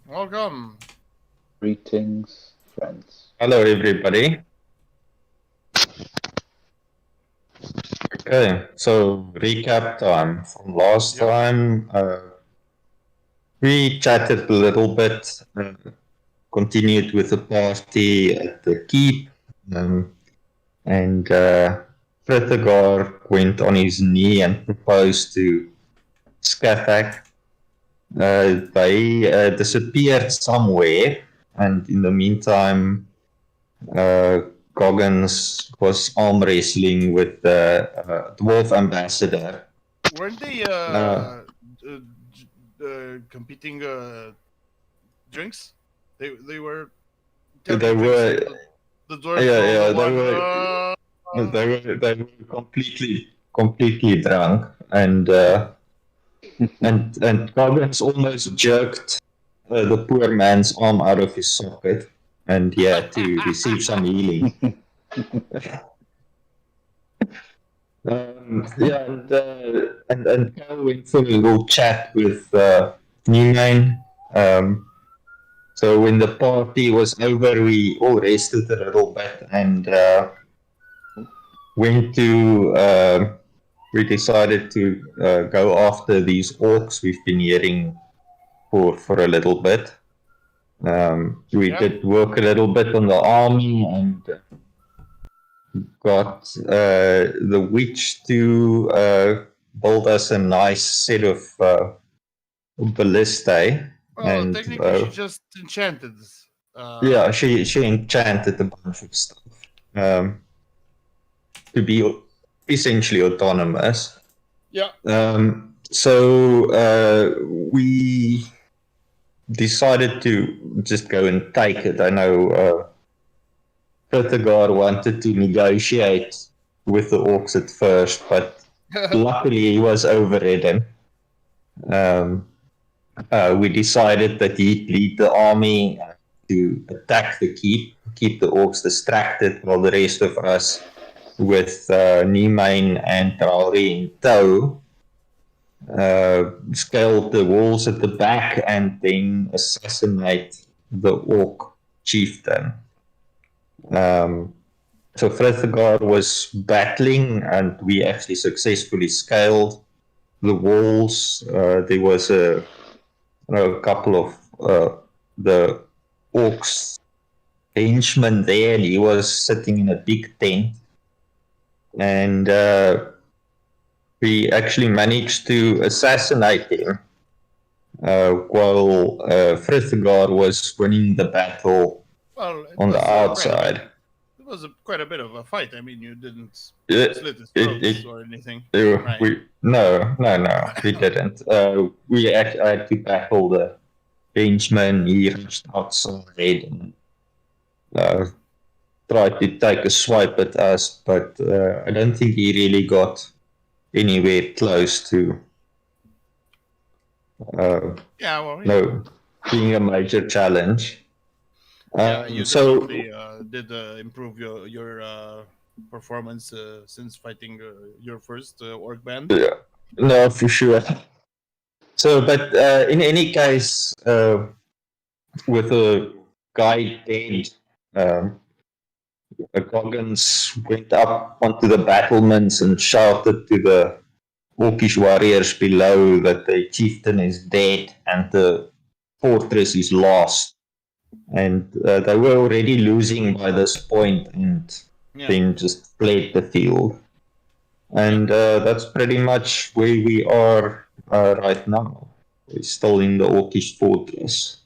Welcome. Greetings, friends. Hello, everybody. Okay, so recap time from last Yep. time. We chatted a little bit, continued with the party at the keep, and Frithgar went on his knee and proposed to Skathak. They disappeared somewhere, and in the meantime, uh, Goggins was arm wrestling with the dwarf ambassador. Weren't they Uh, competing drinks? They were they tempting drinks, and were, the dwarf yeah, rolled a yeah, one. they were completely drunk, and Goggins almost jerked the poor man's arm out of his socket, and he had to receive some healing. Yeah, and Cal went for a little chat with Newman. So when the party was over, we all rested a little bit and went to. We decided to go after these orcs we've been hearing for a little bit. We Yeah. did work a little bit on the army and got the witch to build us a nice set of ballistae. Well, And technically, she just enchanted. yeah, she enchanted a bunch of stuff to be essentially autonomous. Yeah. So we decided to just go and take it. I know Frithgar wanted to negotiate with the orcs at first, but luckily he was overridden. We decided that he'd lead the army to attack the keep the orcs distracted, while the rest of us, with Nemain and Traori in tow, scale the walls at the back and then assassinate the orc chieftain. So Frithgar was battling, and we actually successfully scaled the walls. There was a couple of the orcs henchman there, and he was sitting in a big tent, and we actually managed to assassinate him while Frithgar was winning the battle Well, it on was the outside. It was quite a bit of a fight. I mean, you didn't It, slit his it, throats it, or anything, it, right? no, we didn't. We actually had to battle the henchman. He reached outside and uh, tried to take a swipe at us, but I don't think he really got anywhere close to Yeah. Well, yeah. no being a major challenge. Yeah, you So definitely did improve your performance since fighting your first orc band. yeah, no, for sure. So, but in any case, with a guy dead, um, Goggins went up onto the battlements and shouted to the orcish warriors below that the chieftain is dead and the fortress is lost. And they were already losing by this point, and then just fled the field. And that's pretty much where we are right now. We're still in the orcish fortress.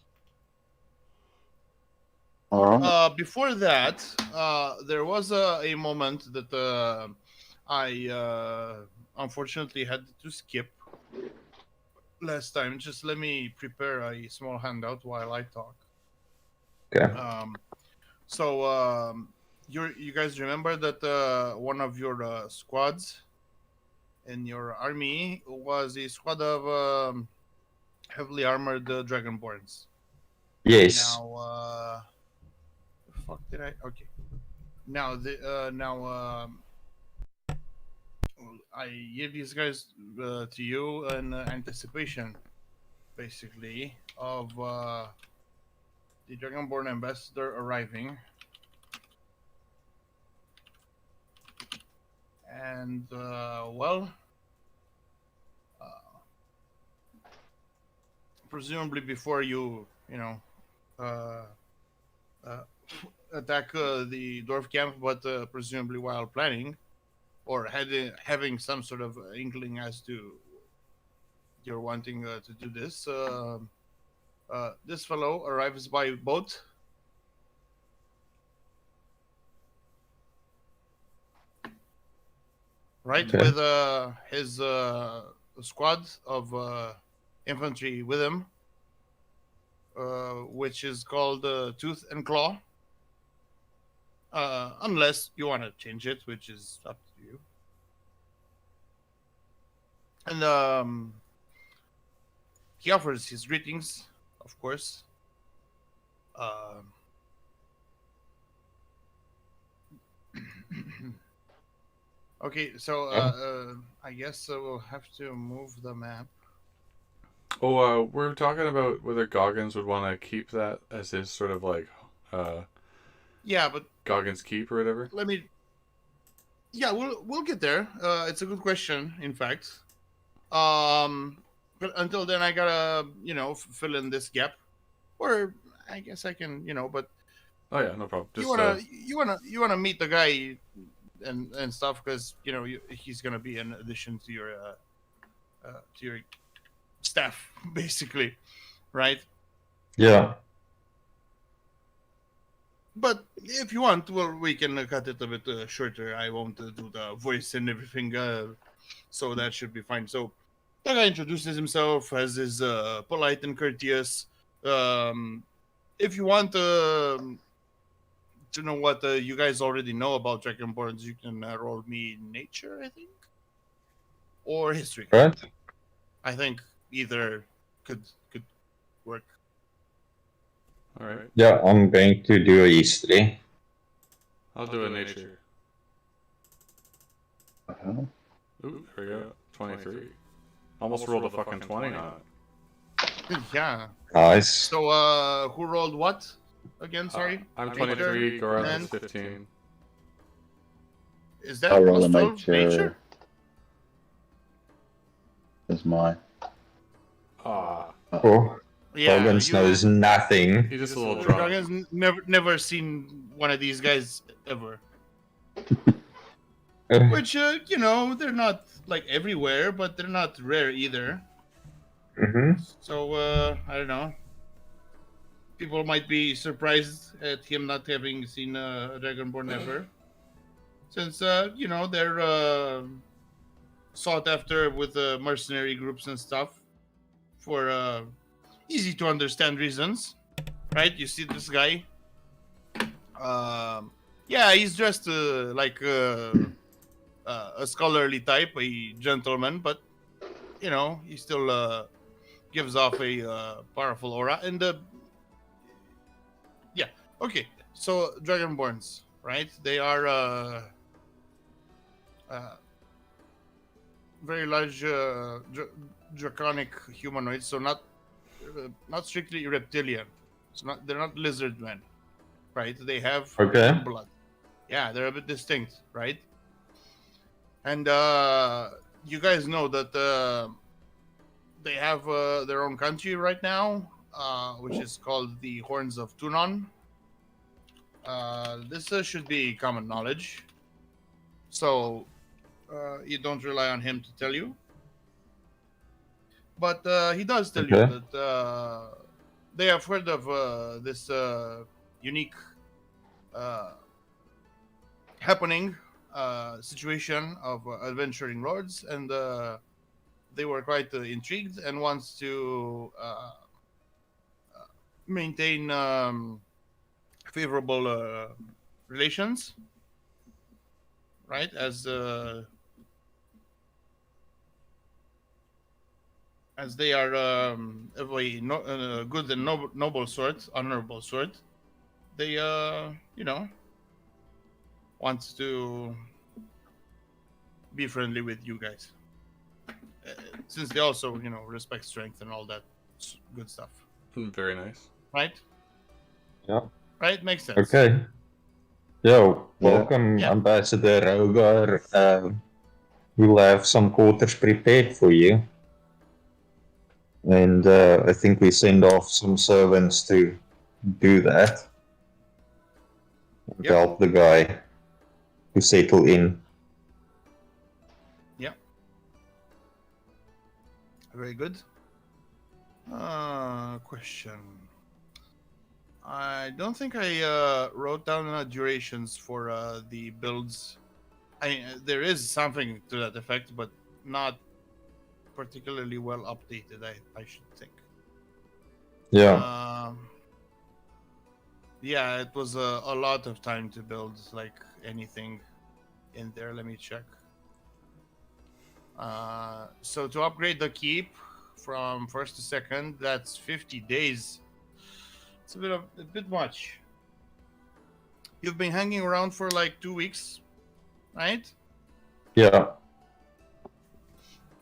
All right. Before that, there was a moment that I unfortunately had to skip last time. Just let me prepare a small handout while I talk. Okay. So you guys remember that one of your squads in your army was a squad of heavily armored dragonborns. Yes. Now, the fuck did I? Okay. Now I give these guys to you in anticipation, basically, of the Dragonborn ambassador arriving. And, presumably before you uh, uh, attack the dwarf camp, but presumably while planning or having some sort of inkling as to you're wanting to do this, this fellow arrives by boat. Right, Okay. with his squad of infantry with him, which is called Tooth and Claw. Unless you want to change it, which is up to you. And he offers his greetings, of course. Okay, so I guess we'll have to move the map. Oh, we're talking about whether Goggins would want to keep that as his sort of like, Yeah, but Goggins Keep or whatever. let me. Yeah, we'll get there. It's a good question, in fact. But until then, I gotta fill in this gap, or I guess I can but Oh yeah, no problem. Just you wanna meet the guy and stuff because he's gonna be an addition to your staff basically, right? Yeah. But if you want, well, we can cut it a bit shorter. I won't do the voice and everything, so that should be fine. So the guy introduces himself as is polite and courteous. If you want to know what you guys already know about Dragonborns, you can roll me nature, I think, or history. Right. I think either could work. all right. Yeah, I'm going to do a history. I'll do a nature. Uh-huh. Ooh, there we go. 23. Almost rolled a fucking 20 on it. Yeah. Nice. So who rolled what again? Sorry. I'm 23. Goran and- is 15. Is that I'll roll plus a 12 nature. Is mine. Ah, Oh, Yeah. Goggins knows nothing. he's just a little drunk. Goggins never seen one of these guys ever. Which they're not like everywhere, but they're not rare either. Mm-hmm. So I don't know. People might be surprised at him not having seen a Dragonborn ever, since they're sought after with mercenary groups and stuff for easy to understand reasons, right? You see this guy. Yeah, he's dressed like a scholarly type, a gentleman, but he still gives off a powerful aura. And yeah, okay. So Dragonborns, right? They are very large draconic humanoids, so not strictly reptilian. They're not lizard men, right? They have Okay. blood. Yeah, they're a bit distinct, right? And you guys know that they have their own country right now, which is called the Horns of Tunon. This should be common knowledge, so you don't rely on him to tell you. But he does tell you Okay. that they have heard of this unique happening situation of adventuring lords, and they were quite intrigued and wants to maintain favorable relations, right? As they are of a good and noble sort, honorable sort, they wants to be friendly with you guys, since they also respect strength and all that good stuff, Very nice. right? Yeah. Right? Makes sense. Okay. Yo, Yeah. welcome, Yeah. Ambassador Rogar. We'll have some quarters prepared for you. And I think we send off some servants to do that. And Yep. help the guy to settle in. Yeah. Very good. Question. I don't think I wrote down durations for the builds. There is something to that effect, but not particularly well updated. I should think. Yeah. Yeah, it was a lot of time to build like anything in there. Let me check. So to upgrade the keep from first to second, that's 50 days. It's a bit much. You've been hanging around for like 2 weeks, right? Yeah.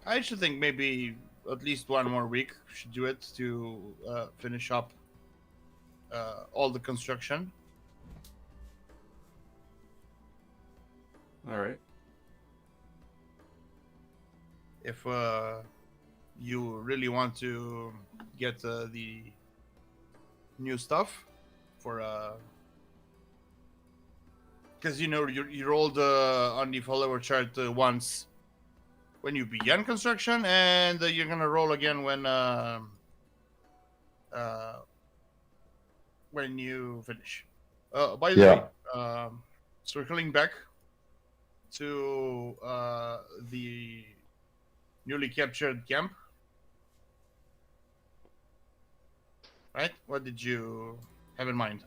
I should think maybe at least one more week should do it to finish up all the construction. All right. If you really want to get the new stuff for because you rolled on the follower chart once when you began construction, and you're gonna roll again when you finish. By the way, circling back to the newly captured camp, right? What did you have in mind?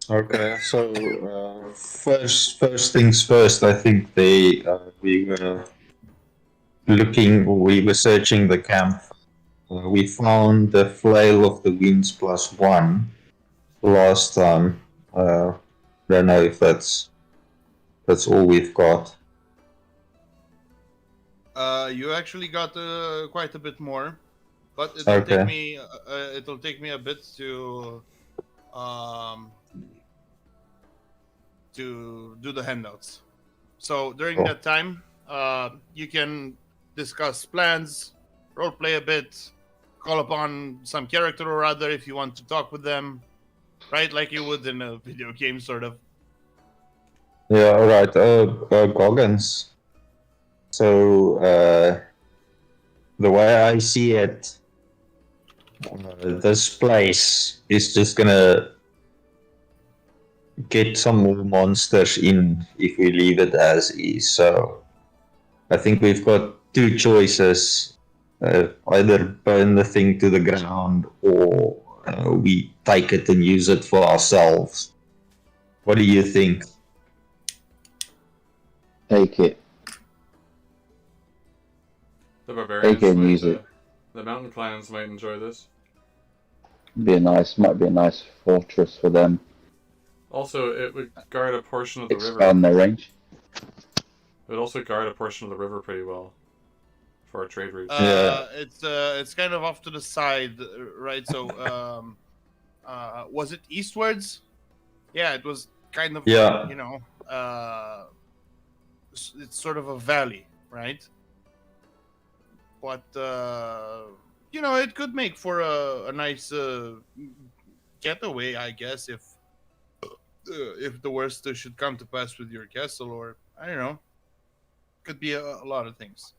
Okay, so first things first. I think we were we were searching the camp. We found the flail of the winds +1 last time. Don't know if that's all we've got. You actually got quite a bit more, but it'll take me a bit um, to do the handouts. So during that time, you can discuss plans, roleplay a bit, call upon some character or other if you want to talk with them, right? Like you would in a video game, sort of. Yeah, all right. Goggins. So the way I see it, this place is just gonna get some more monsters in if we leave it as is. So I think we've got two choices: either burn the thing to the ground, or we take it and use it for ourselves. What do you think? Take it. The barbarians Take it and use it. The mountain clans might enjoy this. Might be a nice fortress for them. Also, it would guard a portion of the river. Expand their range. It would also guard a portion of the river pretty well for our trade routes. It's kind of off to the side, right? So was it eastwards? Yeah, it was kind of it's sort of a valley, right? But it could make for a nice getaway, I guess, if the worst should come to pass with your castle, or I don't know, could be a lot of things.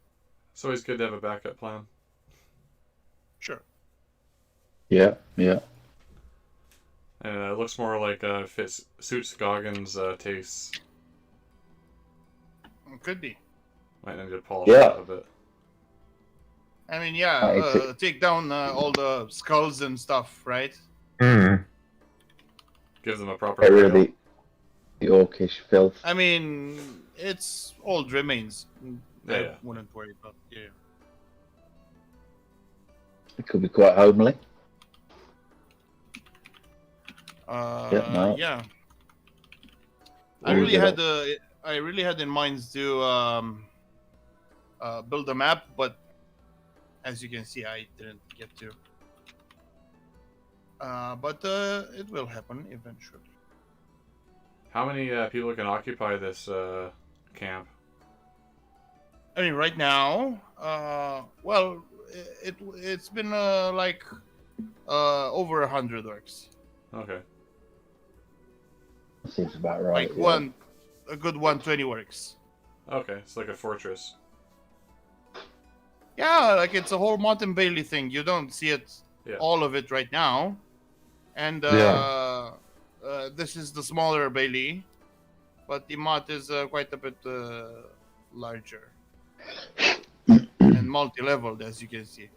It's always good to have a backup plan. Sure. Yeah. And it looks more like suits Goggins' tastes. Could be. Might need to polish it up a bit. I mean, take down all the skulls and stuff, right? Gives them a proper. Get rid of the orcish filth. I mean, it's old remains. Yeah. I wouldn't worry about. Yeah. It could be quite homely. Yeah. I really had in mind to build a map, but as you can see, I didn't get to. But it will happen eventually. How many people can occupy this camp? I mean, right now, well, it's been like over 100 orcs. Okay. Seems about right. Like Yeah. a good 120 orcs. Okay, it's like a fortress. Yeah, like it's a whole Mountain Bailey thing. You don't see it, Yeah. all of it right now, and Yeah. this is the smaller Bailey, but the Mott is quite a bit larger and multi-leveled, as you can see.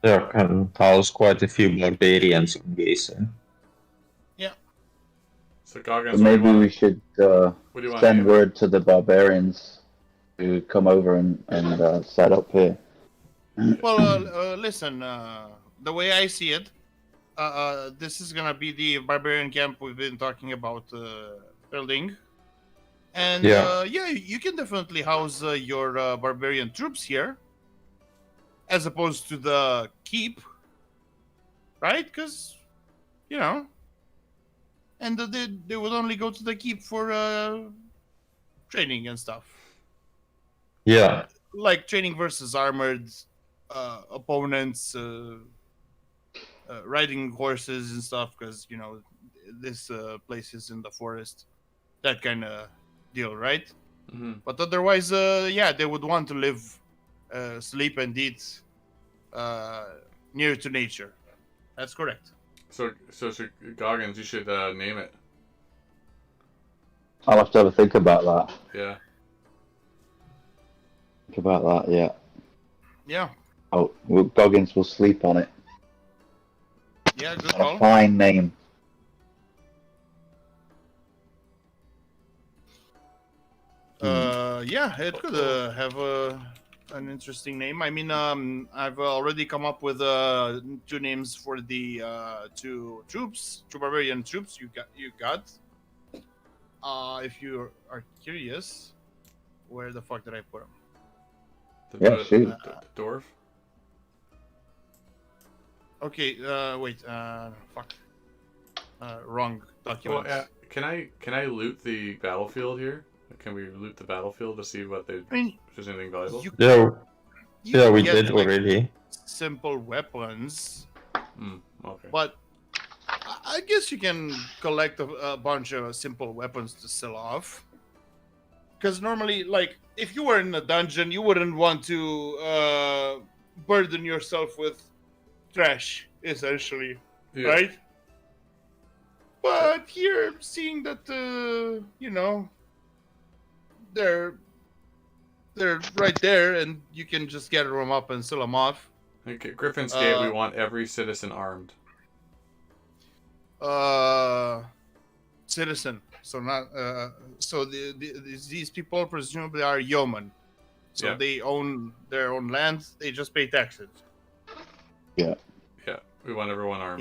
There can house quite a few barbarians, I'm guessing. So Goggins, But maybe we should what do you want to send name it? word to the barbarians to come over and set up here. Well, listen. The way I see it, this is gonna be the barbarian camp we've been talking about building, and Yeah. yeah, you can definitely house your barbarian troops here, as opposed to the keep, right? Because you know, and they would only go to the keep for training and stuff, Yeah. like training versus armored opponents. Riding horses and stuff, because you know this place is in the forest, that kind of deal, right? Mm-hmm. But otherwise, yeah, they would want to live, sleep and eat near to nature. That's correct. So Goggins, you should name it. I'll have to have a think about that. Yeah. Think about that, yeah. Yeah, Oh, Goggins will sleep on it. yeah, good A call. fine name. Yeah, it could have an interesting name. I mean, I've already come up with 2 names for the 2 troops, 2 barbarian troops. You got. If you are curious, where the fuck did I put them? Yeah, shoot. The dwarf. Okay, wait, fuck. Wrong Well, document. can I loot the battlefield here? Can we loot the battlefield to see what they I mean, if there's anything valuable? you, Yeah. you Yeah, can we get, did like, already. simple weapons, Okay. but I guess you can collect a bunch of simple weapons to sell off. Because normally, like, if you were in a dungeon, you wouldn't want to burden yourself with trash, essentially, Yeah. right? But here, seeing that, you know, they're right there, and you can just gather them up and sell them off. Okay, Griffin's Gate. We Uh, want every citizen armed. Citizen. So not. So these people presumably are yeomen. So Yeah. they own their own land. They just pay taxes. Yeah, we want everyone armed.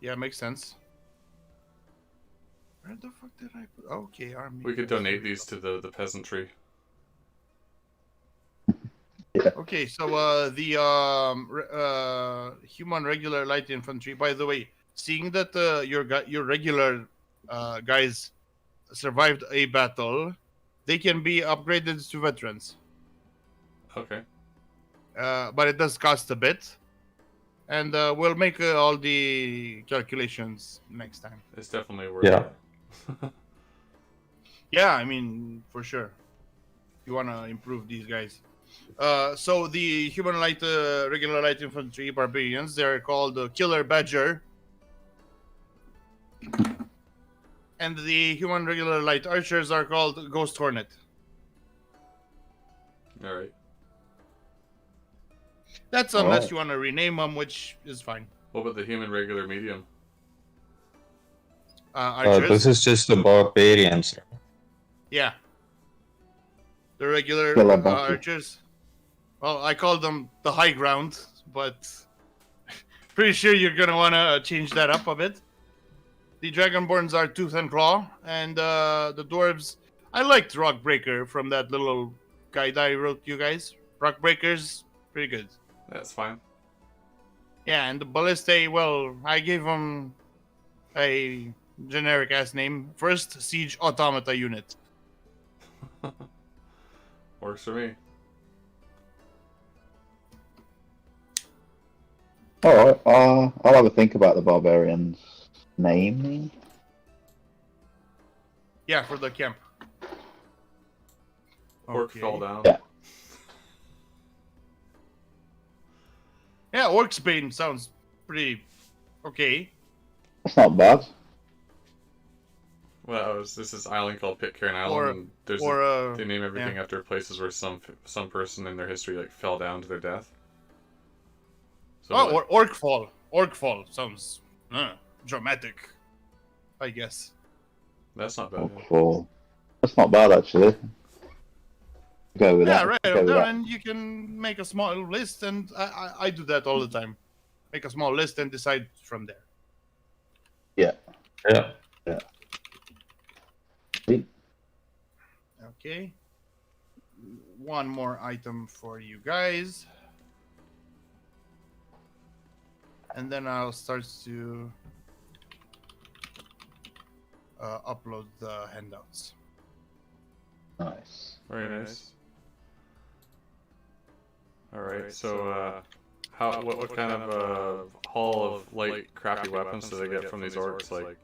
Yeah, makes sense. Where the fuck did I put? Okay, army. We could donate these to the peasantry. Okay, so the human regular light infantry. By the way, seeing that your regular guys survived a battle, they can be upgraded to veterans. Okay. But it does cost a bit, and we'll make all the calculations next time. It's definitely worth Yeah. it. Yeah, I mean, for sure. You want to improve these guys. So the human light, regular light infantry barbarians, they're called Killer Badger. And the human regular light archers are called Ghost Hornet. All right. That's unless you want to rename them, which is fine. What about the human regular medium? Archers. This is just the barbarians. Yeah. The regular Killer Badger. archers. Well, I call them the high ground, but pretty sure you're going to want to change that up a bit. The Dragonborns are Tooth and Claw, and the Dwarves... I liked Rockbreaker from that little guide I wrote you guys. Rockbreaker's pretty good. That's fine. Yeah, and the ballista, well, I gave them a generic ass name. First Siege Automata Unit. Works for me. Alright, I'll have a think about the barbarian's name. Yeah, for the camp. Orc fell down. Yeah. Yeah, Orc's Bane sounds pretty okay. That's not bad. Well, this is island called Pitcairn Island. Or- and there's Or they name everything after places where some person in their history like fell down to their death. So oh, like, or Orcfall. Orcfall sounds dramatic, I guess. that's not bad. yeah. Cool. That's not bad actually. Go with Yeah, that. right. Go with There, that. and you can make a small list, and I do that all the time. Make a small list and decide from there. Yeah. Sweet. Okay. One more item for you guys. And then I'll start to upload the handouts. Nice. Very nice. All right. So, what kind of haul of light, crappy weapons do they get from these orcs? Like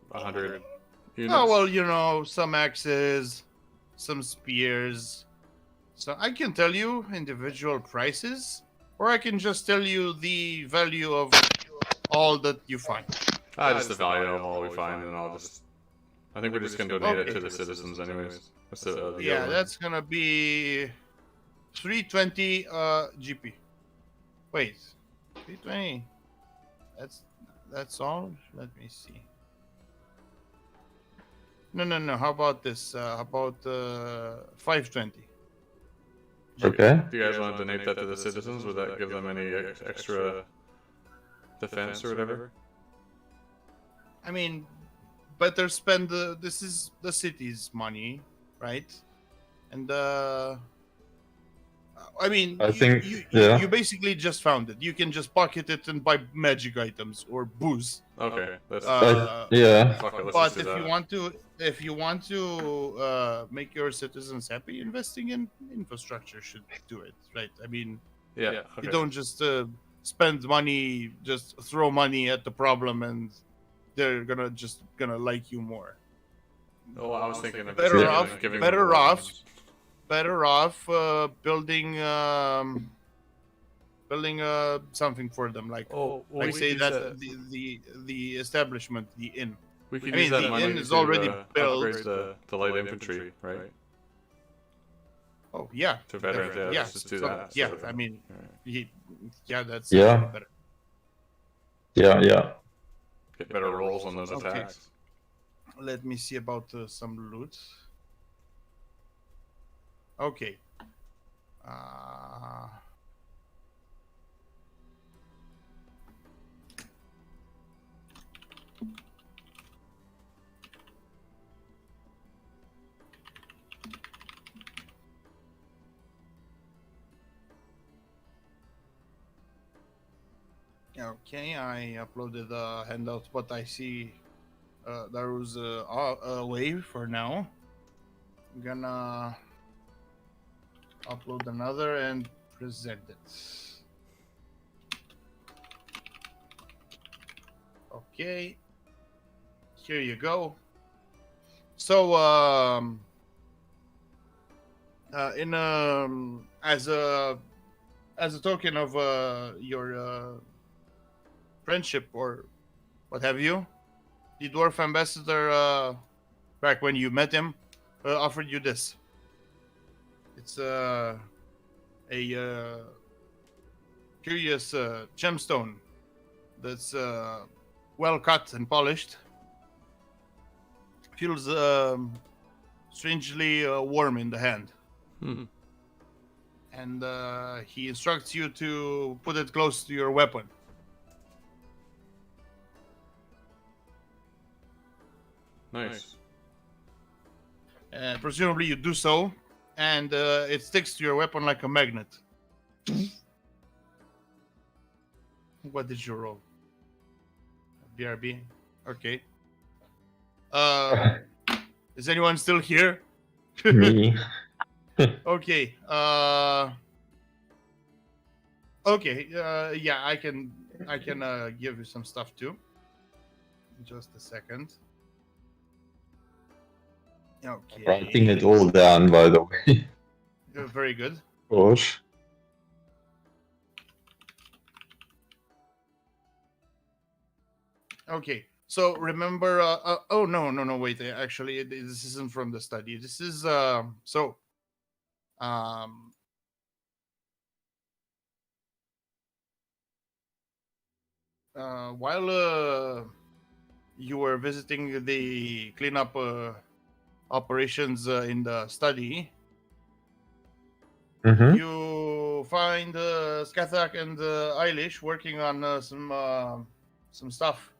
100 units. Oh, well, you know, some axes, some spears. So I can tell you individual prices, or I can just tell you the value of all that you find. Just the value of all we find, and I think we're just gonna donate it to the citizens, anyways. That's the Yeah, other- that's gonna be 320 GP. Wait, 320. That's all. Let me see. No. How about this? How about 520? Okay. Do you guys want to donate that to the citizens? Would that give them any extra defense or whatever? I mean, better spend this is the city's money, right? And I mean, I think- you yeah. basically just found it. You can just pocket it and buy magic items or booze. Okay, that's Yeah. fuck it. Let's But just do if that. you want to make your citizens happy, investing in infrastructure should do it, right? I mean, Yeah. Okay. you don't just spend money, just throw money at the problem, and they're gonna like you more. Oh, I was thinking of Better just off- giving better them off. weapons. Better off building something for them, like Oh, well, like we say could use that the establishment, the inn. We could I use mean, that the money inn is to, already built. upgrade the light infantry, right? Oh yeah, To veterans, definitely. yeah, let's just do that. Yeah, So- I mean, Alright. that's Yeah. actually better. Yeah. Get better rolls on those Okay. attacks. Let me see about some loot. Okay. Okay, I uploaded the handouts, but I see there was a way for now. I'm gonna upload another and present it. Okay, here you go. So, in as a token of your friendship or what have you, the dwarf ambassador, back when you met him, offered you this. It's a curious gemstone that's well cut and polished. Feels strangely warm in the hand. Hmm. And he instructs you to put it close to your weapon. Nice. Presumably you do so, and it sticks to your weapon like a magnet. What did you roll? BRB. Okay. Is anyone still here? Me. Okay. Okay. Yeah, I can give you some stuff too. Just a second. Okay. Writing it all down, by the way. Very good. Of course. Okay. So remember. Oh no. Wait. Actually, this isn't from the study. This is so. Um. While you were visiting the cleanup operations in the study, Mm-hmm. you find Skathak and Eilish working on some stuff.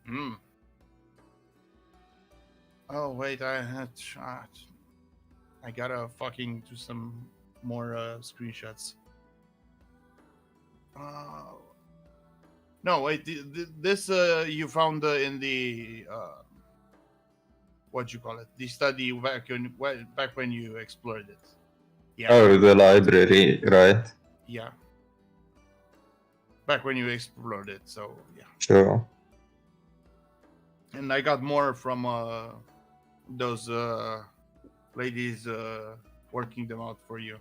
Hmm. Oh wait, I gotta fucking do some more screenshots. No, wait. This you found in the what you call it? The study back when you explored it. Yeah. Oh, the library, right? Yeah. Back when you explored it, so yeah. Sure. And I got more from those ladies working them out for you.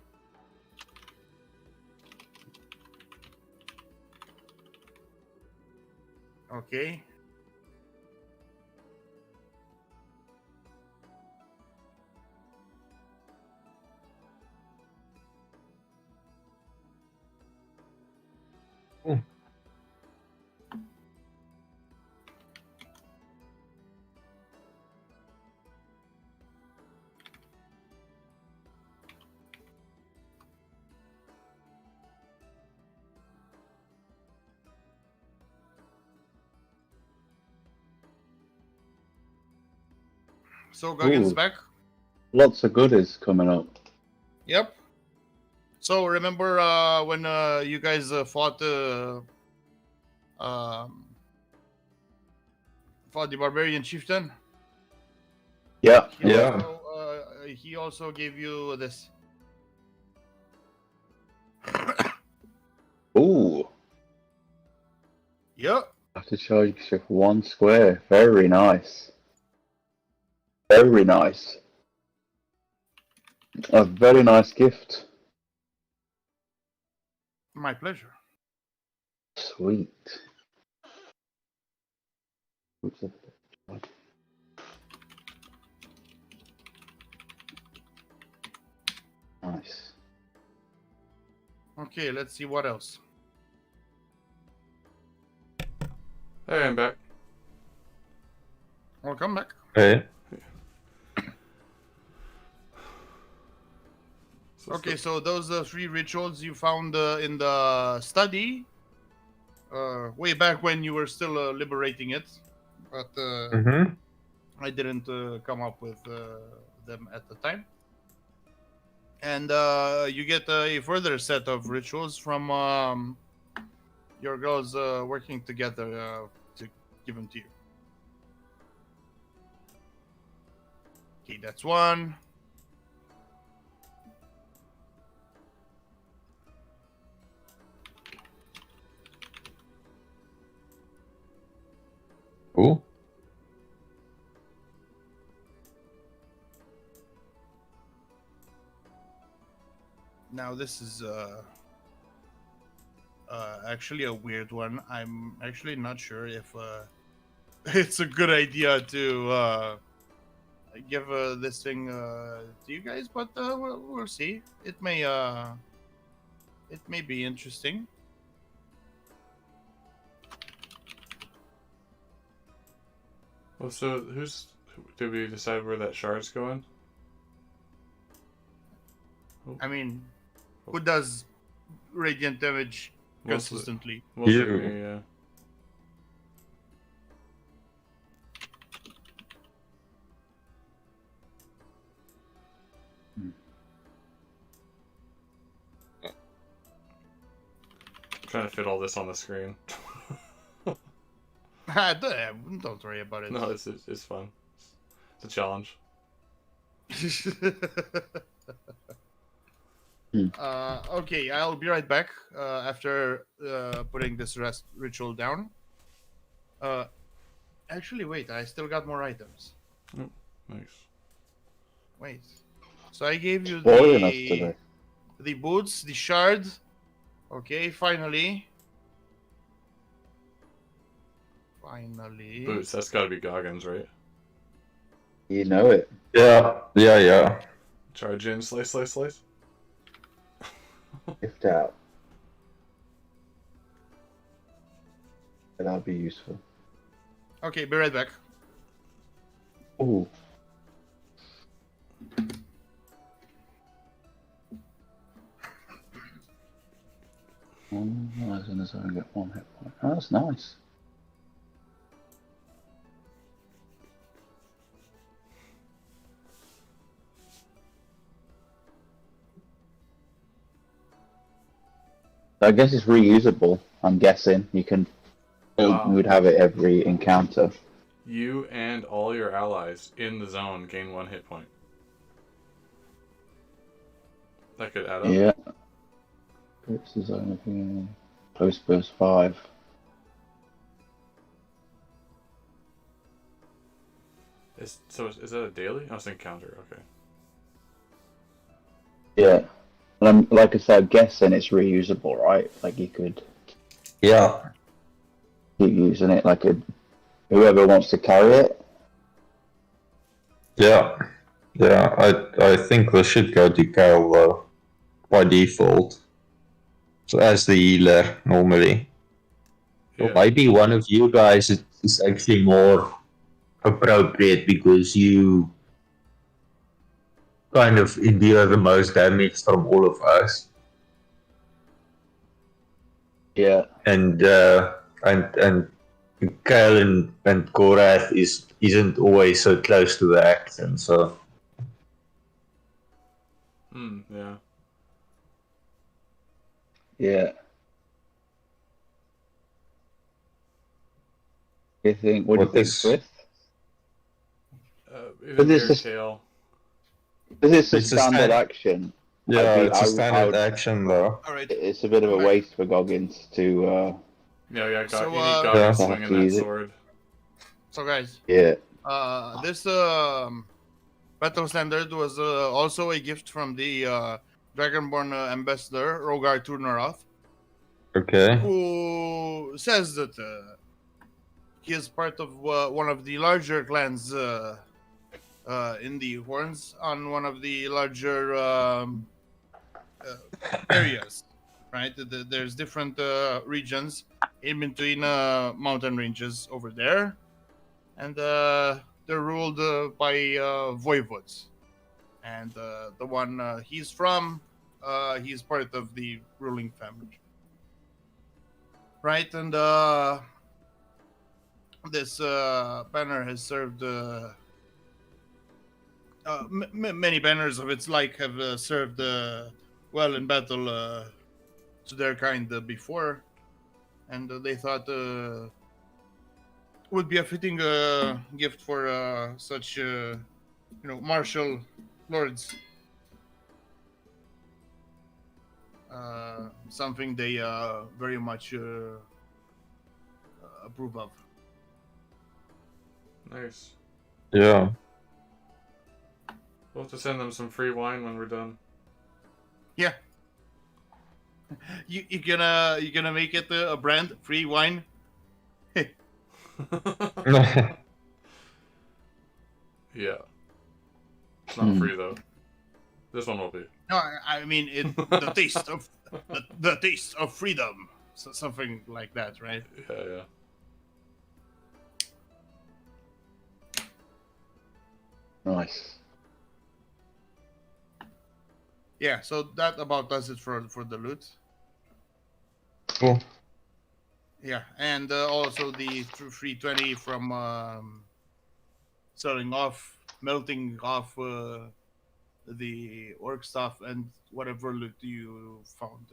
Okay. Hmm. So Goggins Ooh. back. Lots of goodies coming up. Yep. So remember when you guys fought the barbarian chieftain? Yeah. Yeah. He also gave you this. Ooh. Yep. Have to charge shift 1 square. Very nice. Very nice. A very nice gift. My pleasure. Sweet. Oops. Nice. Okay, let's see what else. Hey, I'm back. Welcome back. Okay. Okay, so those 3 rituals you found in the study, way back when you were still liberating it, but Mm-hmm. I didn't come up with them at the time. And you get a further set of rituals from your girls working together to give them to you. Okay, that's one. Cool. Now this is actually a weird one. I'm actually not sure if it's a good idea to give this thing to you guys, but we'll see. It may be interesting. Well, so did we decide where that shard's going? I mean, who does radiant damage Mostly, consistently? mostly You. me, yeah. trying to fit all this on the screen. Don't worry about it. No, it's fun. It's a challenge. Okay, I'll be right back after putting this rest ritual down. Actually, wait, I still got more items. Nice. Wait. So I gave you Spoiling us today. the boots, the shard. Okay, finally. Finally. Boots, that's gotta be Goggins, right? You know it. Yeah. Charge in, slice, slice, slice. Gift out. That'll be useful. Okay, be right back. Ooh. As soon as I get 1 hit point. Oh, that's nice. I guess it's reusable. I'm guessing you can. Wow. You would have it every encounter. You and all your allies in the zone gain 1 hit point. That could add up. Yeah. It's the zone of close burst 5. Is that a daily? Oh, it's an encounter. Okay. Yeah. And I'm, like I said, I'm guessing it's reusable, right? Like you could Yeah. keep using it. Like whoever wants to carry it. Yeah. I think this should go to Carol though, by default. So as the healer normally. Yeah. Or maybe one of you guys is actually more appropriate because you kind of endure the most damage from all of us. Yeah. And Kale and Korath isn't always so close to the action, so Yeah. Yeah. You think? What do you What think, is- Swift? Even this your is- Kale. This is a It's a standard stand- action. yeah, I it's a standard would- action though. All right. It's a bit of a Alright. waste for Goggins to. Yeah. So, You need yeah. Goggins Yeah. swinging that Use it. sword. So guys, Yeah. this battle standard was also a gift from the Dragonborn ambassador Rogar Turnaroth, Okay. who says that he is part of one of the larger clans in the Horns on one of the larger areas, right? There's different regions in between mountain ranges over there, and they're ruled by voivodes. And the one he's from, he's part of the ruling family, right? And this banner has served many banners of its like have served well in battle to their kind before, and they thought would be a fitting gift for such martial lords. Something they very much approve of. Nice. Yeah. We'll have to send them some free wine when we're done. Yeah. You gonna make it a brand free wine? Yeah. It's not free though. This one will be. No, I mean the taste of the taste of freedom, so something like that, right? Yeah. Nice. Yeah. So that about does it for the loot. Cool. Yeah, and also the free 20 from selling off, melting off the orc stuff and whatever loot you found.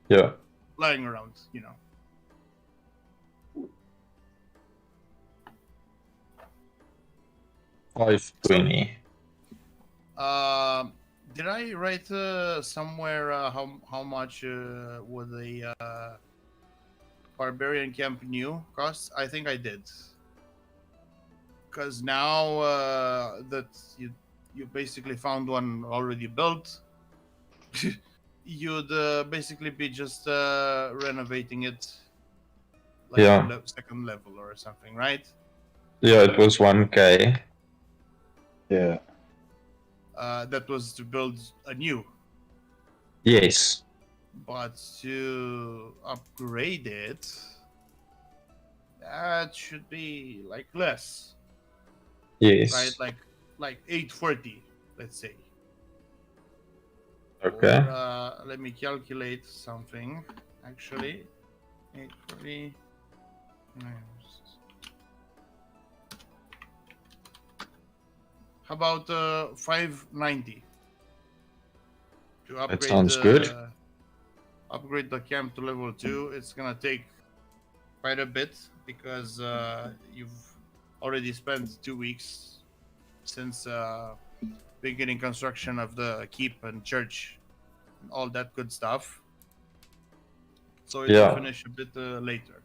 Yeah. lying around, you know. So, 520. did I write somewhere how much would the barbarian camp new cost? I think I did. Because now that you basically found one already built, you'd basically be just renovating it like Yeah. to second level or something, right? Yeah, it was 1K. Yeah. That was to build a new, Yes. but to upgrade it, that should be like less, right? Yes. Like 840, let's say. Okay. Or let me calculate something. Actually, 840. How about 590 to That sounds good. upgrade the camp to level 2? It's gonna take quite a bit because you've already spent 2 weeks since beginning construction of the keep and church and all that good stuff. So it will Yeah. finish a bit later.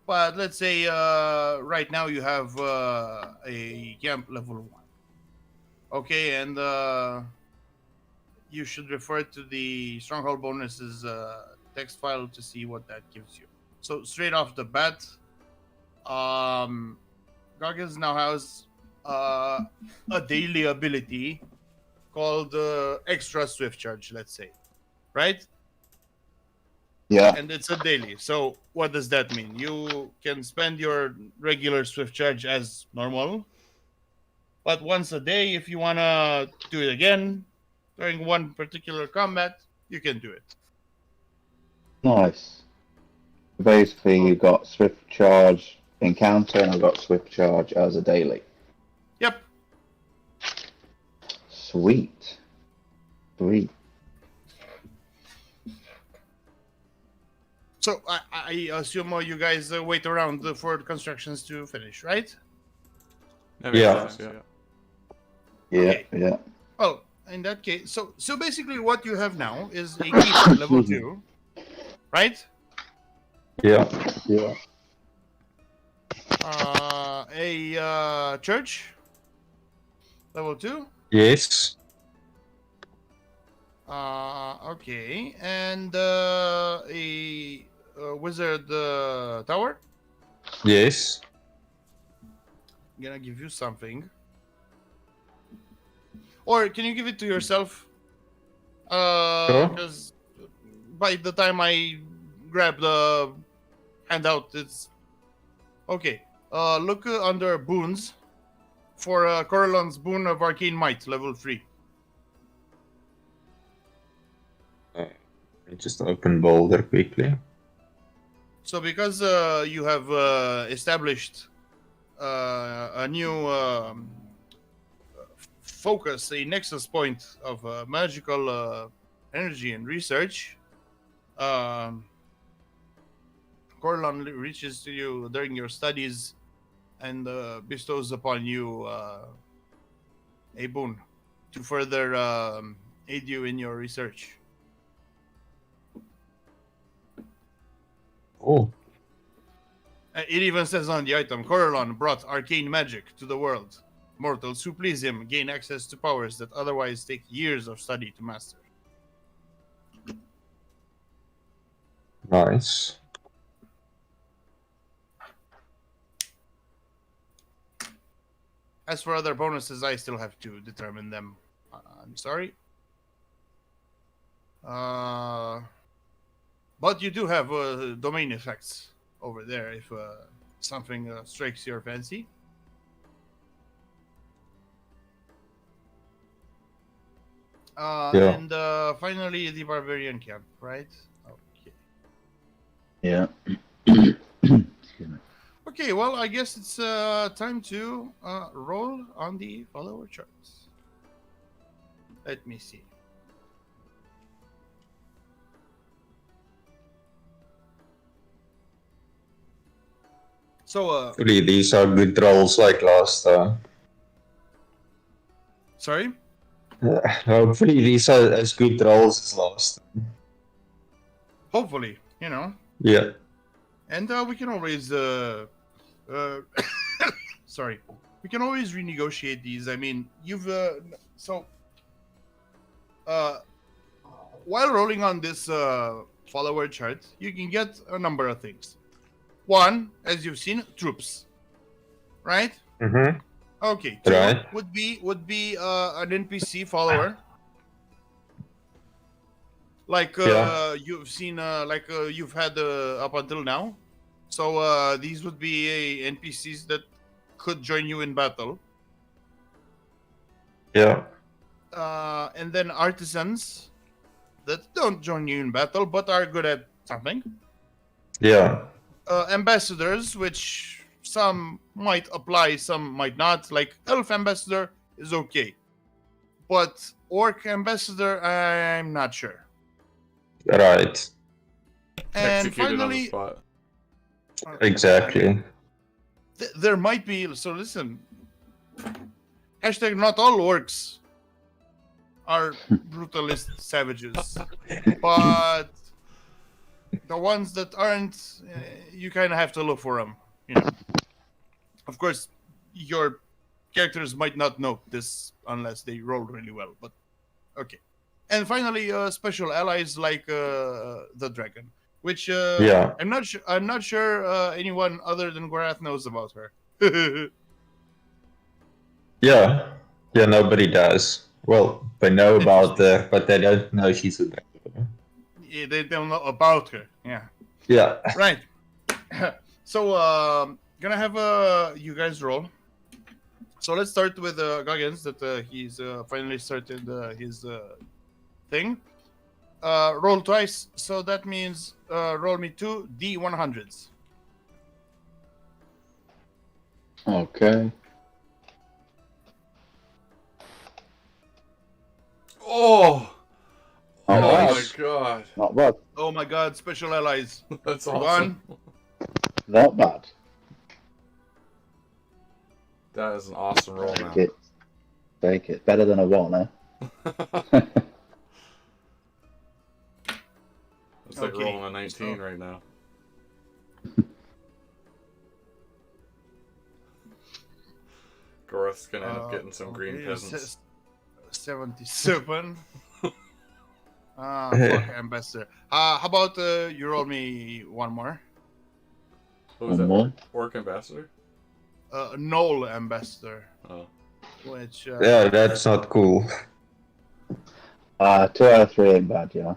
But let's say right now you have a camp level 1. Okay, and you should refer to the stronghold bonuses text file to see what that gives you. So straight off the bat, Goggins now has a daily ability called extra swift charge, let's say, right? Yeah. And it's a daily. So what does that mean? You can spend your regular swift charge as normal, but once a day, if you wanna do it again during one particular combat, you can do it. Nice. Basically, you got Swift Charge encounter, and I've got Swift Charge as a daily. Yep. Sweet. Sweet. So I assume you guys wait around for the constructions to finish, right? That makes Yeah. sense, yeah. Yeah. Okay. Yeah. Well, in that case, so basically what you have now is a keep level 2, right? Yeah. Yeah. A church level 2. Yes. Okay, and a wizard tower. Yes. I'm gonna give you something, or can you give it to yourself? Sure. Because by the time I grab the handout, it's okay. Look under boons for Corellon's boon of arcane might, level 3. Let me just open Boulder quickly. So because you have established a new focus, a nexus point of magical energy and research, Corellon reaches to you during your studies and bestows upon you a boon to further aid you in your research. Oh. It even says on the item, Corellon brought arcane magic to the world. Mortals who please him gain access to powers that otherwise take years of study to master. Nice. As for other bonuses, I still have to determine them. I'm sorry. But you do have domain effects over there if something strikes your fancy. Yeah. And finally, the barbarian camp, right? Okay. Yeah. Excuse me. Okay, well, I guess it's time to roll on the follower charts. Let me see. So, Hopefully these are good rolls like last time. sorry. Hopefully these are as good rolls as last time. Hopefully, you know. Yeah. And we can always, sorry, we can always renegotiate these. I mean, you've so while rolling on this follower chart, you can get a number of things. One, as you've seen, troops, right? Mm-hmm. Okay. Two Right. would be an NPC follower, like Yeah. you've seen, you've had up until now. So these would be NPCs that could join you in battle. Yeah. And then artisans that don't join you in battle but are good at something. Yeah. Ambassadors, which some might apply, some might not. Like elf ambassador is okay, but orc ambassador, I'm not sure. Right. And Executed on the finally, spot. Exactly. there might be. So listen. Hashtag not all orcs are brutalist savages, but the ones that aren't, you kind of have to look for them. You know, of course, your characters might not know this unless they roll really well. But okay. And finally, special allies like the dragon, which Yeah. I'm not sure. I'm not sure anyone other than Gorath knows about her. Yeah. Yeah, nobody does. Well, they know about her, but they don't know she's a dragon. Yeah, they don't know about her. Yeah. Yeah. Right. So, gonna have you guys roll. So let's start with Goggins. That he's finally started his thing. Roll twice. So that means roll me 2 D100s. Okay. Oh! Oh, Oh my nice. god. Not bad. Oh my God! Special allies. That's awesome. Not bad. That is an awesome roll, Take man. it. Take it. Better than a 1, eh? It's like Okay, rolling a 19 so- right now. Gorath's gonna end up getting some green okay, peasants. 77. Fuck ambassador. How about you roll me one more? What was One that? more. Orc ambassador? Null ambassador, Oh. which Yeah, that's not cool. 2 out of 3 ain't bad, yeah.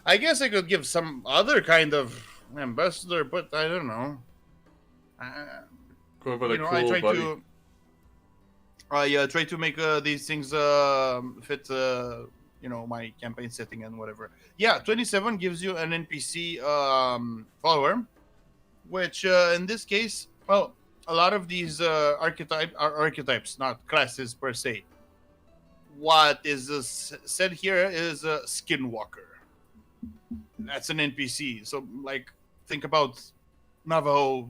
I guess I could give some other kind of ambassador, but I don't know. What about You a know, cool I try buddy? to. I try to make these things fit. You know, my campaign setting and whatever. Yeah, 27 gives you an NPC follower, which in this case, well, a lot of these archetypes, not classes per se. What is said here is a skinwalker. That's an NPC. So, like, think about Navajo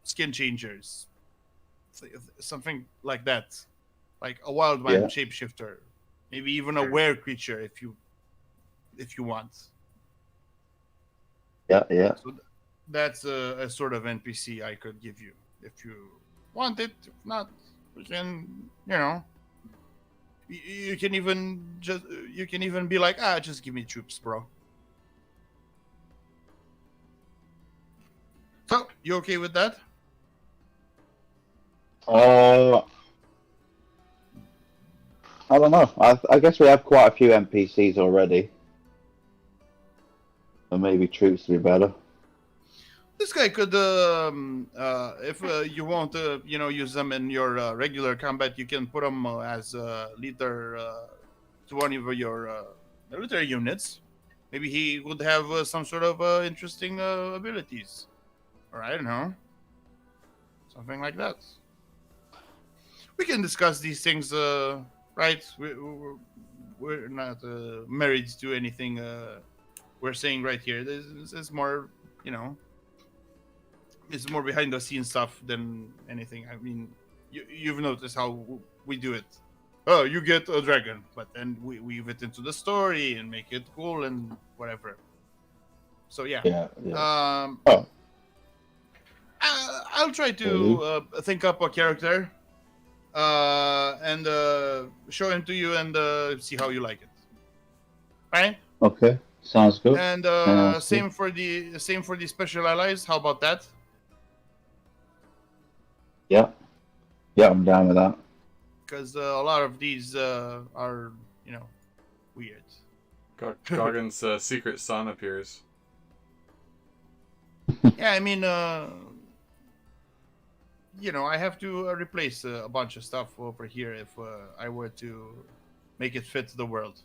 skin changers, something like that, like a wildman Yeah. shapeshifter, maybe even a were creature if you want. Yeah, yeah. So that's a sort of NPC I could give you if you want it. If not, we can, you know, you can even be like, just give me troops, bro. So you okay with that? I don't know. I guess we have quite a few NPCs already. So maybe troops would be better. This guy could, if you want to, you know, use them in your regular combat, you can put them as leader to one of your military units. Maybe he would have some sort of interesting abilities, or I don't know, something like that. We can discuss these things, right? We're not married to anything we're saying right here. This is more, you know, it's more behind the scenes stuff than anything. I mean, you've noticed how we do it. Oh, you get a dragon, but then we weave it into the story and make it cool and whatever. So yeah. Yeah. Um, I'll try to think up a character and show him to you and see how you like it. Right? Okay. Sounds good. And Sounds same for the special allies. How about that? Yeah. Yeah, I'm down with that. Because a lot of these are, you know, weird. Goggins' secret son appears. Yeah, I mean, you know, I have to replace a bunch of stuff over here if I were to make it fit the world.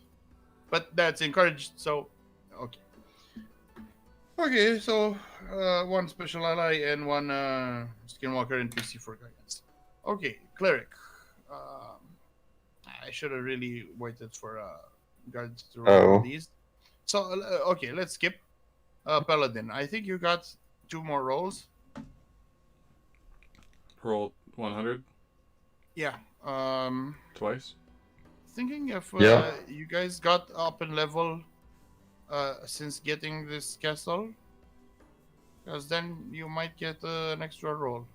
But that's encouraged, so okay. Okay, so one special ally and one skinwalker NPC for guidance. Okay, cleric. I should have really waited for guards to roll these. So okay, let's skip. Paladin. I think you got 2 more rolls. Roll 100 Yeah. twice. Thinking if Yeah. you guys got up in level since getting this castle, because then you might get an extra roll.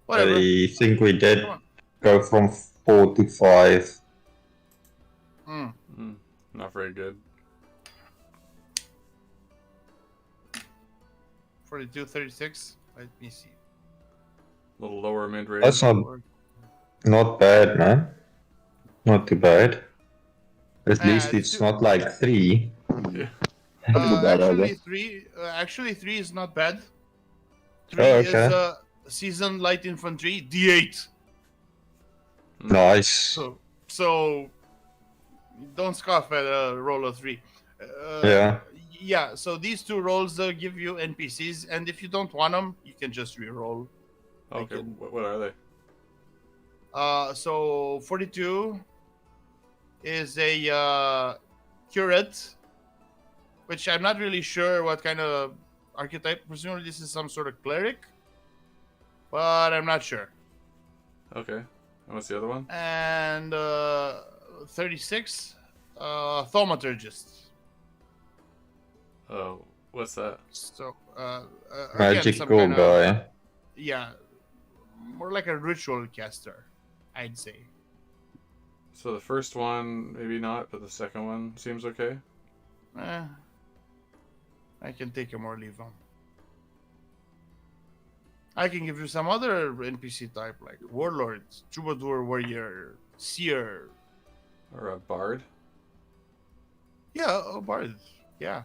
Whatever. I think we did Come on. go from 4 to 5. Not very good. 42, 36. Let me see. A little lower mid range. That's not bad, man. Not too bad. At least it's not like 3. Yeah. Actually, 3 is not bad. 3 Oh, okay. is seasoned light infantry D8. Nice. So don't scoff at a roll of 3. Yeah. Yeah, so these 2 rolls give you NPCs, and if you don't want them, you can just re-roll. Okay, what are they? So 42 is a curate, which I'm not really sure what kind of archetype. Presumably this is some sort of cleric, but I'm not sure. Okay. And what's the other one? And 36, thaumaturgist. Oh, what's that? So Magical guy. Yeah, more like a ritual caster, I'd say. So the first one, maybe not, but the second one seems okay. I can take him or leave him. I can give you some other NPC type, like warlord, troubadour, warrior, seer. Or a bard. Yeah, a bard. Yeah.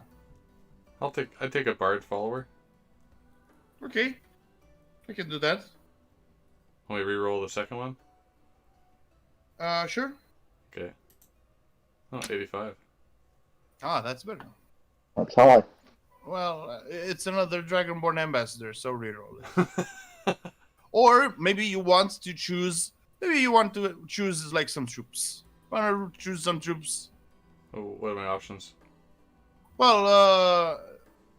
I'd take a bard follower. Okay, I can do that. When we re-roll the second one. Sure. Okay. Oh, 85. Ah, that's better. That's high. Well, it's another Dragonborn ambassador, so reroll it. Or maybe you want to choose. Maybe you want to choose like some troops. Want to choose some troops? Oh, what are my options? Well,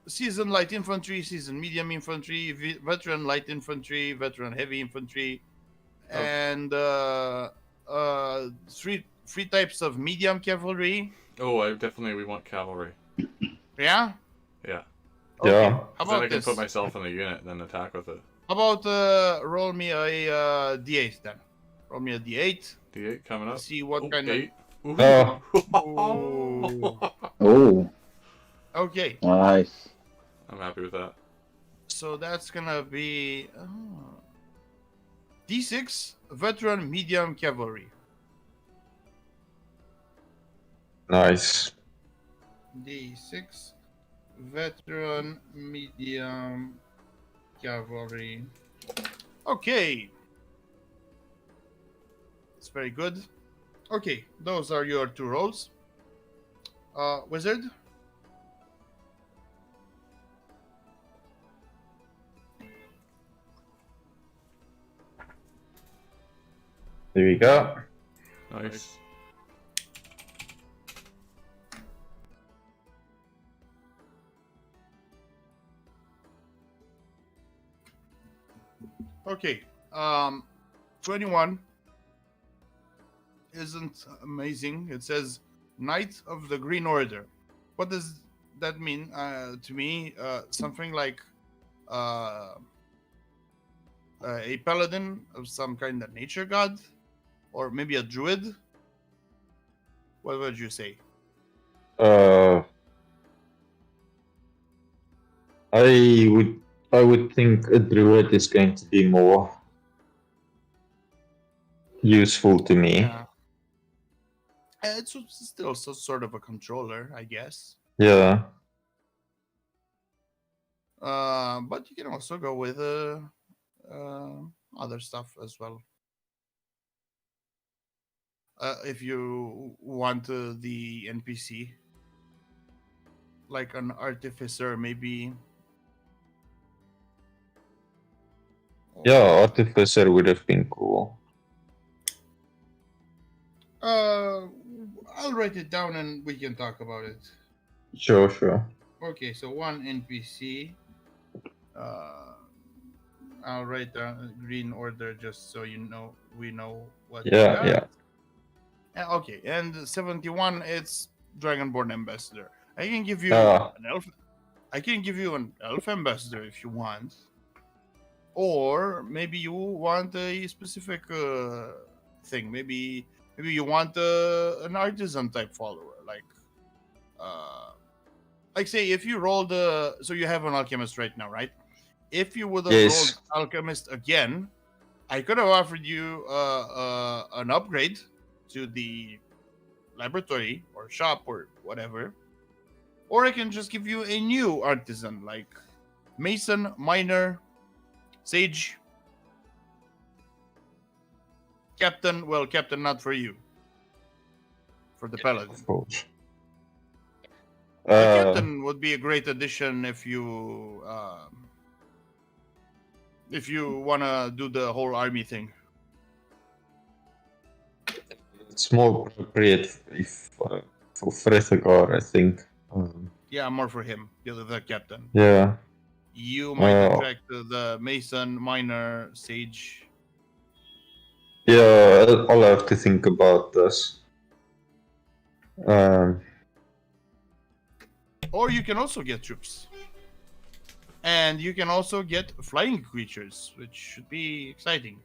seasoned light infantry, seasoned medium infantry, veteran light infantry, veteran heavy infantry, and three types of medium cavalry. Oh, we want cavalry. Yeah. Yeah. Okay. Yeah. How Then about I can this? put myself in the unit and then attack with it. How about roll me a D8 then? Roll me a D8. D8 coming up. See what kind 8. of. Oh. Oh, Okay. nice. I'm happy with that. So that's gonna be D6 veteran medium cavalry. Nice. D6 veteran medium cavalry. Okay. It's very good. Okay, those are your 2 rolls. Wizard? There we go. Nice. Okay. 21 isn't amazing. It says Knight of the Green Order. What does that mean? To me, something like uh, a paladin of some kind of nature god, or maybe a druid. What would you say? Uh, I would think a druid is going to be more useful to me. Yeah. It's still sort of a controller, I guess. Yeah. But you can also go with other stuff as well. If you want the NPC, like an artificer, maybe. Yeah, Or, artificer would have been cool. I'll write it down and we can talk about it. Sure. Okay, so one NPC. I'll write down Green Order just so we know what we got. Yeah. Okay, and 71, it's Dragonborn Ambassador. I can give you Ah. an elf. I can give you an elf ambassador if you want, or maybe you want a specific thing. Maybe you want an artisan type follower, like say if you rolled so you have an alchemist right now, right? If you would have Yes. rolled alchemist again, I could have offered you an upgrade to the laboratory or shop or whatever, or I can just give you a new artisan like mason, miner, sage, captain. Well, captain not for you, for the paladin. Of course. The captain would be a great addition if you wanna do the whole army thing. It's more appropriate if for Frithgar, I think. Yeah, more for him, the captain. Yeah. You might attract the mason, miner, sage. Yeah, I'll have to think about this. Or you can also get troops. And you can also get flying creatures, which should be exciting.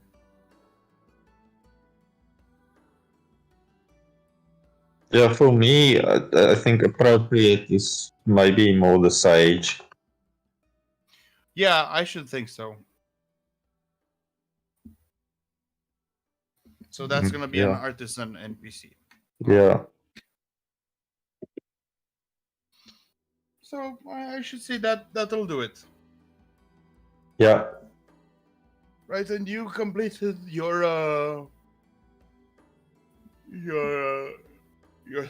Yeah, for me, I think appropriate is maybe more the sage. Yeah, I should think so. So that's gonna be an artisan NPC. Yeah. So I should say that'll do it. Yeah. Right, and you completed your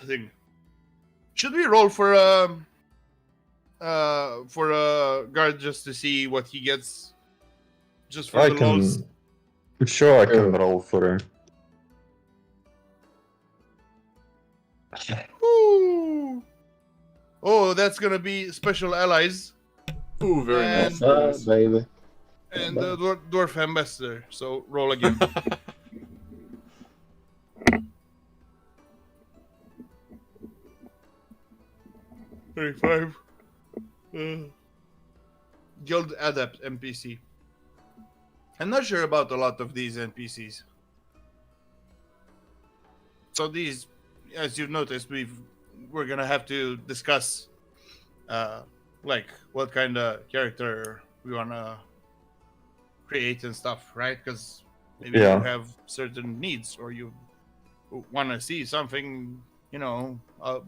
thing. Should we roll for a guard just to see what he gets? Just for the lulz? Sure, I can roll for him. Ooh. Oh, that's gonna be special allies. Ooh, very nice. Baby. And the dwarf ambassador. So roll again. $35. Guild Adept NPC. I'm not sure about a lot of these NPCs. So these, as you've noticed, we're gonna have to discuss, like what kind of character we wanna create and stuff, right? Because maybe you have certain needs, or you wanna see something, a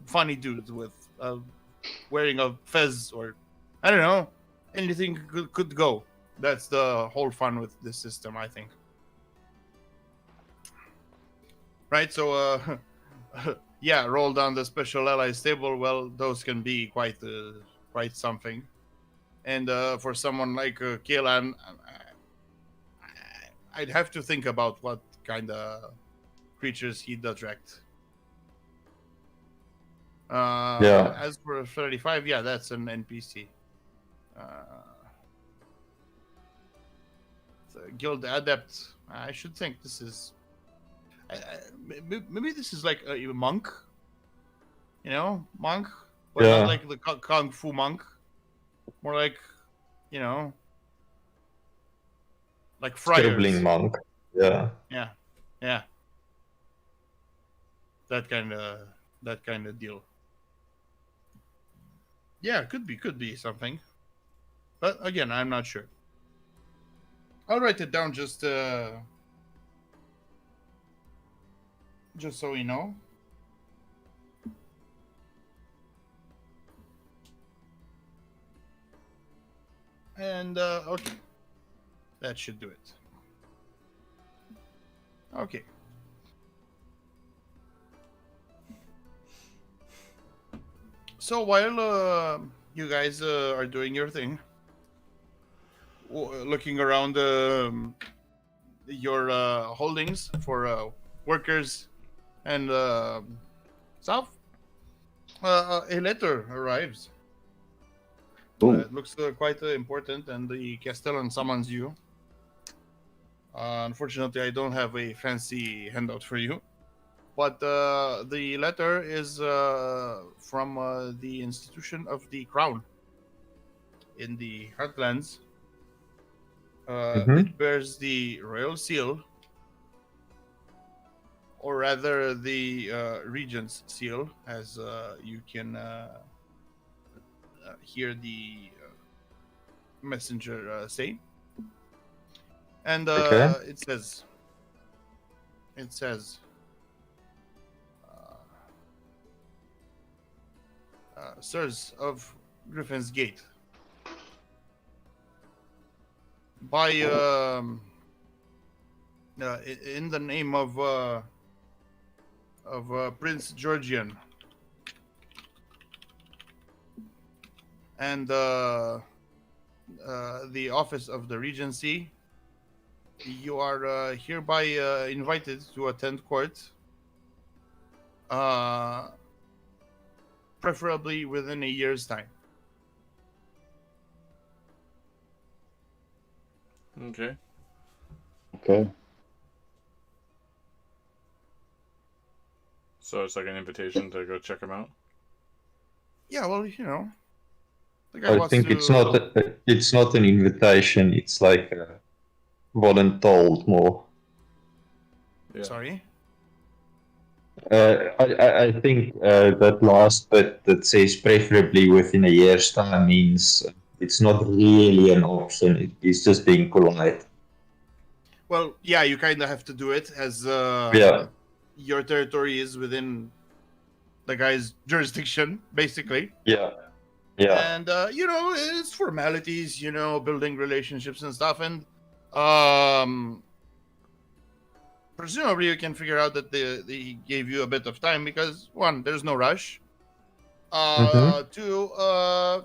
funny dude with wearing a fez, or I don't know, anything could go. That's the whole fun with this system, I think. Right, so yeah, roll down the special allies table. Well, those can be quite something. And for someone like Kielan, I'd have to think about what kind of creatures he'd attract. As for 35, yeah, that's an NPC. guild adept. I should think this is. Maybe this is like a monk. You know, monk, but Yeah. not like the kung fu monk. More like, you know, like Scribbling friars. monk. Yeah. Yeah, yeah. That kind of deal. Yeah, could be something. But again, I'm not sure. I'll write it down just so we know. And okay, that should do it. Okay. So while you guys are doing your thing, looking around your holdings for workers and stuff, a letter arrives. Ooh. It looks quite important, and the Castellan summons you. Unfortunately, I don't have a fancy handout for you, but the letter is from the institution of the Crown in the Heartlands. Mhm. It bears the royal seal, or rather the regent's seal, as you can hear the messenger say. And Okay. it says, Sirs of Griffin's Gate, by in the name of Prince Georgian and the office of the Regency, you are hereby invited to attend court, preferably within a year's time. Okay. Okay. So it's like an invitation to go check him out. Yeah, well, you know, the guy I wants think to. it's not an invitation. It's like a voluntold more. Yeah. Sorry. I think that last bit that says preferably within a year's time means it's not really an option. It's just being polite. Well, yeah, you kind of have to do it as Yeah. your territory is within the guy's jurisdiction, basically. Yeah. Yeah. And you know, it's formalities, you know, building relationships and stuff, and um presumably you can figure out that they gave you a bit of time because one, there's no rush, Mhm. two,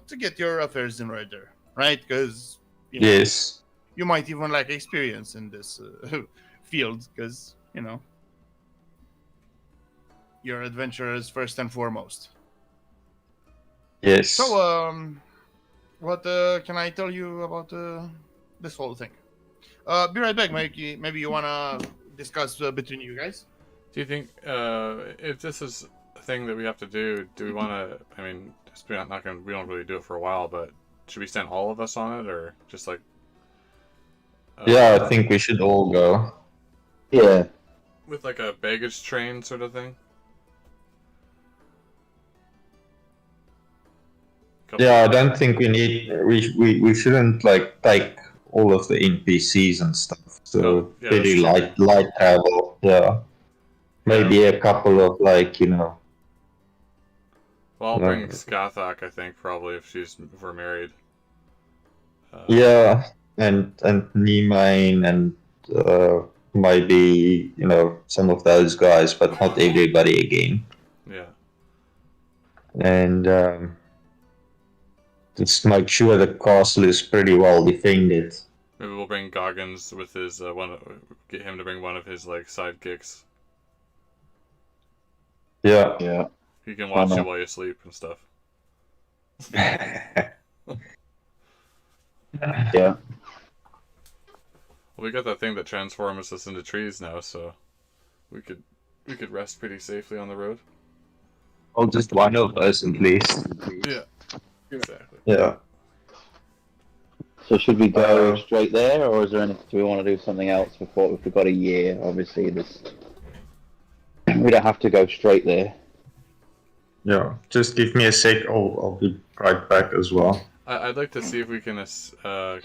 to get your affairs in order, right? Because you know, Yes. you might even lack experience in this field because you know you're adventurers first and foremost. Yes. So what can I tell you about this whole thing? Be right back. Maybe you wanna discuss between you guys. Do you think if this is a thing that we have to do we want to? I mean, we're not gonna. We don't really do it for a while, but should we send all of us on it, or just like? Yeah, I think we should all go. Yeah. With like a baggage train sort of thing. Yeah, I don't think we need. We shouldn't like take all of the NPCs and stuff. So Oh, yeah, very that's true. light travel. Yeah. Maybe a couple of like Well, I'll bring like, Skathak, I think, probably if we're married. yeah, and Nemain and maybe some of those guys, but not everybody again. Yeah. And just make sure the castle is pretty well defended. Maybe we'll bring Goggins with his get him to bring one of his like sidekicks. Yeah. Yeah. He can watch know. you while you sleep and stuff. Yeah. Well, we got that thing that transforms us into trees now, so we could rest pretty safely on the road. Well, just one of us at least. Yeah, exactly. Yeah. So should we go straight there, or is there any? Do we want to do something else before? If we've got a year, obviously this. We don't have to go straight there. Yeah. Just give me a sec. I'll be right back as well. I'd like to see if we can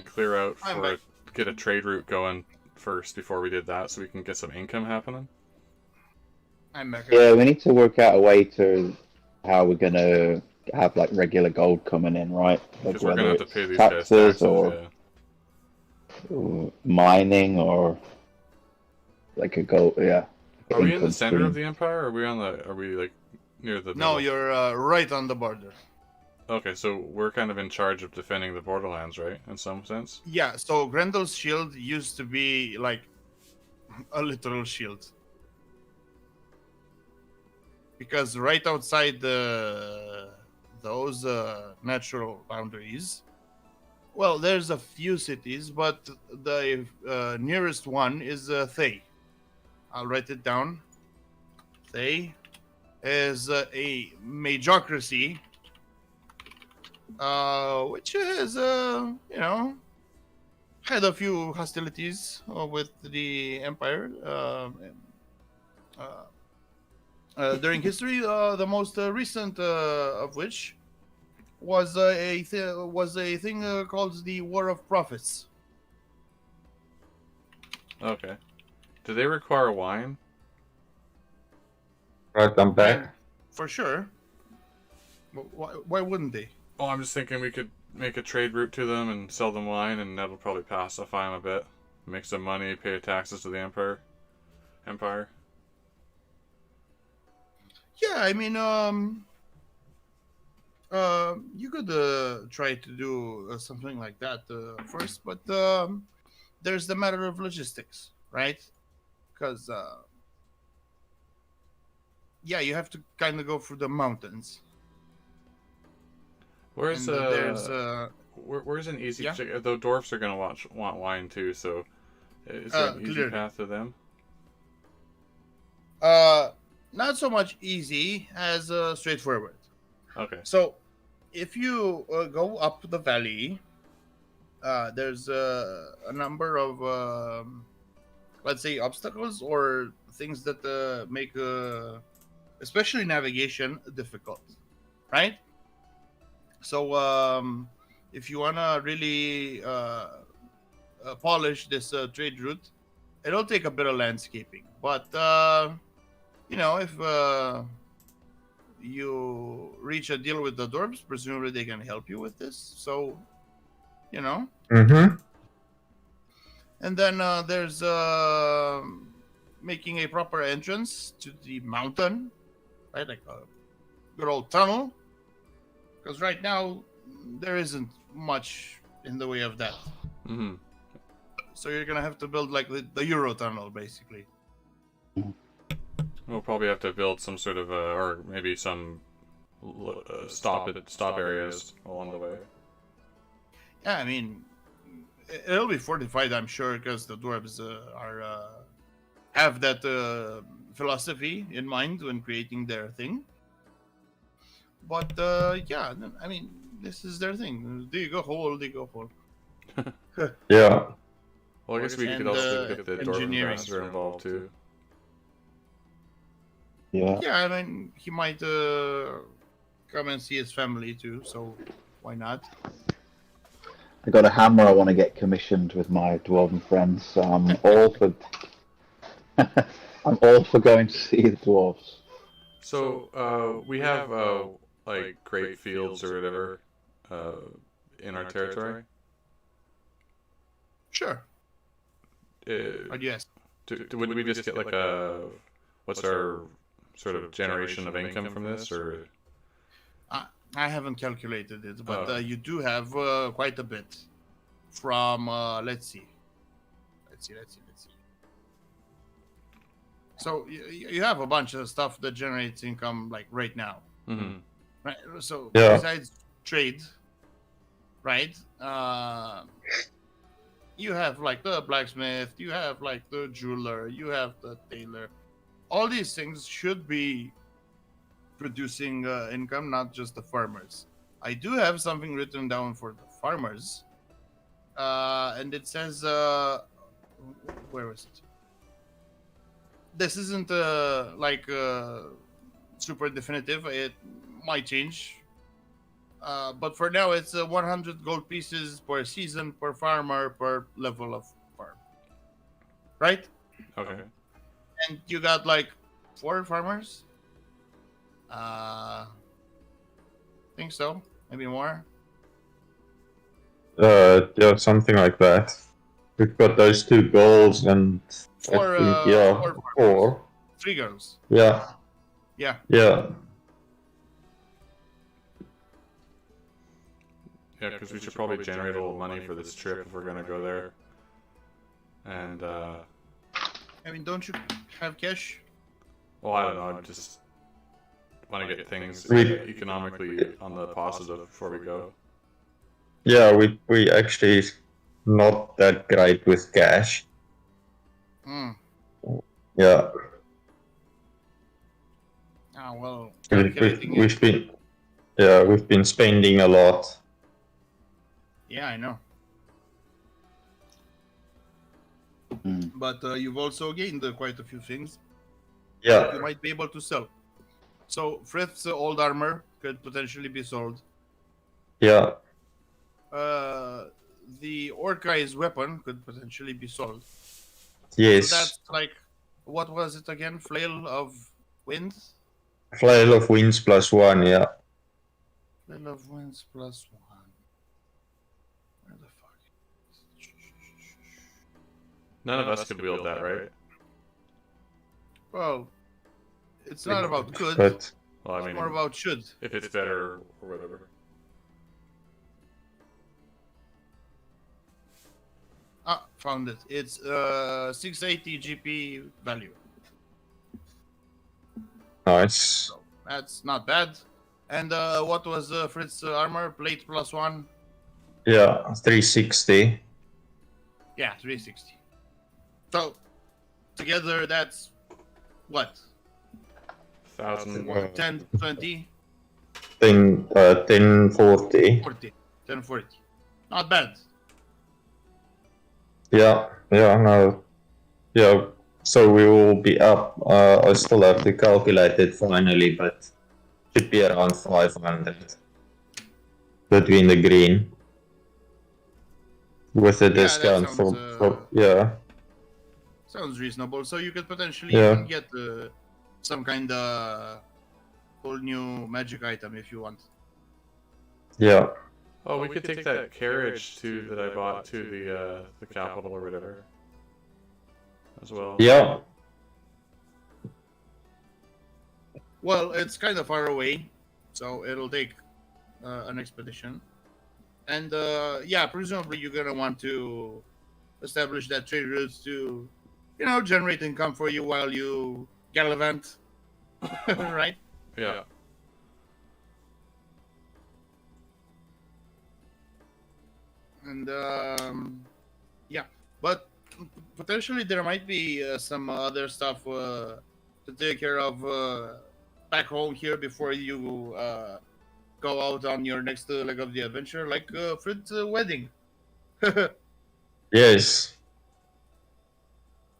clear out I'm for back. get a trade route going first before we did that, so we can get some income happening. I'm back. Yeah, we need to work out a way to how we're gonna have like regular gold coming in, right? Like Because we're gonna have whether to pay it's these guys taxes. or mining or like a gold. Yeah. Are we in the income center stream. of the empire? Or are we on the? Are we like near the? No, middle? you're right on the border. Okay, so we're kind of in charge of defending the borderlands, right? In some sense. Yeah, so Grendel's shield used to be like a literal shield. Because right outside those natural boundaries, well, there's a few cities, but the nearest one is Thay. I'll write it down. Thay is a majocracy, which has, had a few hostilities with the Empire during history. The most recent of which was a thing called the War of Prophets. Okay. Do they require wine? Right, I'm back. For sure. Why wouldn't they? Oh, I'm just thinking we could make a trade route to them and sell them wine, and that'll probably pacify them a bit. Make some money, pay taxes to the Empire. Yeah, I mean, you could try to do something like that first, but there's the matter of logistics, right? Because yeah, you have to kind of go through the mountains. Where's And, there's where's an easy? yeah? The dwarfs are gonna want wine too, so is there an easy clearly. path to them? Not so much easy as straightforward. Okay. So, if you go up the valley, there's a number of, let's say, obstacles or things that make, especially navigation, difficult, right? So, if you wanna really polish this trade route, it'll take a bit of landscaping. But if you reach a deal with the dwarves, presumably they can help you with this. So, Mm-hmm. and then there's making a proper entrance to the mountain, right? Like a good old tunnel. Because right now there isn't much in the way of that. Mm-hmm. So you're gonna have to build like the Euro tunnel, basically. We'll probably have to build some sort of or maybe some stop areas along the way. Yeah, I mean, it'll be fortified, I'm sure, because the dwarves have that philosophy in mind when creating their thing. But yeah, I mean, this is their thing. Dig a hole, dig a hole. Yeah. Well, I guess we could And, also get the dwarf engineering. ambassador involved too. Yeah. Yeah, I mean, he might come and see his family too, so why not? I got a hammer I want to get commissioned with my dwarven friends, so I'm all for. I'm all for going to see the dwarves. So we have like great fields or whatever in our territory. Sure. What do you ask? Would we just get like a what's our sort of generation of income from this, or I haven't calculated it, but Oh. you do have quite a bit from, let's see. So you have a bunch of stuff that generates income like right now, mm-hmm. right? So Yeah. besides trade, right? you have like the blacksmith, you have like the jeweler, you have the tailor. All these things should be producing income, not just the farmers. I do have something written down for the farmers, and it says, where is it? This isn't super definitive. It might change, but for now, it's 100 gold pieces per season per farmer per level of farm. Right? Okay. And you got like 4 farmers. Think so. Maybe more. Yeah, something like that. We've got those 2 goals and I 4. think, yeah, 4 farmers. 4. 3 girls. Yeah, Yeah. yeah. Yeah, because we should probably generate a little money for this trip if we're gonna go there. And I mean, don't you have cash? well, I don't know. I just want to get things We- economically on the positive before we go. Yeah, we actually not that great with cash. Hmm. Yeah, Ah, well, we, calculating it. we've been spending a lot. Yeah, I know. Hmm. But you've also gained quite a few things you Yeah, might be able to sell. So Frith's old armor could potentially be sold. yeah, The Orcai's weapon could potentially be sold. yes. So that's like, what was it again? Flail of Wind? Flail of winds +1. Yeah, Flail of Winds +1. Where the fuck? None of us could wield that, right? Well, it's not about could. but Well, I It's mean, more about should. if it's better or whatever. Ah, found it. It's 680 GP value. nice. So that's not bad. And what was Fritz armor? Plate +1? Yeah, 360. Yeah, 360. So together that's what? 1,000. 10, 20, 1040. 40. 10, 40. Not bad. Yeah, no. Yeah, so we will be up. I still have to calculate it finally, but should be around 500 between the green. With a that discount sounds, yeah. Sounds reasonable. So you could potentially Yeah. even get some kind of cool new magic item if you want. Yeah. Oh, we could take that carriage too that I bought to the capital or whatever, as well. Yeah. Well, it's kind of far away, so it'll take an expedition. And yeah, presumably you're gonna want to establish that trade routes to, generate income for you while you gallivant, right? Yeah. And yeah, but potentially there might be some other stuff to take care of back home here before you go out on your next leg of the adventure, like Frit's wedding. Yes.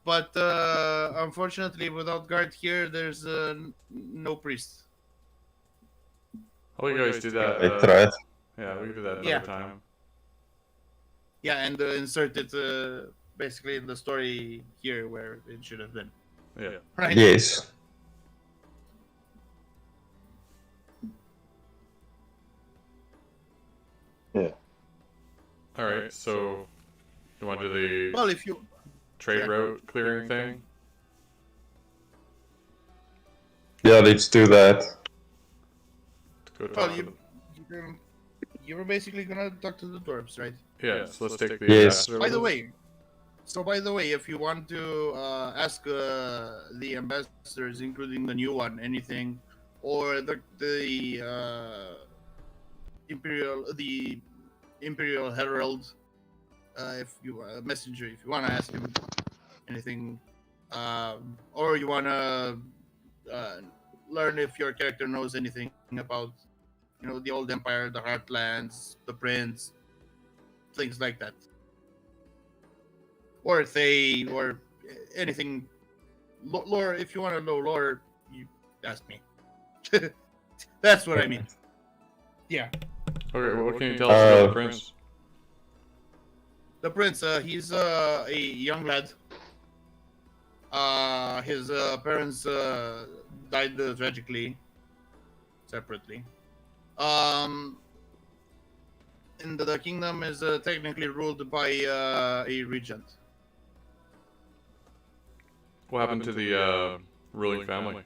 But unfortunately, without guard here, there's no priest. Oh, we always do that. That's right. Yeah, we do that Yeah. another time. Yeah, and insert it basically in the story here where it should have been. Yeah. Right? Yes. All right. So, you want to do the Well, if you trade yeah. route clearing thing? Yeah, let's do that. Go talk well to you were basically gonna talk to the dwarves, right? yeah. So let's take the. Yes. By the way, if you want to ask the ambassadors, including the new one, anything, or the Imperial Herald, if you messenger, if you want to ask him anything, or you want to learn if your character knows anything about, the old empire, the heartlands, the prince, things like that, or or anything lore. If you want to know lore, you ask me. That's what I mean. Yeah. Okay, well, what can you tell us about the prince? The prince, he's a young lad. His parents died tragically, separately. And the kingdom is technically ruled by a regent. What happened to the ruling family?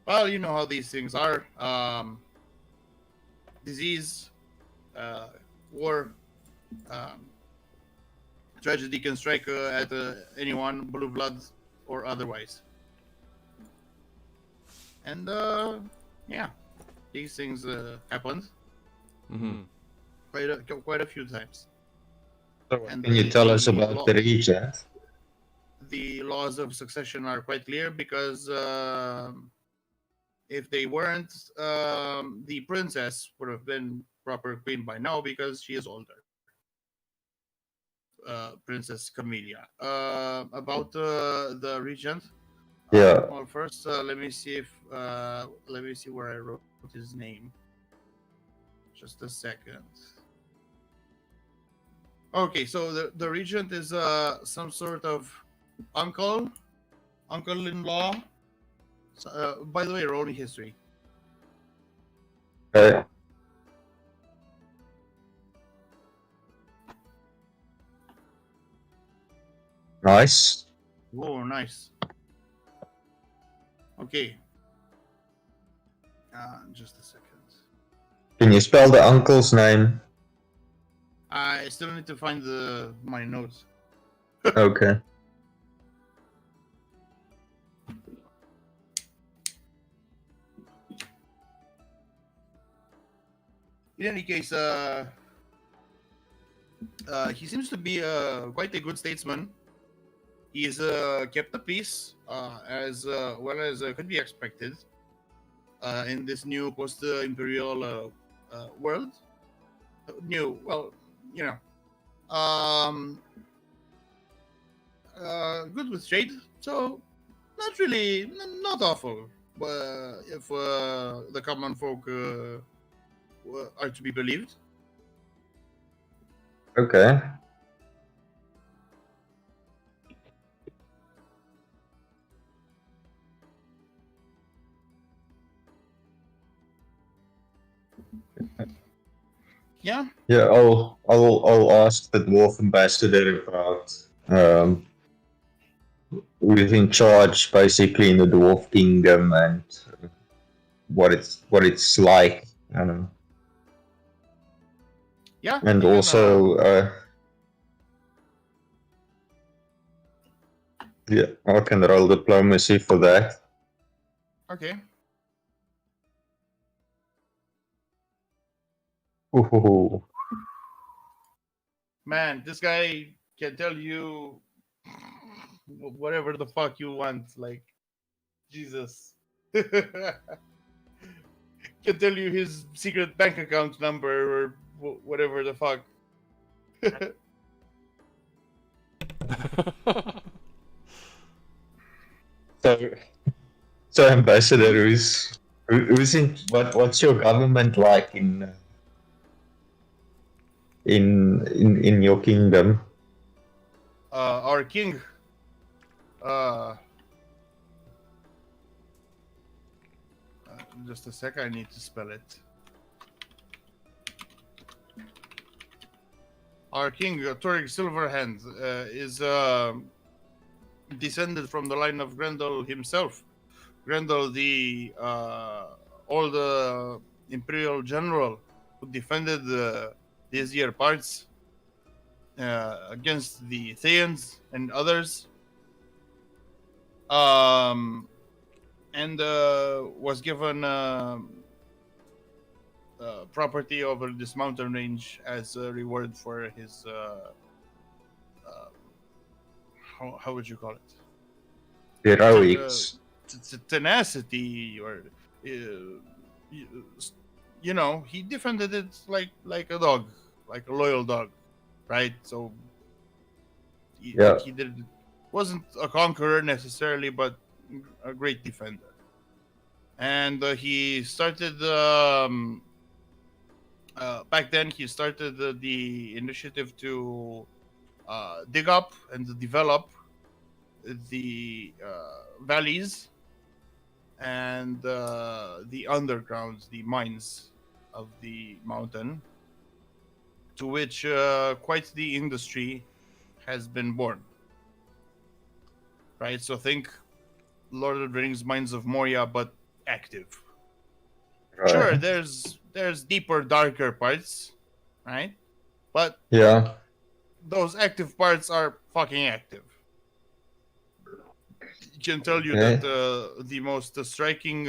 Well, you know how these things are. Disease, war, um, tragedy can strike at anyone, blue blood or otherwise. And yeah, these things happened Mm-hmm. quite a few times. And Can you tell us about the regent? The laws of succession are quite clear because if they weren't, the princess would have been proper queen by now because she is older. Princess Camellia. About the regent. Yeah. Well, first, let me see where I wrote his name. Just a second. Okay, so the regent is some sort of uncle-in-law. By the way, rolling history. Okay. Nice. Oh, nice. Okay. Just a second. Can you spell the uncle's name? I still need to find my notes. Okay. In any case, he seems to be quite a good statesman. He's kept the peace as well as could be expected in this new post-imperial world. New, well, you know, um, good with trade, so not really, not awful. If the common folk are to be believed. Okay. Yeah. Yeah, I'll ask the dwarf ambassador about who's in charge basically in the dwarf kingdom and what it's like. Yeah. And you can, also yeah, I can roll diplomacy for that. okay. Ooh. Man, this guy can tell you whatever the fuck you want. Like, Jesus. Can tell you his secret bank account number or whatever the fuck. So ambassador, who's in what's your government like in your kingdom? Our king. Just a sec, I need to spell it. Our king, Torig Silverhand, is descended from the line of Grendel himself. Grendel, the old imperial general who defended these year parts against the Thayans and others. And was given property over this mountain range as a reward for his how would you call it? Heroics. Tenacity, or you know, he defended it like a dog, like a loyal dog, right? So Yeah. he did, wasn't a conqueror necessarily, but a great defender. And he started back then. He started the initiative to dig up and develop the valleys and the undergrounds, the mines of the mountain, to which quite the industry has been born. Right, so think Lord of the Rings, Mines of Moria, but active. Right. Sure, there's deeper, darker parts, right? But Yeah. those active parts are fucking active. Can tell you Okay. that the most striking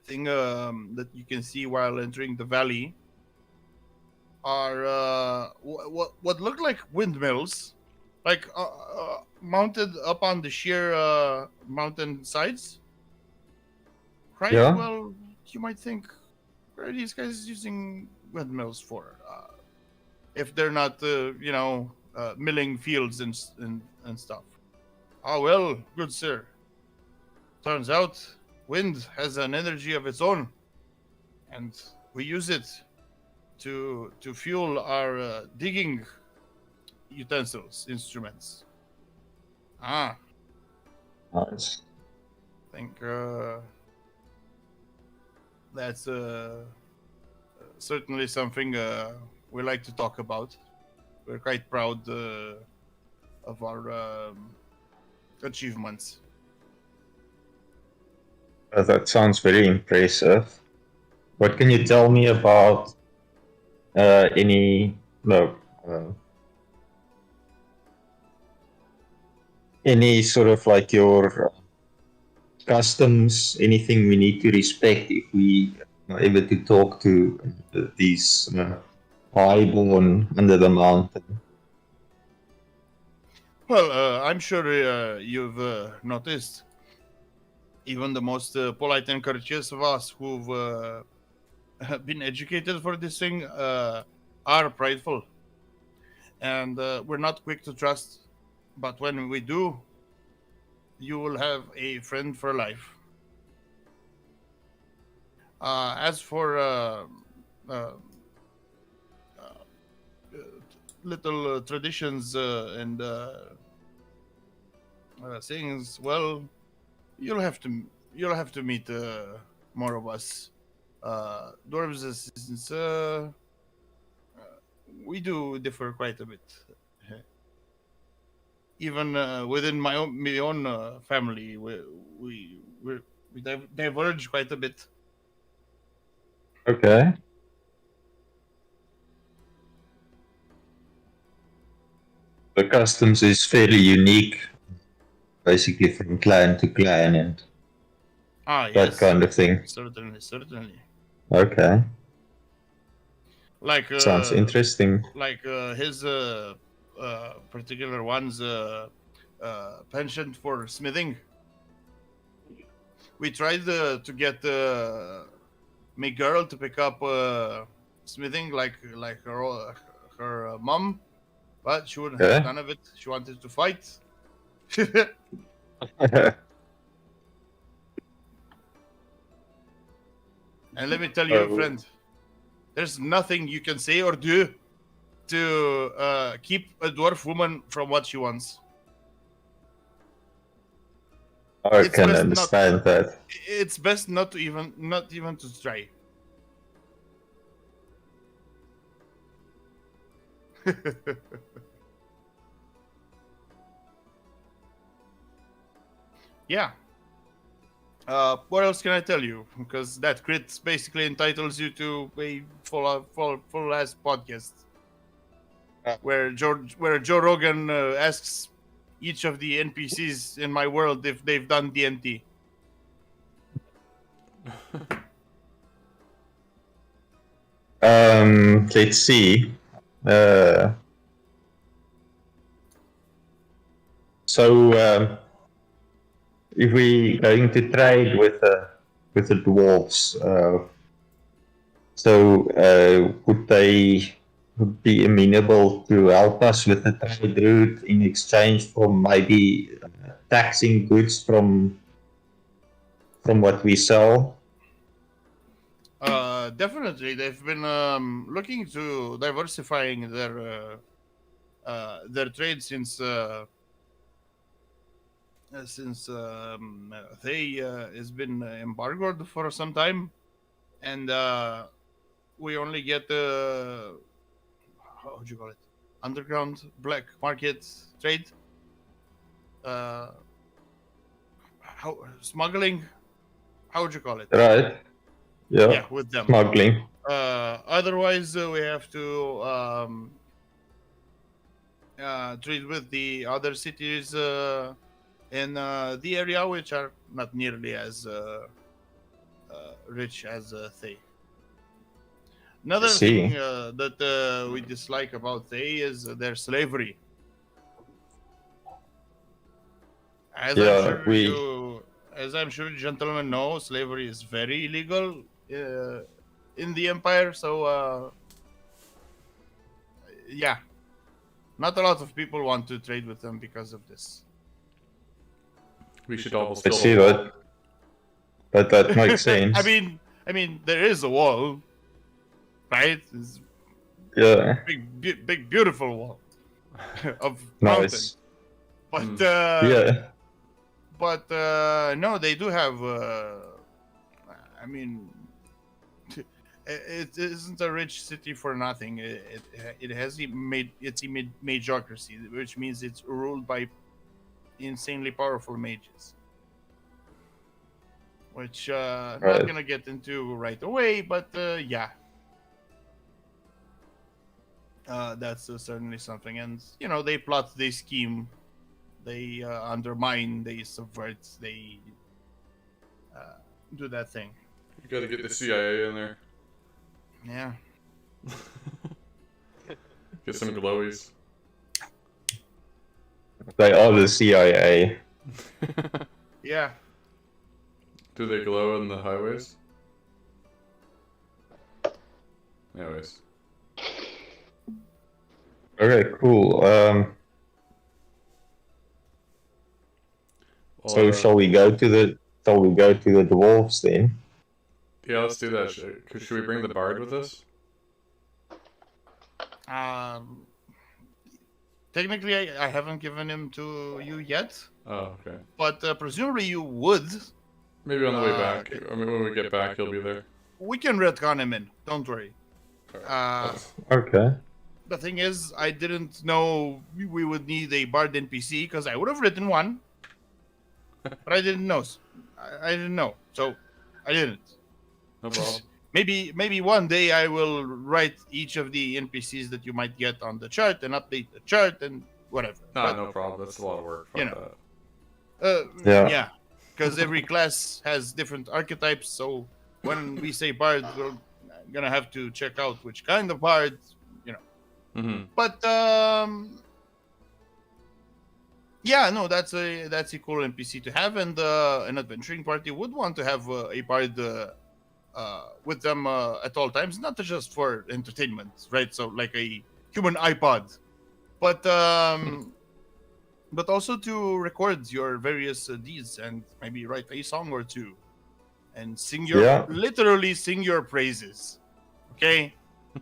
thing that you can see while entering the valley are what look like windmills, like mounted up on the sheer mountain sides. Right? Yeah. Well, you might think, what are these guys using windmills for? If they're not, milling fields and stuff. Ah, well, good sir. Turns out, wind has an energy of its own, and we use it to fuel our digging utensils, instruments. Ah, Nice. I think that's certainly something we like to talk about. We're quite proud of our achievements. That sounds very impressive. What can you tell me about any any sort of like your customs, anything we need to respect if we are able to talk to these highborn under the mountain? Well, I'm sure you've noticed, even the most polite and courteous of us who've been educated for this thing are prideful. And we're not quick to trust. But when we do, you will have a friend for life. As for uh, little traditions and things, well, you'll have to meet more of us dwarves, since we do differ quite a bit. Even within my own family, we diverge quite a bit. Okay. The customs is fairly unique, basically from clan to clan and Ah, that yes, kind of thing. certainly. Okay. Like Sounds interesting. his particular one's penchant for smithing. We tried to get my girl to pick up smithing like her mom, but she wouldn't have Okay. none of it. She wanted to fight. And let me tell you, friend, there's nothing you can say or do to keep a dwarf woman from what she wants. I It's can best understand that. It's best not even to try. Yeah. What else can I tell you? Because that crit basically entitles you to a full ass podcast where Joe Rogan asks each of the NPCs in my world if they've done D&D. Let's see. So if we going to trade with the dwarves, would they be amenable to help us with the trade route in exchange for maybe taxing goods from what we sell? Definitely, they've been looking to diversifying their trade since they has been embargoed for some time, and we only get how would you call it, underground black market trade, uh, how smuggling, how would you call it? Right. Yeah. Yeah, with them. Smuggling. Otherwise, we have to trade with the other cities in the area, which are not nearly as rich as Thay. Another See. thing that we dislike about Thay is their slavery. As I'm Yeah, sure we. as I'm sure gentlemen know, slavery is very illegal in the Empire. So, yeah, not a lot of people want to trade with them because of this. We should almost I build see a wall. that. That makes sense. I mean, there is a wall, right? It's Yeah. big, beautiful wall of mountains. Nice. But Yeah. but no, they do have. I mean, it isn't a rich city for nothing. It has its magocracy, which means it's ruled by insanely powerful mages. Which not Right. gonna get into right away, but yeah. That's certainly something, and you know they plot, they scheme, they undermine, they subvert, they do that thing. You gotta get the CIA in there. Yeah. Get some glowies. They are the CIA. Yeah. Do they glow in the highways? Anyways. Okay, cool. Well, So shall we go to the dwarves then? Yeah, let's do that. Should we bring the bard with us? Technically, I haven't given him to you yet, Oh, okay. but presumably you would. Maybe on the way back. I mean, when we get back, he'll be there. We can retcon him in. Don't worry. Okay. The thing is, I didn't know we would need a bard NPC because I would have written one, but I didn't know. I didn't know, so I didn't. No problem. Maybe one day I will write each of the NPCs that you might get on the chart and update the chart and whatever. No problem. That's a lot of work. You know. Yeah. Yeah, because every class has different archetypes. So when we say bard, we're gonna have to check out which kind of bard, you know. Mm-hmm. But yeah, no, that's a cool NPC to have, and an adventuring party would want to have a bard with them at all times, not just for entertainment, right? So like a human iPod, but also to record your various deeds and maybe write a song or two and sing literally sing your praises, okay?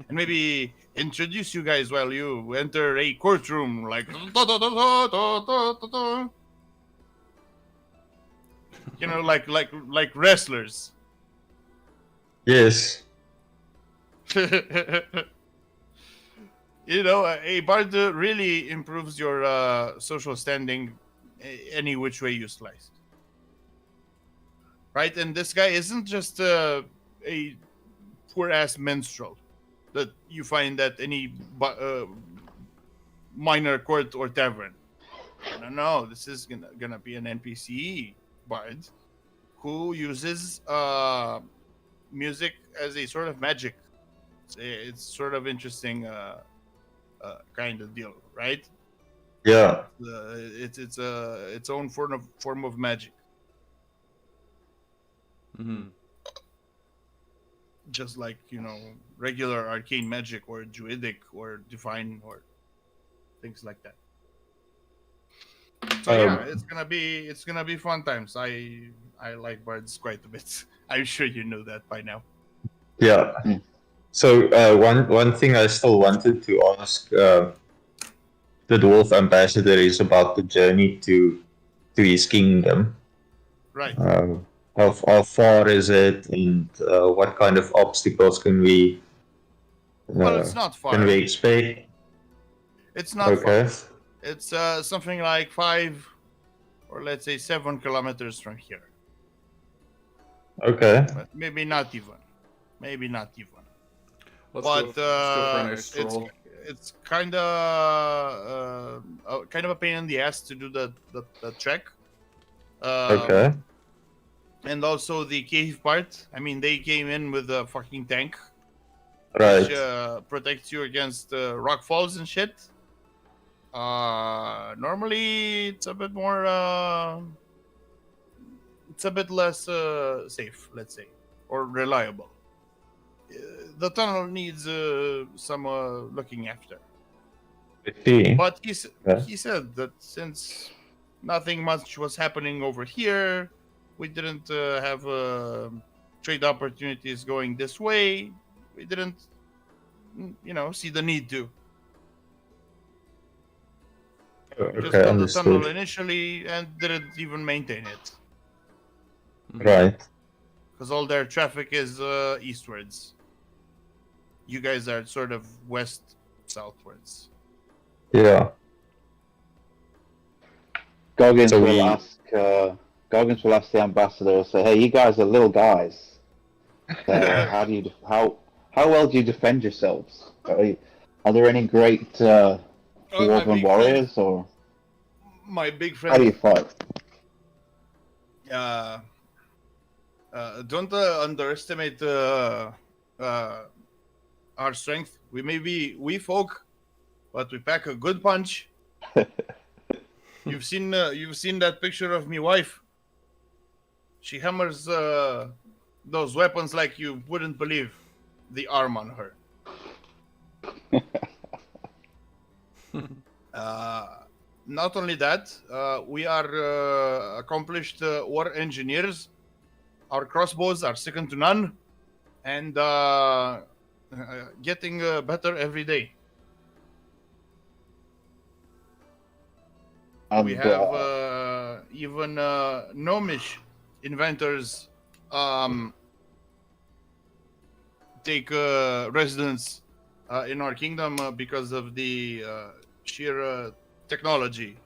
And maybe introduce you guys while you enter a courtroom, like you know, like wrestlers. Yes. You know, a bard really improves your social standing any which way you slice. Right? And this guy isn't just a poor ass minstrel that you find at any minor court or tavern. No, this is gonna be an NPC bard who uses music as a sort of magic it's sort of interesting kind of deal, right? Yeah. It's its own form of magic, Mm-hmm. just like regular arcane magic or druidic or divine or things like that. So yeah, it's gonna be fun times. I like bards quite a bit. I'm sure you know that by now. Yeah. Mm. So one thing I still wanted to ask the dwarf ambassador is about the journey to his kingdom. Right. How far is it, and what kind of obstacles Well, it's uh, not can we far. expect? It's not far. Okay. It's something like 5 or let's say 7 kilometers from here. Okay. But maybe not even. Maybe not even. Let's But go for a nice stroll. it's kind of a pain in the ass to do the trek. Okay. And also the cave part. I mean, they came in with a fucking tank, Right. which protects you against rock falls and shit. Normally, it's a bit more. It's a bit less safe, let's say, or reliable. The tunnel needs some looking after. I see. But Yeah. he said that since nothing much was happening over here, we didn't have trade opportunities going this way. We didn't, see the need to. We just Okay, built the tunnel understood. initially and didn't even maintain it Mhm. Right. because all their traffic is eastwards. You guys are sort of west southwards. Yeah. Goggins So will we ask. Goggins will ask the ambassador. Say, hey, you guys are little guys. How do you how well do you defend yourselves? Are there any great My dwarven big friend, warriors, or my big how do you friend, fight? uh, don't underestimate our strength. We may be wee folk, but we pack a good punch. You've seen that picture of me wife. She hammers those weapons like you wouldn't believe. The arm on her. Not only that, we are accomplished war engineers. Our crossbows are second to none, and getting better every day. We And have even gnomish inventors take residence in our kingdom because of the sheer technology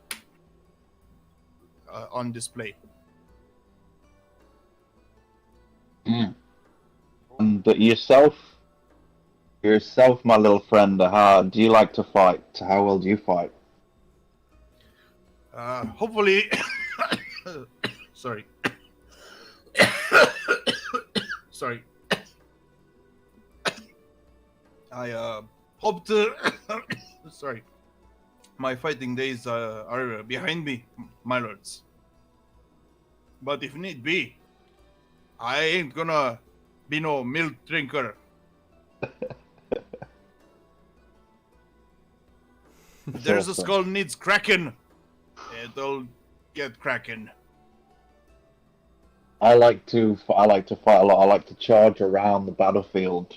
on display. and yourself, my little friend. How do you like to fight? How well do you fight? Hopefully, sorry, sorry. I hope to. Sorry, my fighting days are behind me, my lords. But if need be, I ain't gonna be no milk drinker. If there's a Awesome. skull needs cracking, it'll get cracking. I like to fight a lot. I like to charge around the battlefield,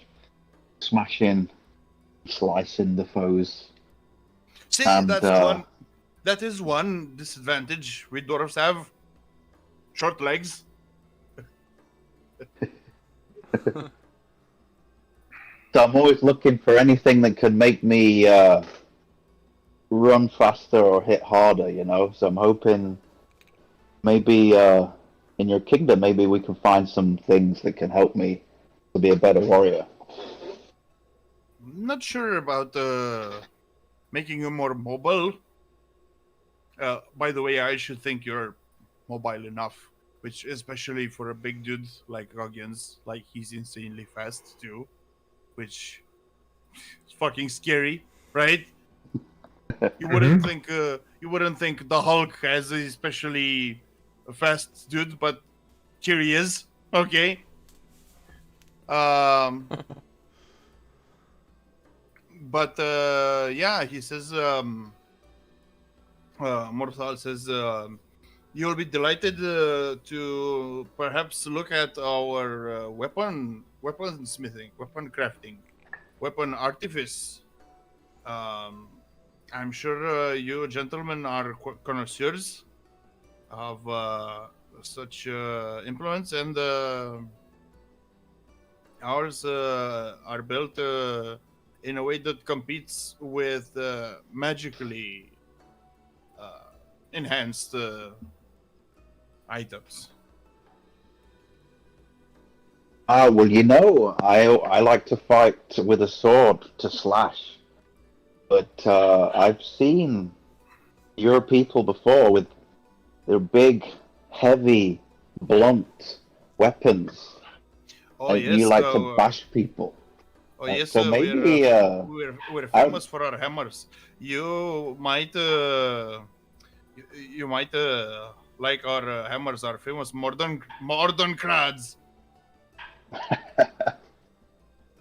smashing, slicing the foes. See, And that is one disadvantage we dwarves have. Short legs. so I'm always looking for anything that could make me run faster or hit harder. So I'm hoping maybe in your kingdom, maybe we can find some things that can help me to be a better warrior. Not sure about making you more mobile. By the way, I should think you're mobile enough, which especially for a big dude like Goggins, like he's insanely fast too, which It's fucking scary, right? You wouldn't think the Hulk has a especially fast dude, but here he is. Okay. But yeah, he says. Morthal says, "You'll be delighted to perhaps look at our weaponsmithing, weapon crafting, weapon artifice. I'm sure you gentlemen are connoisseurs of such implements, and ours are built in a way that competes with magically enhanced items." Well, you know, I like to fight with a sword to slash, but I've seen your people before with their big, heavy, blunt weapons, Oh and yes, you like to bash people. oh yes, So maybe we're famous for our hammers. You might you might like our hammers are famous modern crads.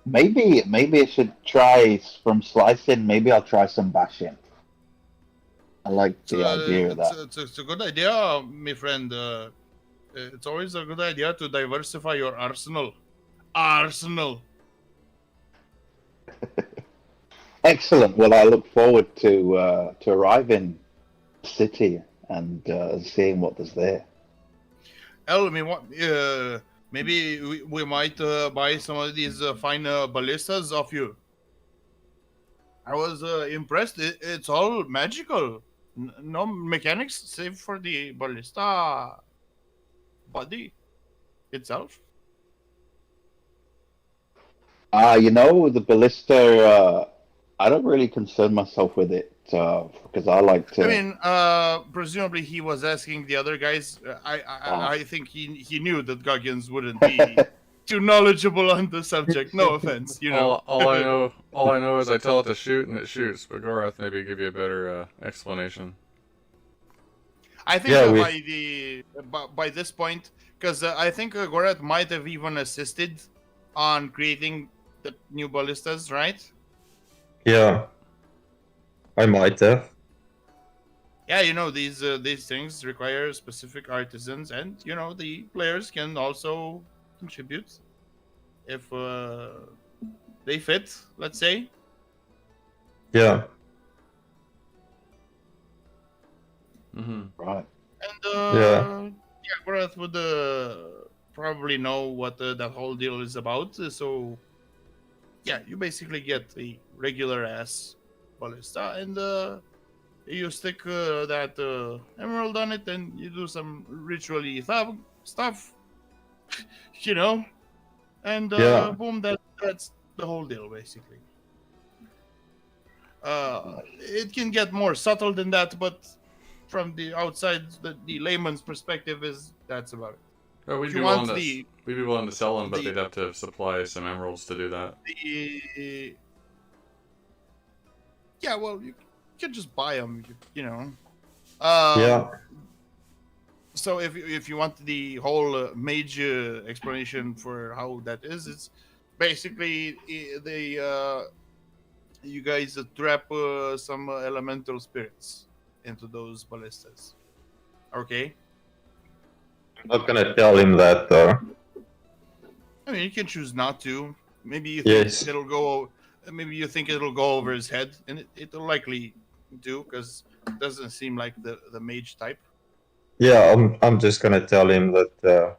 maybe I should try from slicing. Maybe I'll try some bashing. I like the idea of that. It's a good idea, my friend. It's always a good idea to diversify your arsenal. Arsenal. Excellent. Well, I look forward to arriving the city and seeing what there's there. Maybe we might buy some of these fine ballistas off you. I was impressed. It's all magical. No mechanics save for the ballista body itself. You know, the ballista. I don't really concern myself with it because I like to. I mean, presumably he was asking the other guys. I think he knew that Goggins wouldn't be too knowledgeable on the subject. No offense, you know. All I know is I tell it to shoot and it shoots. But Gorath maybe give you a better explanation. I think by this point, because I think Gorath might have even assisted on creating the new ballistas, right? Yeah, I might have. Yeah, you know, these things require specific artisans, and you know the players can also contribute if they fit. Let's say. Yeah. Right. And Yeah. Gorath would probably know what that whole deal is about. So yeah, you basically get a regular ass ballista, and you stick that emerald on it, and you do some ritually stuff, you know, and Yeah. boom, that's the whole deal basically. It can get more subtle than that, but from the outside, the layman's perspective is that's about it. Oh, we'd If be you willing want to sell them, but the- they'd have to supply some emeralds to do that. Yeah, well, you can just buy them, you know. Yeah. So if you want the whole major explanation for how that is, it's basically you guys trap some elemental spirits into those ballistas. Okay. I'm not gonna tell him that though. I mean, you can choose not to. Maybe you Yes. think it'll go. Maybe you think it'll go over his head, and it'll likely do because it doesn't seem like the mage type. Yeah, I'm just gonna tell him that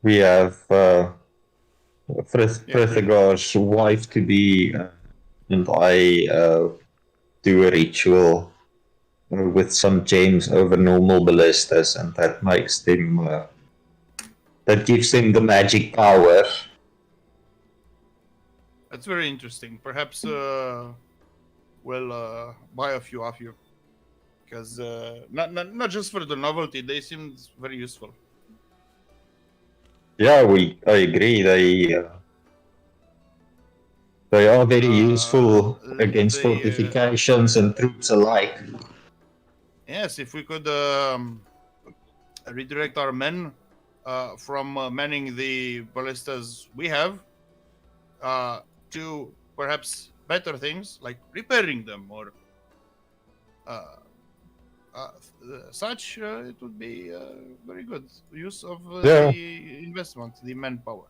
we have Frithigar's wife to be, and I do a ritual with some gems over normal ballistas, and that makes them that gives them the magic power. That's very interesting. Perhaps we'll buy a few off you because not just for the novelty, they seem very useful. Yeah, I agree. They are very useful against they fortifications and troops alike. yes, if we could redirect our men from manning the ballistas we have to perhaps better things like repairing them or uh, such, it would be very good use of Yeah. the investment, the manpower.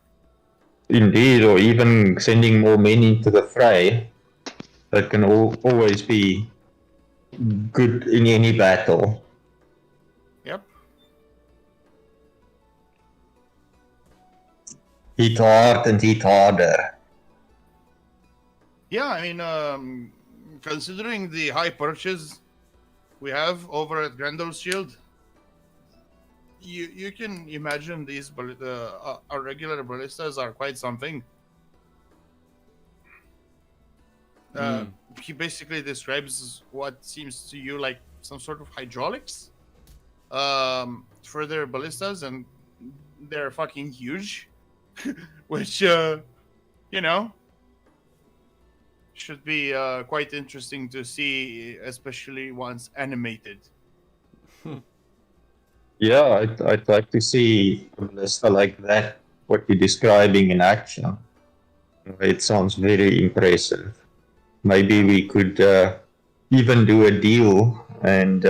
Indeed, or even sending more men into the fray. That can always be good in any battle. Yep. Hit hard and hit harder. Yeah, I mean, considering the high purchase we have over at Grendel's Shield, you can imagine these our regular ballistas are quite something. He basically describes what seems to you like some sort of hydraulics for their ballistas, and they're fucking huge, which you know should be quite interesting to see, especially once animated. Yeah, I'd like to see a ballista like that, what you're describing in action. It sounds very impressive. Maybe we could even do a deal and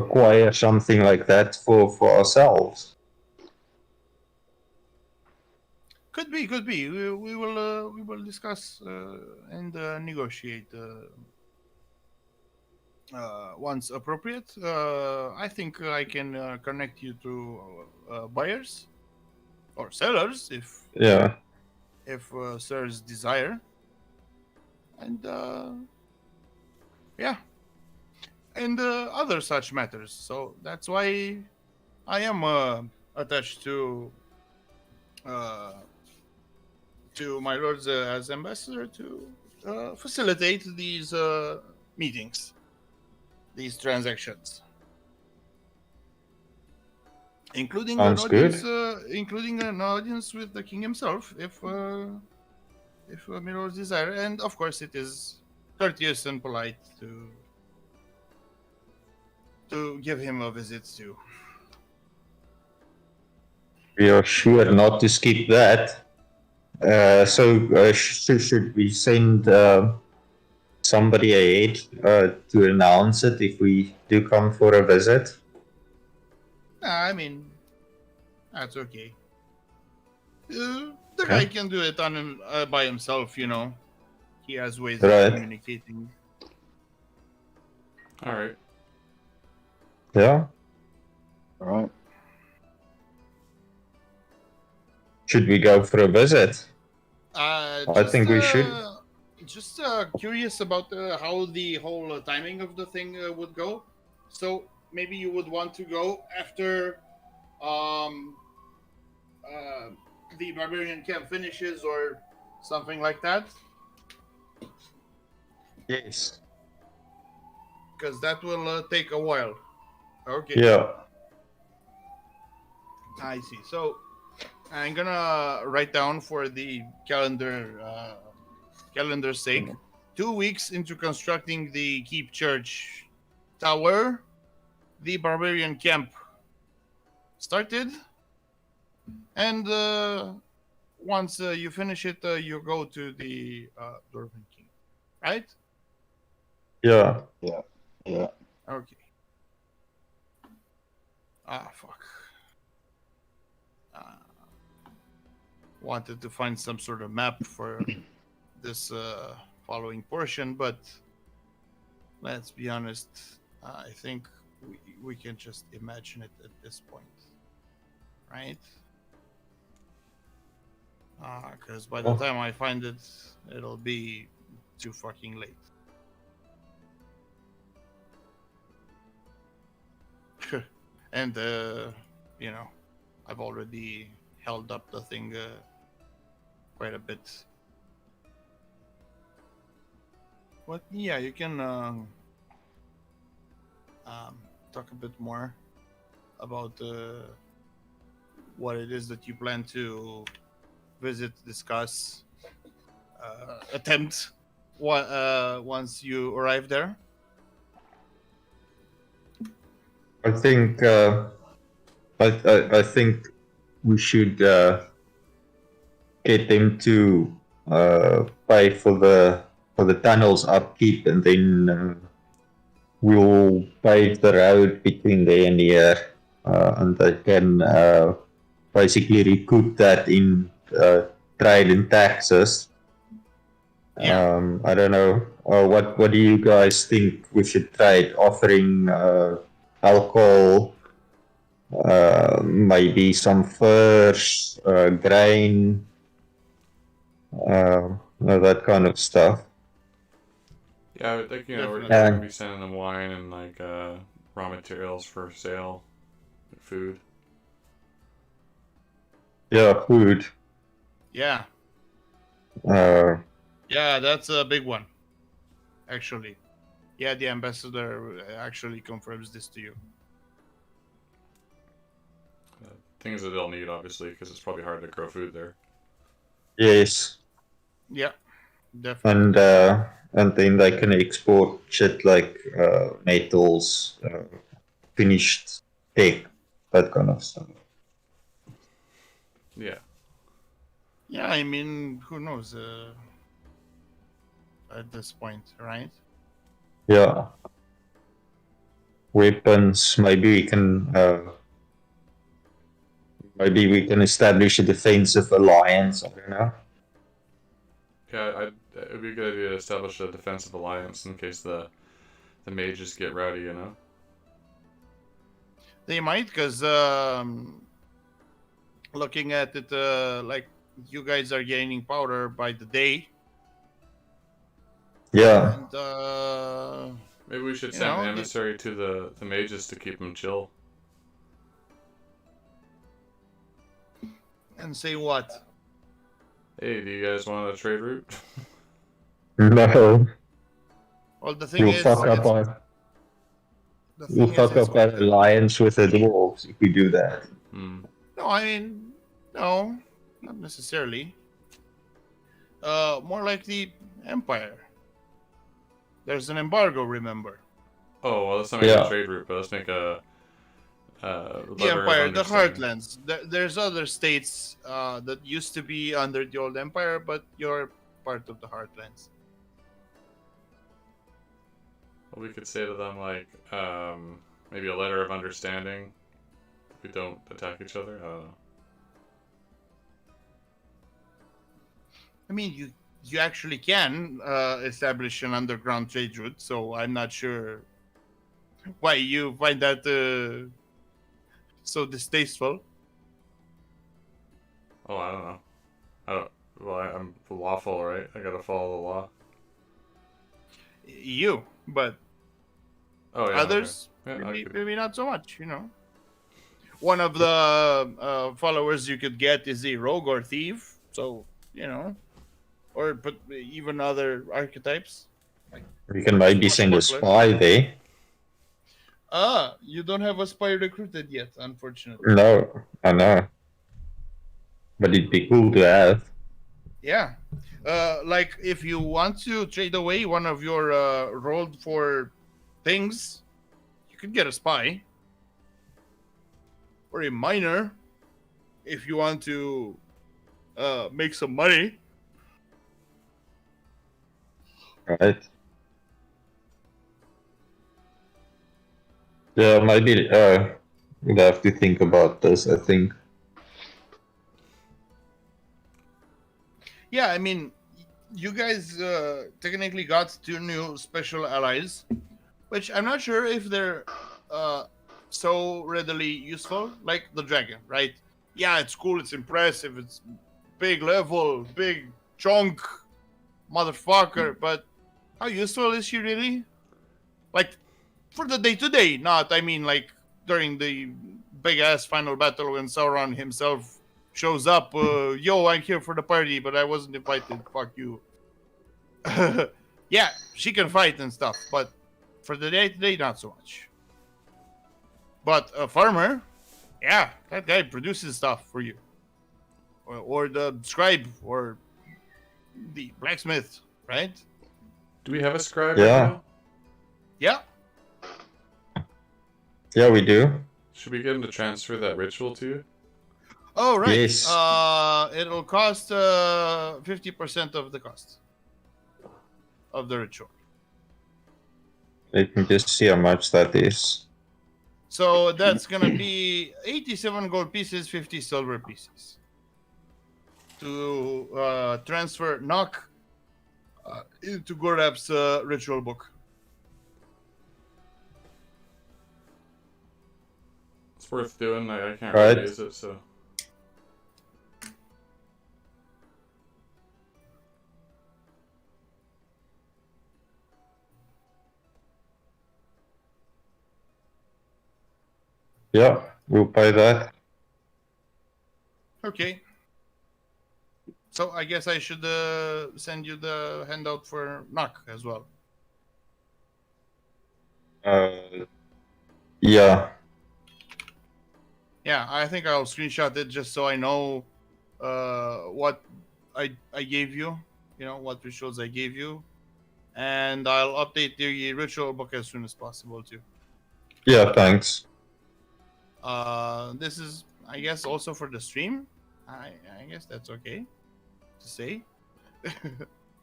acquire something like that for ourselves. Could be, could be. We will discuss and negotiate once appropriate. I think I can connect you to buyers or sellers Yeah. if sirs desire, and yeah, and other such matters. So that's why I am attached uh, to my lords as ambassador to facilitate these meetings, these transactions, including Sounds good. including an audience with the king himself, if my lords desire, and of course it is courteous and polite to give him a visit too. We are sure not to skip that. Should we send somebody ahead to announce it if we do come for a visit? I mean, that's okay. The guy can do it by himself, you know. He has ways of Right. communicating. All right. Yeah. All right. Should we go for a visit? I think we should. Just curious about how the whole timing of the thing would go. So maybe you would want to go after um, the barbarian camp finishes or something like that, Yes. because that will take a while. Okay. Yeah. I see. So I'm gonna write down for the calendar's sake, 2 weeks into constructing the Keep Church Tower, the barbarian camp started, and once you finish it, you go to the Dwarven King, right? Yeah. Yeah. Okay. Ah, fuck. Wanted to find some sort of map for this following portion, but let's be honest, I think we can just imagine it at this point, right? Because by the time I find it, it'll be too fucking late. And I've already held up the thing quite a bit. But yeah, you can talk a bit more about what it is that you plan to visit, discuss, attempt once you arrive there? I think I think we should get them to pay for the tunnels upkeep, and then we'll pave the road between there and here, and they can basically recoup that in trade and taxes. Yeah. I don't know. What do you guys think we should trade? Offering alcohol, maybe some furs, grain, that kind of stuff. Yeah, I think we're Definitely. gonna be sending them wine and like raw materials for sale, food. Yeah, food. Yeah. Uh, Yeah, that's a big one. Actually. Yeah, the ambassador actually confirms this to you. Things that they'll need, obviously, because it's probably hard to grow food there. yes, Yeah, definitely. and then they can export shit like metals, finished tech, that kind of stuff. Yeah. Yeah, I mean, who knows at this point, right? Yeah. Weapons. Maybe we can establish a defensive alliance. I don't know. Yeah, it would be a good idea to establish a defensive alliance in case the mages get rowdy, you know? They might, because looking at it, like you guys are gaining power by the day, Yeah. and Maybe we should You send know, an emissary to the mages to keep them chill. say what? Hey, do you guys want a trade route? No. Well, the thing We'll is, fuck up it's- our the we'll thing is, fuck it's up our going to- alliance with the dwarves if we do that. Hmm. No, I mean, no, not necessarily. More like the Empire. There's an embargo, remember? Oh, well, let's not make Yeah. a trade route, but let's make a The letter of Empire, the understanding. Heartlands. There's other states that used to be under the old Empire, but you're part of the Heartlands. Well, we could say to them like maybe a letter of understanding. If we don't attack each other. I don't know. I mean, you actually can establish an underground trade route, so I'm not sure why you find that so distasteful. Oh, I don't know. I don't. Well, I'm lawful, right? I gotta follow the law. You, but Oh yeah. others, Okay. Yeah, I could. maybe not so much, you know. One of the followers you could get is a rogue or thief, so, you know, or but even other archetypes. We can maybe send a spy there. You don't have a spy recruited yet, unfortunately. No, I know. But it'd be cool to have. Yeah. Like if you want to trade away one of your rolled for things, you could get a spy. Or a miner if you want to make some money. Right. Yeah, maybe we'd have to think about this, I think. Yeah, I mean, you guys technically got 2 new special allies, which I'm not sure if they're so readily useful, like the dragon, right? Yeah, it's cool, it's impressive, it's big level, big chunk, motherfucker, but how useful is she really? Like, for the day-to-day, not, I mean, like, during the big-ass final battle when Sauron himself shows up, yo, I'm here for the party, but I wasn't invited, fuck you. Yeah, she can fight and stuff, but for the day-to-day, not so much. But a farmer, yeah, that guy produces stuff for you. or the scribe, or the blacksmith, right? Do we have a scribe Yeah. right now? Yeah. Yeah, we do. Should we get him to transfer that ritual to you? Oh, right. Yes. It'll cost 50% of the cost of the ritual. Let me just see how much that is. So that's gonna be 87 gold pieces, 50 silver pieces to transfer knock into Gorab's ritual book. It's worth doing. I can't Right. really use it, so. Yeah, we'll pay that. Okay. So I guess I should send you the handout for knock as well. Yeah. Yeah, I think I'll screenshot it just so I know what I gave you. You know what rituals I gave you, and I'll update the ritual book as soon as possible too. Yeah, thanks. This is, I guess, also for the stream. I guess that's okay to say.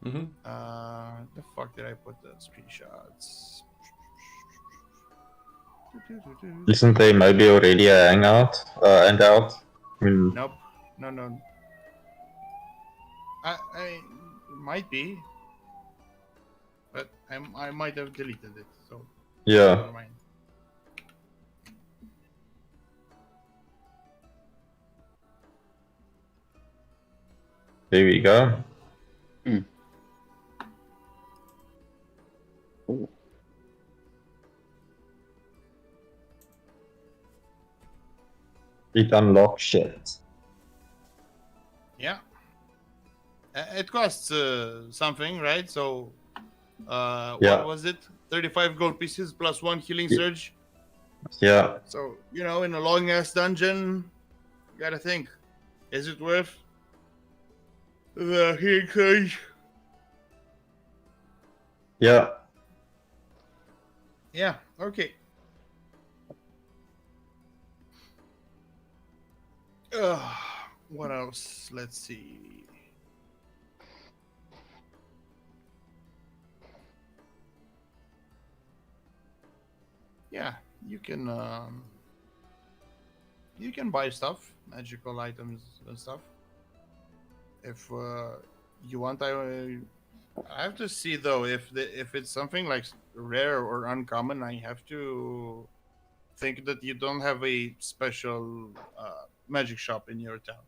Mm-hmm. The fuck did I put the screenshots? Isn't there maybe already a hangout? Handout? I mean, Nope. No. I might be, but I might have deleted it. So yeah. never mind. There we go. Ooh. It unlocks shit. Yeah. It costs something, right? So, Yeah. what was it? 35 gold pieces plus 1 healing Yeah. surge. Yeah. So, you know, in a long ass dungeon, you gotta think, is it worth the healing surge? Yeah. Yeah, okay. What else? Let's see. Yeah, you can buy stuff, magical items and stuff. If you want, I have to see though if it's something like rare or uncommon. I have to think that you don't have a special magic shop in your town,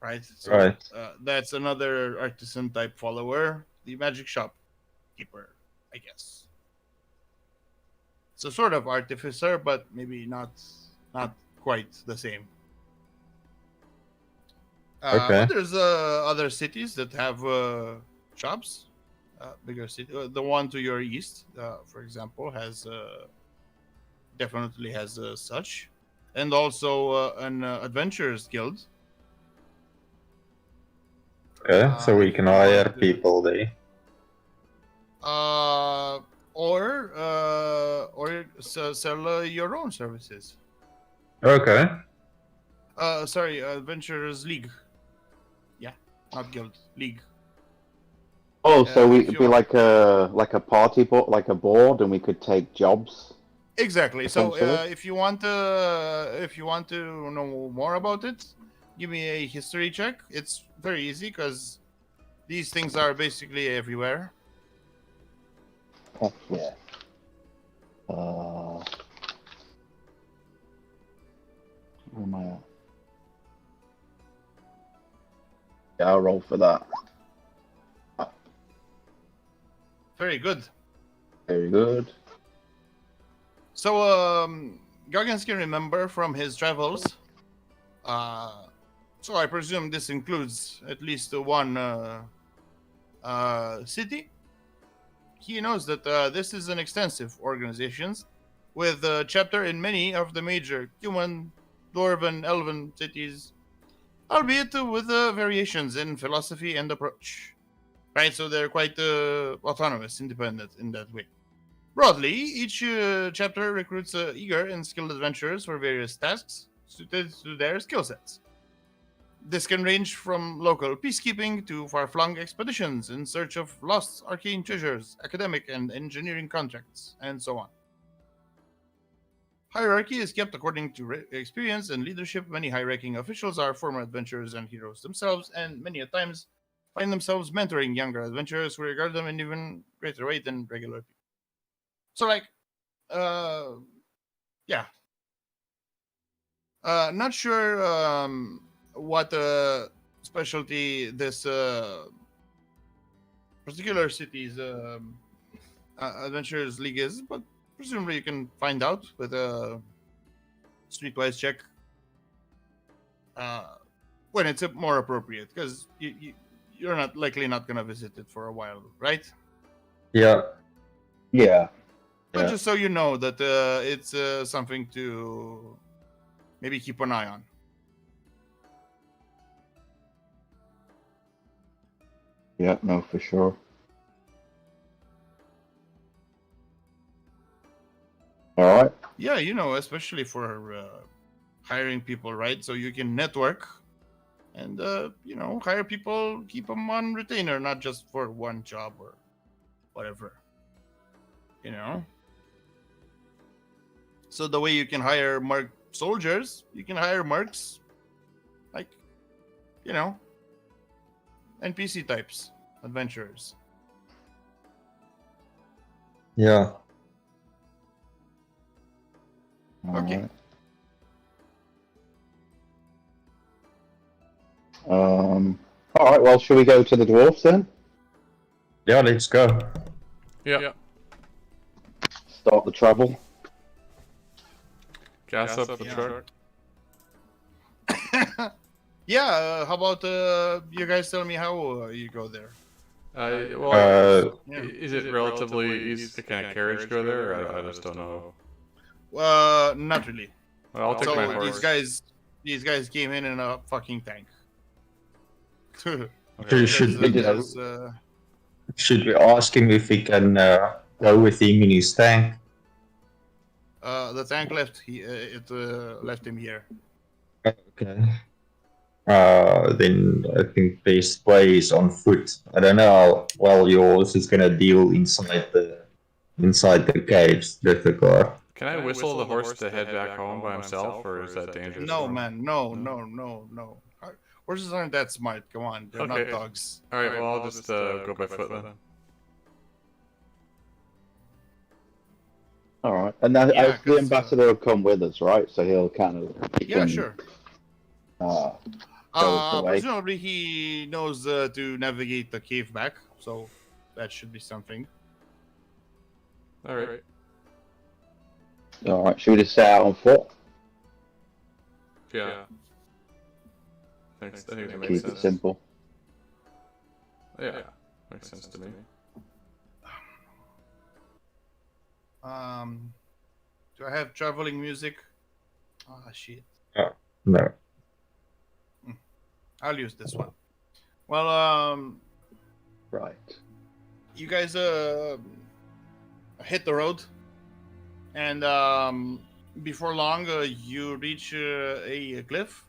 right? So Right. that's another artisan type follower, the magic shop keeper, I guess. So sort of artificer, but maybe not quite the same. Okay. But there's other cities that have shops, bigger city. The one to your east, for example, has definitely has such, and also an adventurers guild. Okay. So we If can you hire want to- people there. or sell your own services. Okay. Sorry, Adventurers League. Yeah, not guild, league. Oh, so if we you could be want- like a party board, like a board, and we could take jobs. Exactly. So Essentially. if you want to know more about it, give me a history check. It's very easy because these things are basically everywhere. Heck yeah. Where am I at? Yeah, I'll roll for that. Very good. Very good. So Goggins can remember from his travels. So I presume this includes at least one city. He knows that this is an extensive organization with a chapter in many of the major human, dwarven, elven cities albeit with variations in philosophy and approach. Right, so they're quite autonomous, independent in that way. Broadly, each chapter recruits eager and skilled adventurers for various tasks suited to their skill sets. This can range from local peacekeeping to far-flung expeditions in search of lost arcane treasures, academic and engineering contracts, and so on. Hierarchy is kept according to experience and leadership. Many high-ranking officials are former adventurers and heroes themselves, and many a times find themselves mentoring younger adventurers who regard them in even greater way than regular people. So, like, yeah. Not sure what specialty this particular city's Adventurers League is, but presumably you can find out with a streetwise check when it's more appropriate, because you're not likely not gonna visit it for a while, right? Yeah. Yeah. But Yeah. just so you know that it's something to maybe keep an eye on. Yeah, no, for sure. All right. Yeah, you know, especially for hiring people, right? So you can network and, you know, hire people, keep them on retainer, not just for one job or whatever. You know? So the way you can hire merc soldiers, you can hire mercs, like, you know, NPC types, adventurers. Yeah. All Okay. right. All right. Well, shall we go to the dwarfs then? Yeah, let's go. Yeah. Start the travel. Gas up the Yeah. truck. Yeah, how about you guys tell me how you go there? Well, Yeah. is it relatively easy? Can a carriage go there? I just don't know. Not really. Well, I'll take So my horse. these guys came in a fucking tank. Okay, should we Because, should we ask him if we can go with him in his tank? the tank left. It left him here. Okay. Then I think best way is on foot. I don't know how well yours is gonna deal inside the caves with the car. Can I whistle the horse to head back home by himself, or is that dangerous? No, for him? man, no. Horses aren't that smart. Come on, they're not Okay. dogs. All right. Well, I'll just go by foot then. All right. And now, Yeah, the 'cause, ambassador will come with us, right? So he'll kind of. Yeah, sure. Show us the way. Presumably he knows to navigate the cave back, so that should be something. All right. All right. Should we just set out on foot? Yeah. Thanks. I think that makes Keep it sense. simple. Yeah. Makes sense to me. Do I have traveling music? Ah, shit. No. I'll use this one. Well, Right. you guys hit the road, and before long you reach a cliff,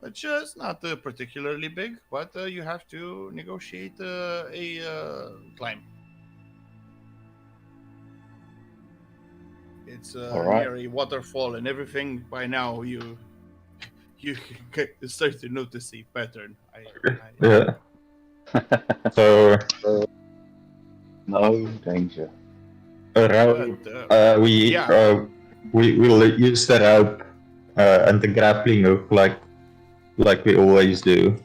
which is not particularly big, but you have to negotiate a climb. It's All right. near a waterfall and everything. By now you start to notice a pattern. Yeah. So No danger. around we Yeah. we will use the rope and the grappling hook like we always do.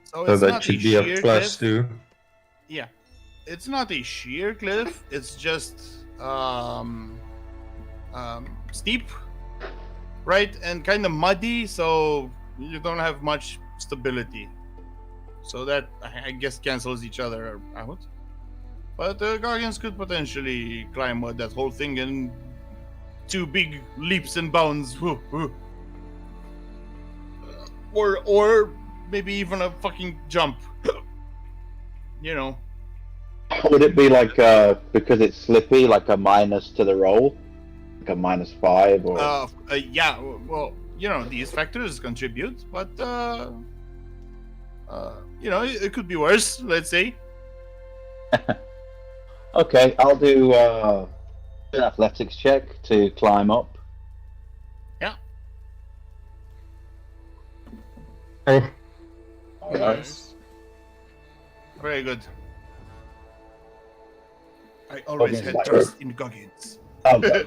So So it's that not should a be a sheer plus cliff. 2. Yeah, it's not a sheer cliff. It's just steep, right, and kind of muddy, so you don't have much stability. So that I guess cancels each other out. But Guardians could potentially climb that whole thing in 2 big leaps and bounds. Woo, woo. or maybe even a fucking jump. You know. Would it be like because it's slippy, like a minus to the roll, like a -5 or? Yeah. Well, you know, these factors contribute, but you know, it could be worse. Let's say. Okay, I'll do an athletics check to climb up. Yeah. Oh, All right. Nice. Very good. I always Goggins had like trust in Goggins. Okay.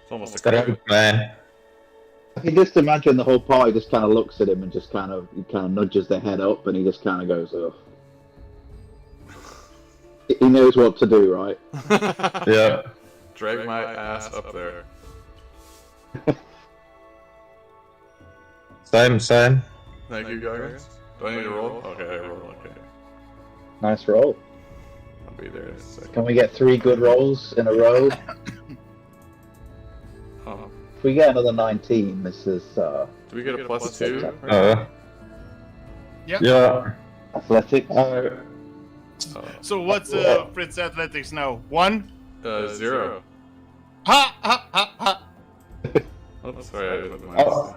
It's almost a the crit. road, man. You just imagine the whole party just kind of looks at him and just kind of nudges their head up, and he just kind of goes, "Oh." He knows what to do, right? Yeah. Drag my ass up there. Same. Thank you, guys. Do I need to roll? Okay, I roll. Okay. Nice roll. I'll be there in a second. Can we get 3 good rolls in a row? Oh. If we get another 19, this is Do we get a +2? Yeah. Yeah. athletics. So what's Fritz athletics now? 1? 0. Ha ha ha ha. Oh, sorry, I didn't mind. Oh.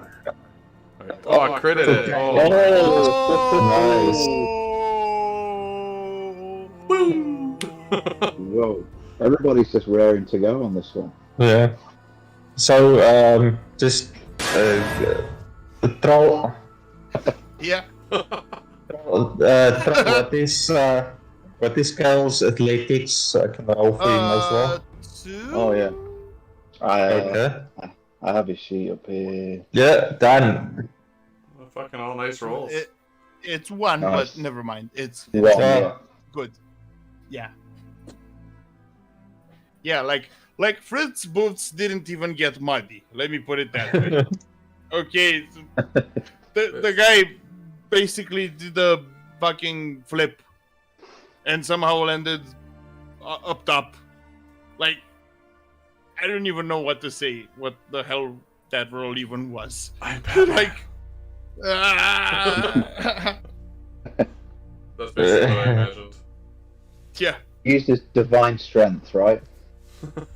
Right. Oh, I critted it. Oh. Nice. Whoa. Everybody's just raring to go on this one. Yeah. So, just the troll. Yeah. Troll, what is Kyle's athletics? I can roll for him as well. 2? Oh yeah. Okay. I have his sheet up here. Yeah, done. Fucking all nice rolls. It's 1, Nice. but never mind. It's One, yeah. good. Yeah. Yeah, like Fritz's boots didn't even get muddy. Let me put it that way. Okay, the guy basically did a fucking flip and somehow landed up top. Like, I don't even know what to say. What the hell that roll even was? I'm Batman. Like, That's basically what I imagined. yeah. Used his divine strength, right?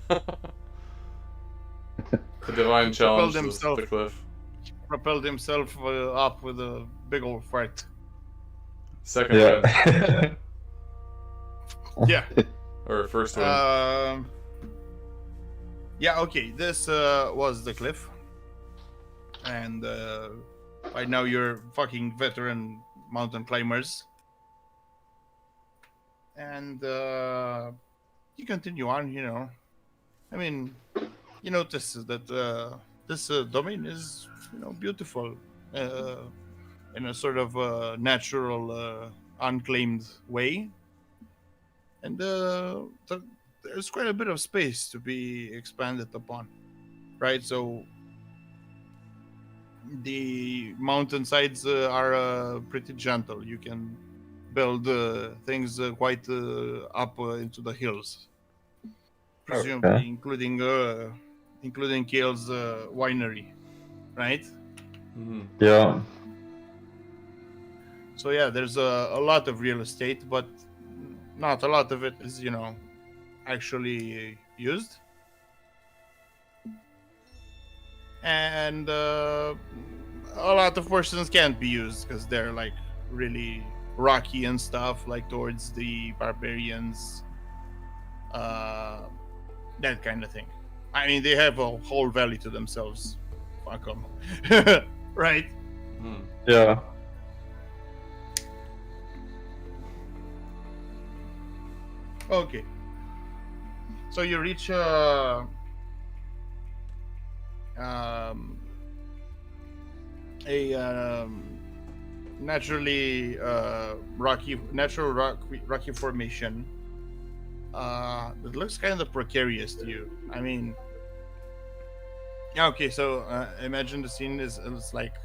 The divine challenge was himself. the cliff. Propelled himself up with a big old fart. Second win. Yeah. Yeah. Or first win. Yeah, okay, this was the cliff. And by now you're fucking veteran mountain climbers. And you continue on, you know. I mean, you notice that this domain is, you know, beautiful in a sort of natural, unclaimed way. And there's quite a bit of space to be expanded upon, right? So the mountainsides are pretty gentle. You can build things quite up into the hills, presumably Okay. including Kale's winery, right? Mhm. Yeah. So yeah, there's a lot of real estate, but not a lot of it is, you know, actually used. And a lot of portions can't be used because they're like really rocky and stuff, like towards the barbarians, that kind of thing. I mean, they have a whole valley to themselves. Fuck them. Right? Mhm. Yeah. Okay. So you reach a naturally rocky formation that looks kind of precarious to you. I mean, yeah, okay, so imagine the scene is it's like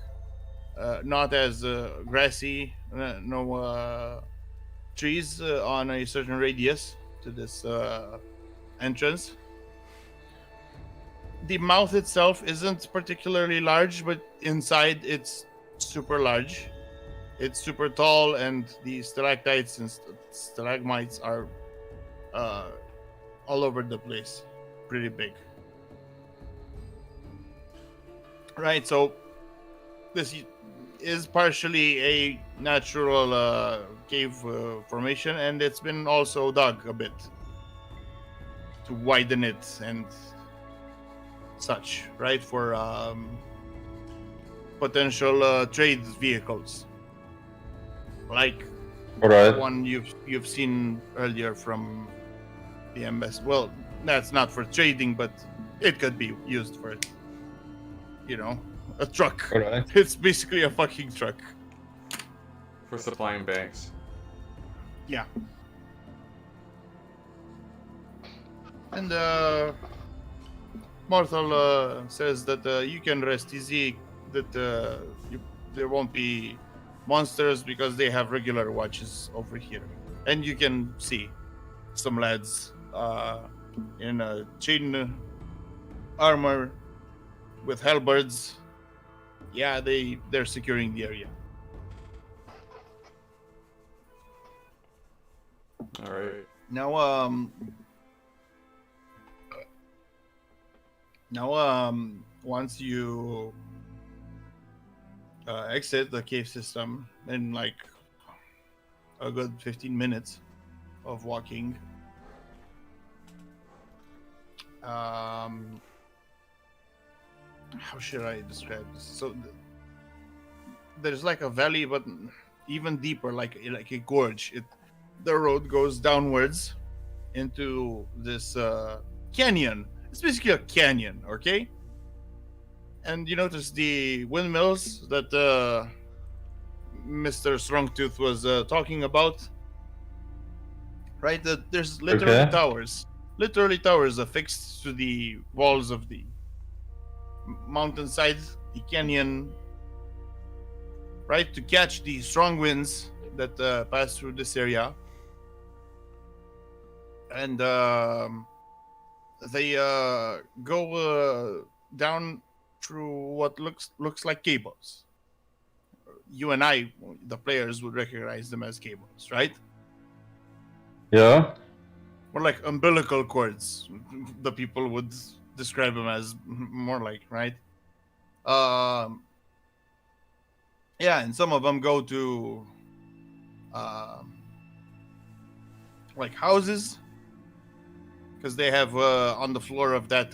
not as grassy, no trees on a certain radius to this entrance. the mouth itself isn't particularly large, but inside it's super large. It's super tall, and the stalactites and stalagmites are all over the place. Pretty big. Right, so this is partially a natural cave formation, and it's been also dug a bit to widen it and such, right, for potential trade vehicles, like Alright. one you've seen earlier from the embassy. Well, that's not for trading, but it could be used for, a truck. Alright. It's basically a fucking truck. For supplying banks. Yeah. And Marthal says that you can rest easy, that there won't be monsters because they have regular watches over here. And you can see some lads in chain armor with halberds. Yeah, they're securing the area. All right. Now, once you exit the cave system in like a good 15 minutes of walking, how should I describe this? So there's like a valley, but even deeper, like a gorge. The road goes downwards into this canyon. It's basically a canyon, okay? And you notice the windmills that Mr. Strongtooth was talking about, right? There's literally towers affixed to the walls of the mountainside, the canyon, right, to catch the strong winds that pass through this area. And they go down through what looks like cables. You and I, the players, would recognize them as cables, right? Yeah. Or like umbilical cords. The people would describe them as more like, right? Yeah, and some of them go to like houses, because they have on the floor of that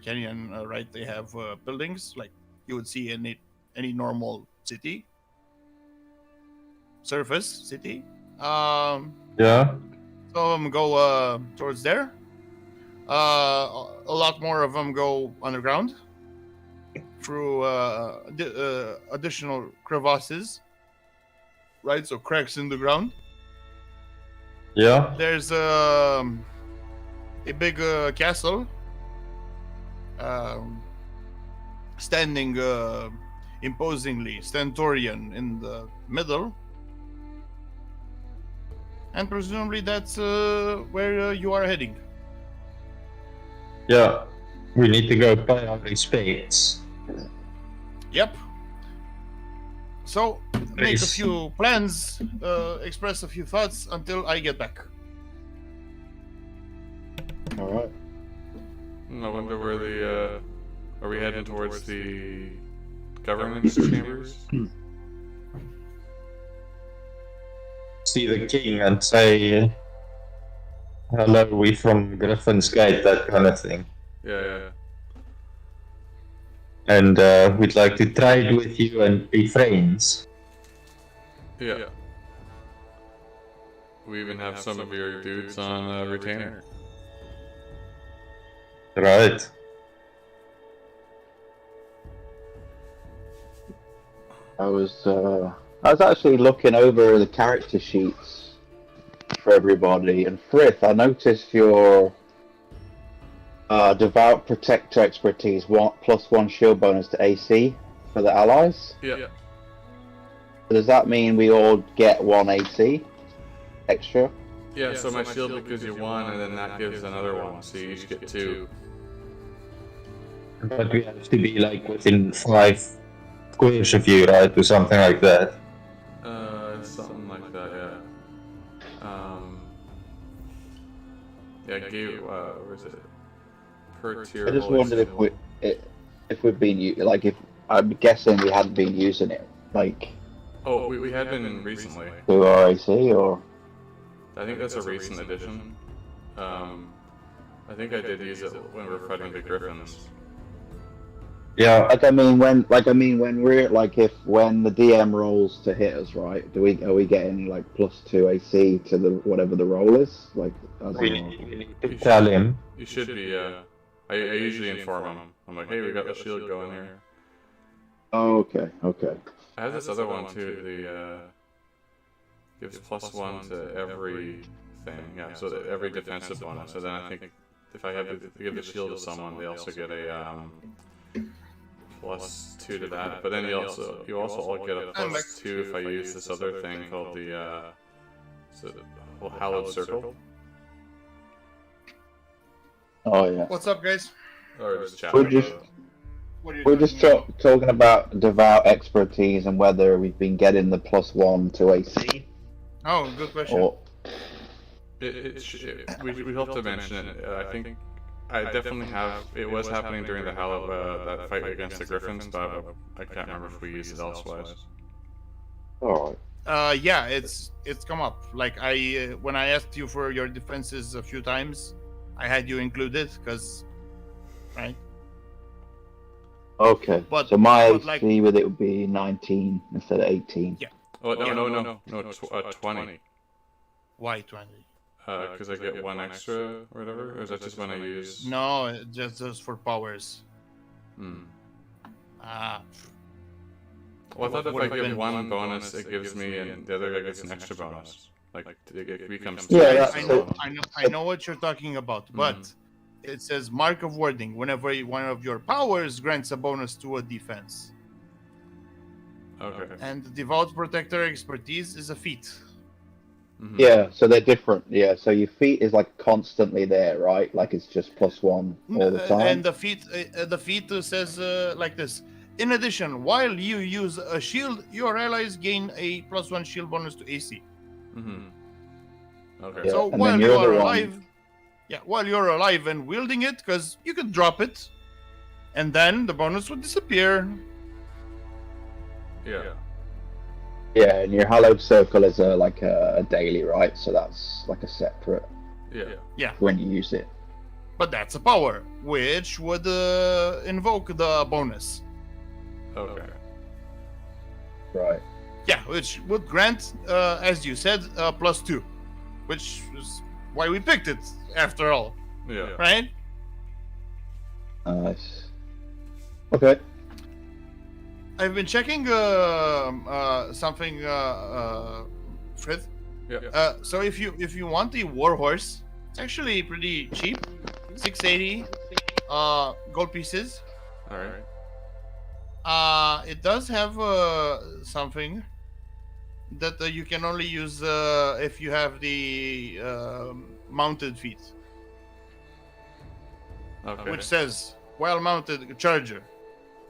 canyon, right? They have buildings like you would see in any normal city, surface city. Yeah. Some of them go towards there. A lot more of them go underground through additional crevasses, right? So cracks in the ground. Yeah. There's a big castle standing imposingly, stentorian in the middle. And presumably that's where you are heading. Yeah. We need to go pay our respects. Yep. So, make a Nice. few plans, express a few thoughts until I get back. All right. I wonder where the are we heading towards the governance chambers? See the king and say, hello, we from Griffin's Gate, that kind of thing. Yeah. And we'd like to trade with you and be friends. Yeah. We even have some of your dudes on retainer. Right. I was actually looking over the character sheets for everybody, and Frith, I noticed your Devout Protector expertise +1 shield bonus to AC for the allies. Yeah. Does that mean we all get 1 AC extra? Yeah, so my shield gives you 1, and then that gives another 1, so you each get 2. But we have to be like within 5 squares of you, right? Or something like that. Something like that, yeah. Yeah, where is it? Per tier. I just holy wondered symbol. if we've been like if I'm guessing we hadn't been using it like Oh, we had been recently. through RAC or I think that's a recent addition. I think I did use it when we were fighting the Griffins. Yeah, like I mean when we're like when the DM rolls to hit us, right? Are we getting like +2 AC to the whatever the roll is? Like as we a, need to tell him. You should be, I usually inform him. I'm like, hey, we got the shield going here. oh, okay. I have this other one too, the, gives +1 to every thing, yeah, so that every defensive bonus. So then I think if I have to give the shield to someone, they also get a, +2 to that. But then you also all get a +2 if I use this other thing called the, Hallowed Circle. Oh yeah. What's up, guys? Or just chat We're about just- it. What are you We're just talking about devout expertise and whether we've been getting the +1 to AC Oh, good question. or We hope to mention it. I think I definitely have. It was happening during the that fight against the Griffins, but I can't remember if we used it elsewise. all right. Yeah, it's come up. Like when I asked you for your defenses a few times, I had you included because, right? Okay. But- so my but, AC like- with it would be 19 instead of 18. Yeah. Oh no, 20. Why 20? Because I get 1 extra or whatever. Or is that just when I use? No, just for powers. Hmm. Ah, Well, I thought if I Would've get been 1 bonus, it gives me, and the other guy gets an extra bonus. Like it becomes. Yeah, I, that's I it. know, I know what you're talking about, but it says mark of wording. Whenever one of your powers grants a bonus to a defense, Okay. and devout protector expertise is a feat. Mhm. Yeah, so they're different. Yeah, so your feet is like constantly there, right? Like it's just +1 all the time. And the feat says like this. In addition, while you use a shield, your allies gain a +1 shield bonus to AC. Mhm. Okay. Yeah, So and then while your you other are one- alive, while you're alive and wielding it, because you can drop it, and then the bonus would disappear. Yeah. Yeah, and your hallowed circle is like a daily, right? So that's like a separate Yeah. when you use it. But that's a power, which would invoke the bonus. Okay. Right. Yeah, which would grant, as you said, +2, which is why we picked it, after all, Yeah. right? Nice. Okay. I've been checking something, Frith. Yeah. So if you want the warhorse, it's actually pretty cheap, 680 gold pieces. All right. It does have something that you can only use if you have the mounted feat, Okay. which says while mounted charger,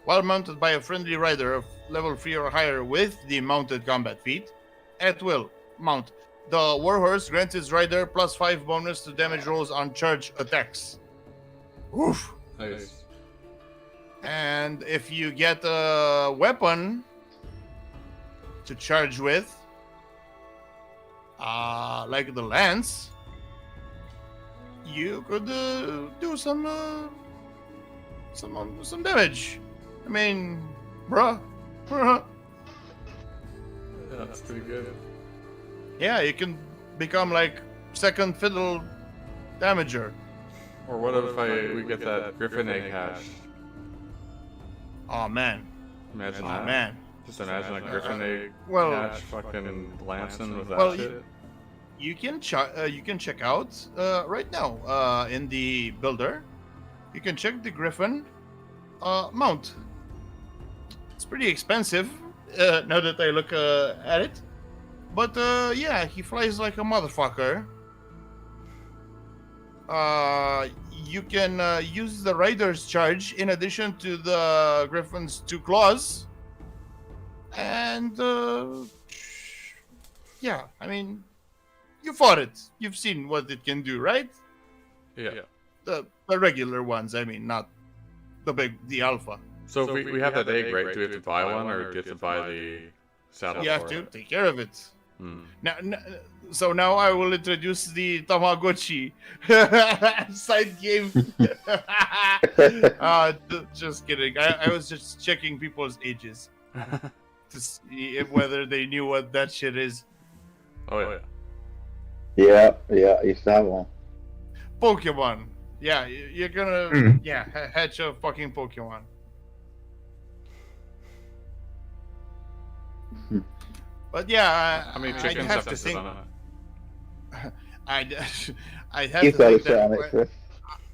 while mounted by a friendly rider of level 3 or higher with the mounted combat feat, at will mount. The warhorse grants its rider +5 bonus to damage rolls on charge attacks. Oof. Nice. And if you get a weapon to charge with, like the lance, you could do some damage. I mean, bruh. Yeah, that's pretty good. Yeah, you can become like second fiddle damager. Or what if we get that Griffin egg hash? Oh man. Imagine Oh that. man. Just imagine a Griffin egg Well, hash fucking lancing with that well, shit. you can check out right now in the builder. You can check the Griffin mount. It's pretty expensive now that I look at it, but yeah, he flies like a motherfucker. you can use the rider's charge in addition to the Griffin's 2 claws. And yeah, I mean, you fought it. You've seen what it can do, right? Yeah. The regular ones, I mean, not the alpha. So if we have that egg, right? Do we have to buy one, or do you have to buy the saddle? You have for to it? take care of it. Hmm. So now I will introduce the Tamagotchi side game. Just kidding. I was just checking people's ages to see whether they knew what that shit is. Oh yeah. Yeah, I used to have one. Pokemon. Yeah, you're gonna hatch a fucking Pokemon. But yeah, How many I'd chickens have have to sit think. on it? I'd have You've to got to think sit on that. it, Chris.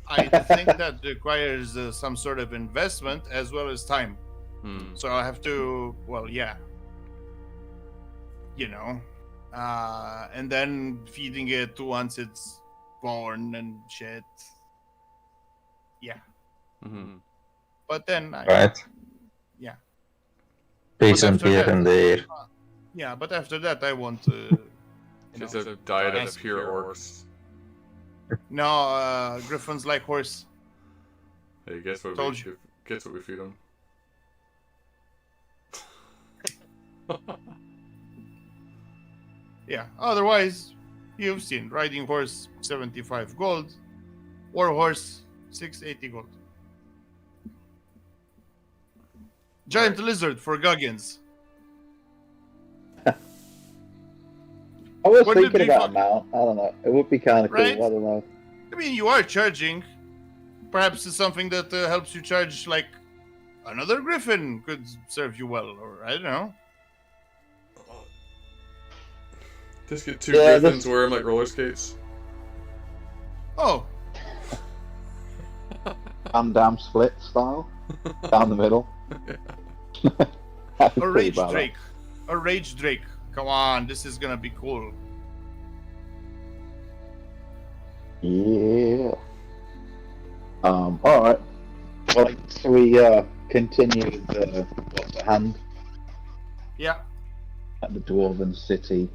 I think that requires some sort of investment as well as time. Hmm. So I have to, well, yeah, and then feeding it once it's born and shit. Yeah, Mm-hmm. but then Right. yeah, Decent after here that- and there. yeah. But after that, I want Just a diet of pure orcs. no Griffins like horse. Hey, guess what? Told you. Guess what we feed them? Yeah. Otherwise, you've seen riding horse 75 gold, war horse 680 gold. Giant lizard for Guggins. I was Wouldn't it thinking be about fun? a mount. I don't know. It would be kind of cool. Right? I don't know. I mean, you are charging. Perhaps it's something that helps you charge, like another griffin could serve you well, or I don't know. Just get two Yeah, griffins, that's- wear them like roller skates. Oh, Damn split style down the middle. a rage drake. A rage drake. Come on, this is gonna be cool. Yeah. All right. Well, so we continue the what's at hand Yeah. at the Dwarven City.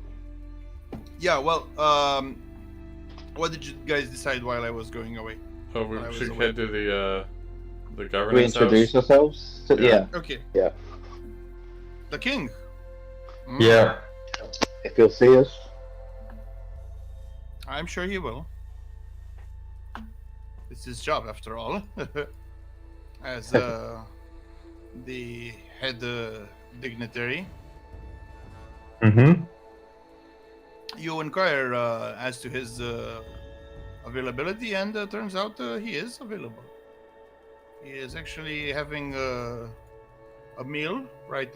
Yeah, well, what did you guys decide while I was going away? Oh, we When I was should away. head to the We governance introduce house. ourselves. Yeah. Okay. Yeah. The king. Mm, Yeah. If you'll see us. I'm sure he will. It's his job, after all. As the head dignitary. Mm-hmm. You inquire as to his availability, and turns out he is available. He is actually having a meal right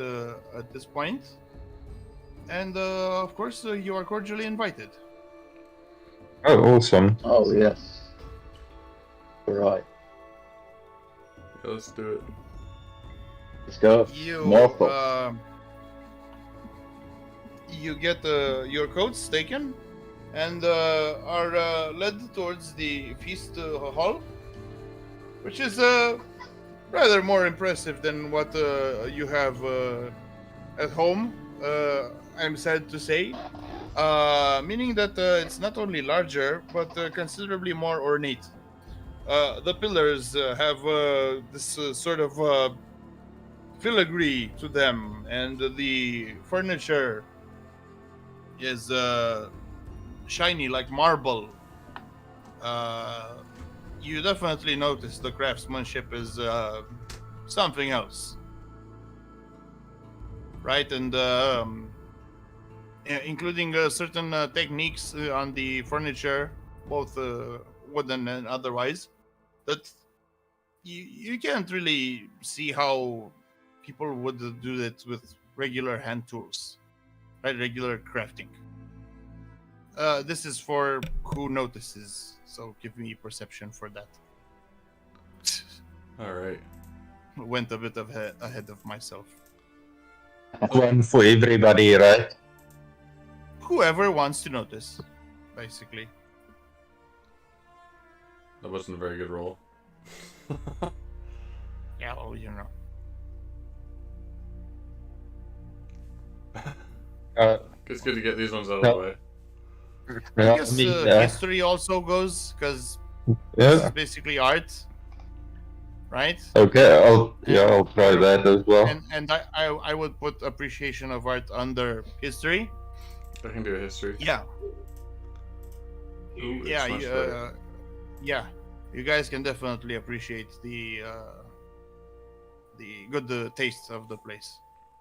at this point. And of course, you are cordially invited. Oh, awesome. Oh yes. Right. Yeah, let's do it. Let's go. You More folks. you get your coats taken and are led towards the feast hall, which is rather more impressive than what you have at home. I'm sad to say, meaning that it's not only larger but considerably more ornate. The pillars have this sort of filigree to them, and the furniture is shiny like marble. You definitely notice the craftsmanship is something else, right? And including certain techniques on the furniture, both wooden and otherwise, that you can't really see how people would do that with regular hand tools, right? Regular crafting. This is for who notices, so give me perception for that. All right. Went a bit ahead of myself. One for everybody, right? Whoever wants to notice, basically. That wasn't a very good roll. Yeah, well, you know. It's good to get these ones out of No. the way. I Yeah, guess I mean, history also goes because this is yeah. basically art, right? Okay, And I'll try that as well. I would put appreciation of art under history. I can do a history. Yeah, Ooh, it's yeah, much better. yeah. You guys can definitely appreciate the good taste of the place.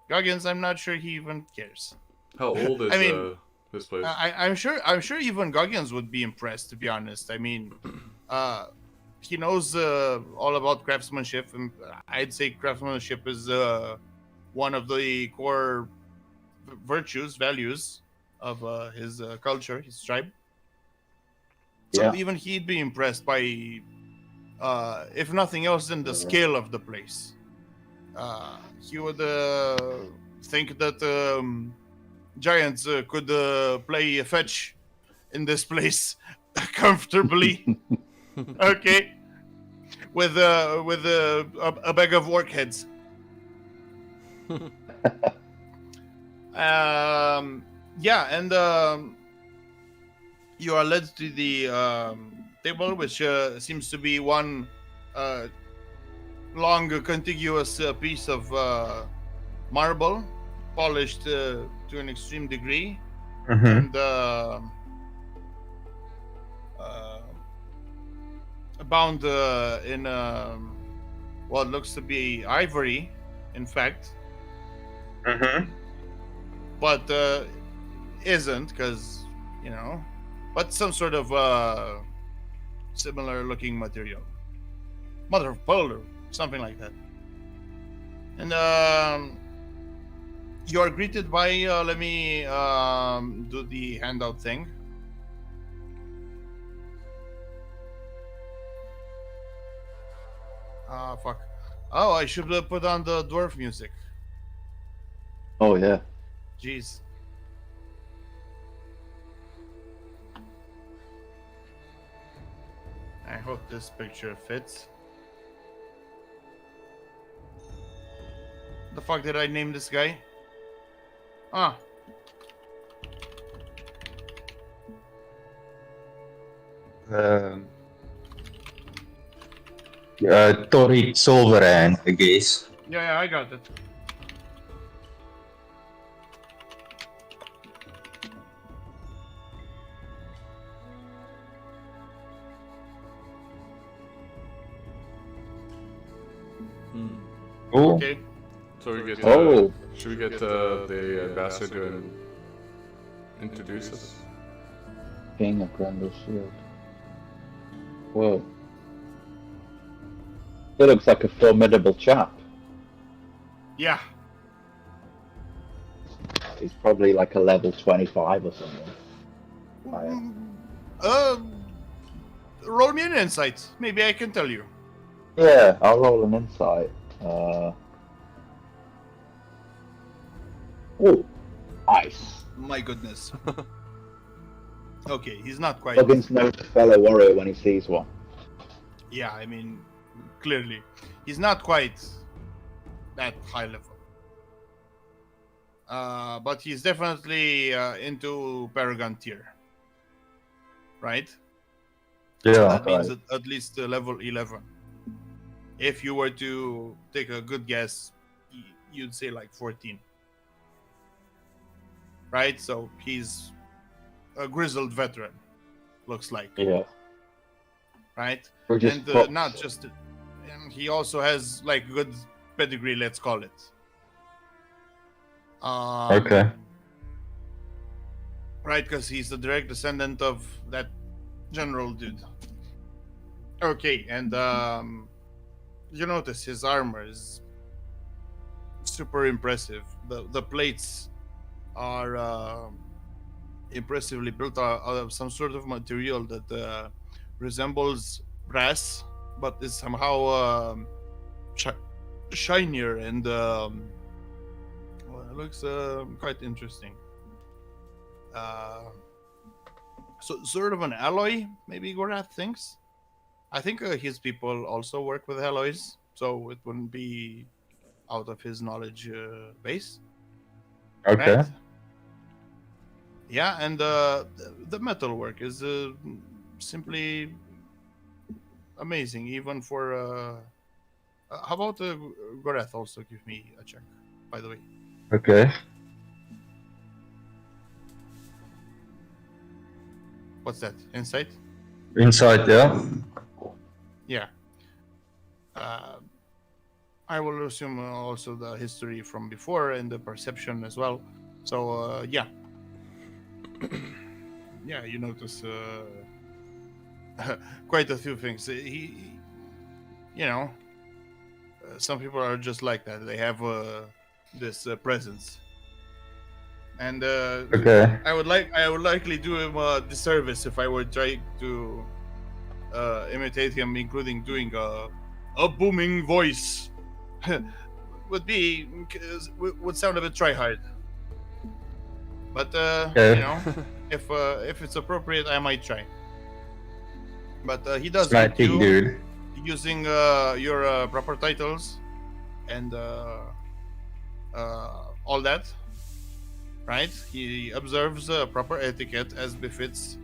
Goggins, I'm not sure he even cares. How old is I mean, this place? I'm sure even Goggins would be impressed. To be honest, I mean, he knows all about craftsmanship, and I'd say craftsmanship is one of the core virtues, values of his culture, his tribe. So Yeah. even he'd be impressed by, if nothing else, than the scale of the place. He would think that giants could play fetch in this place comfortably. Okay, with a bag of work heads. Yeah, and you are led to the table, which seems to be one long, contiguous piece of marble, polished to an extreme degree, Mm-hmm. and bound in what looks to be ivory, in fact, Mm-hmm. but isn't, because, you know, but some sort of similar looking material. Mother of pearl or something like that. And you are greeted by, let me do the handout thing. Fuck. Oh, I should put on the dwarf music. Oh yeah. Jeez. I hope this picture fits. The fuck did I name this guy? Ah, Torrid Silverhand, I guess. yeah, I got it. Cool. Okay. So we get. Oh. Should we get the ambassador to introduce us? King of Grendel Shield. Whoa. He looks like a formidable chap. Yeah. He's probably like a level 25 or something. Roll me an insight. Maybe I can tell you. Yeah, I'll roll an insight. Oh, nice. My goodness. Okay, he's not quite. Goggins knows a fellow warrior when he sees one. Yeah, I mean, clearly, he's not quite that high level. But he's definitely into Paragon tier, right? Yeah. That means at least level 11. If you were to take a good guess, you'd say like 14. Right? So he's a grizzled veteran, looks like. Yeah. Right? Or just And pups. not just... And he also has like good pedigree, let's call it. Okay. Right, because he's the direct descendant of that general dude. Okay, and you notice his armor is super impressive. The plates are impressively built out of some sort of material that resembles brass, but is somehow shinier and well, it looks quite interesting. So sort of an alloy, maybe Gorath thinks. I think his people also work with alloys, so it wouldn't be out of his knowledge base, Okay. right? Yeah, and the metal work is simply amazing, even for. How about Goreth also give me a check, by the way? Okay. What's that? Insight? Inside, yeah. Yeah. Uh, I will assume also the history from before and the perception as well. So yeah, yeah, you notice quite a few things. You know, some people are just like that. They have this presence, and Okay. I would likely do him a disservice if I were trying to imitate him, including doing a booming voice. would sound a bit try hard. But Okay. you know, if it's appropriate, I might try. But he does greet Sniping, you dude. using your proper titles and all that, right? He observes proper etiquette as befits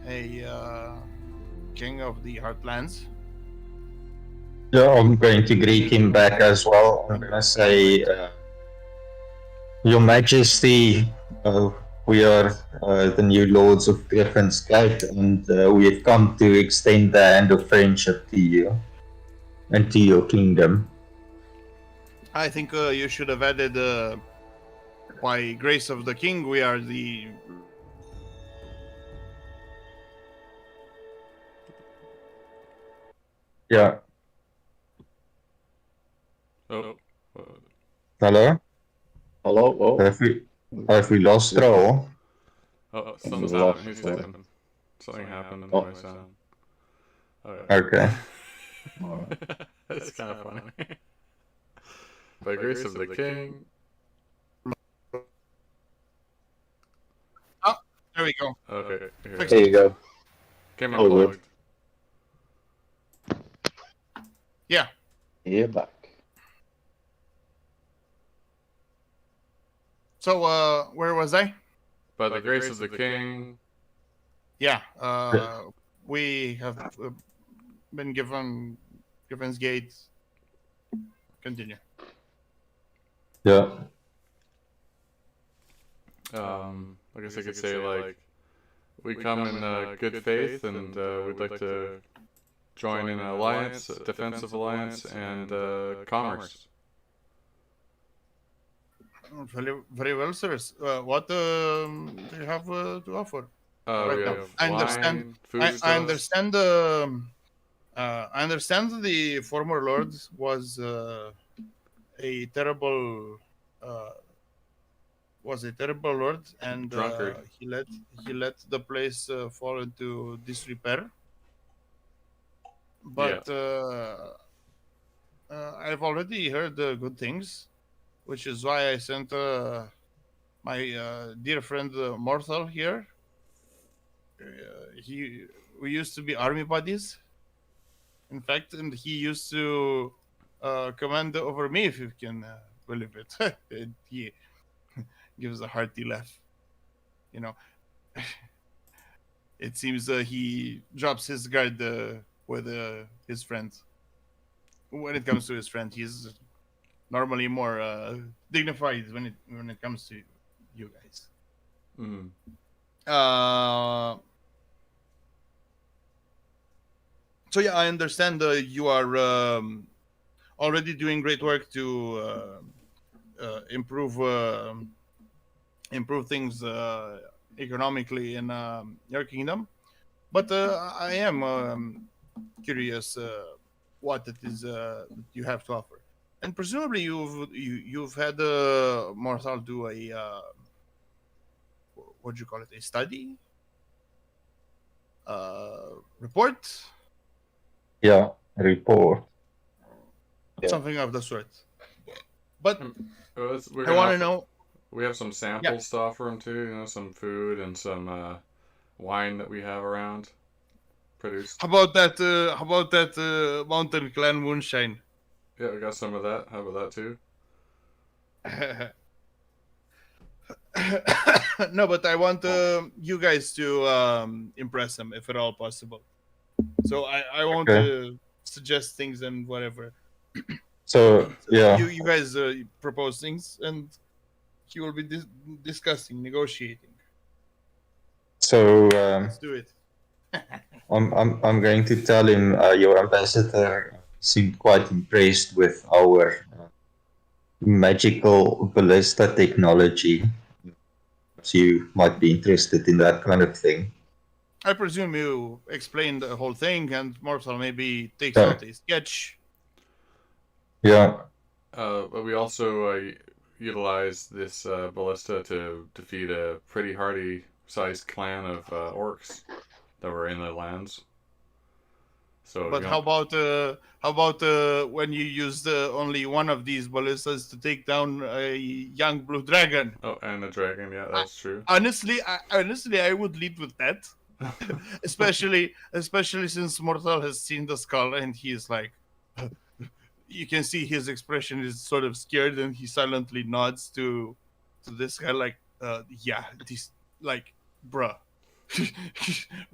a king of the Heartlands. Yeah, I'm going to greet him back as well. I'm gonna say, Your Majesty, we are the new lords of Griffin's Gate, and we have come to extend the hand of friendship to you and to your kingdom. I think you should have added, by grace of the king, we are the. Yeah. Oh. Hello? Hello? Oh, Have we lost Troll? Oh, something's We lost happening. He's one. typing. Something happened in Oh. my sound. Okay. That's kind of funny. By grace of the king. Oh, there we go. Okay. There you go. Came Oh, unplugged. Yeah. You're back. So where was I? By the grace of the king. Yeah. We have been given Griffin's Gate. Continue. Yeah. I guess I could say, like, we come in good faith, and we'd like to join in an alliance, a defensive alliance, and commerce. Very, very well, sirs. What do you have to offer right We now? have I understand. wine, foodstuffs. I understand. I understand the former lord was a terrible uh, lord, and Drunkard. he let the place fall into disrepair. But I've already heard good things, which is why I sent my dear friend Mortal here. We used to be army buddies, in fact, and he used to command over me, if you can believe it. And he gives a hearty laugh. You know, it seems he drops his guard with his friends. When it comes to his friend, he's normally more dignified when it comes to you guys. Mm. So yeah, I understand you are already doing great work to improve things economically in your kingdom. But I am curious what it is that you have to offer, and presumably you've had Morthal do a what do you call it, a study report, Yeah. Report. Yeah. something of the sort. But We're I want to offer, know. we have some samples to offer him too. Some food and some wine that we have around. produced. How about that? Mountain Clan moonshine? Yeah, we got some of that. How about that too? No, but I want you guys to impress him if at all possible. So I won't Okay. suggest things and whatever. So yeah. You guys propose things, and he will be discussing, negotiating. So Let's do it. I'm going to tell him your ambassador seemed quite impressed with our magical ballista technology. So you might be interested in that kind of thing. I presume you explained the whole thing, and Mortal maybe takes Yeah. out a sketch. Yeah. But we also utilized this ballista to defeat a pretty hardy sized clan of orcs that were in the lands. So, But how about when you used only one of these ballistas to take down a young blue dragon? oh, and the dragon, yeah, that's true. Honestly, I would lead with that, especially since Mortal has seen the skull and he is like, you can see his expression is sort of scared, and he silently nods to this guy like, yeah, this like, bruh,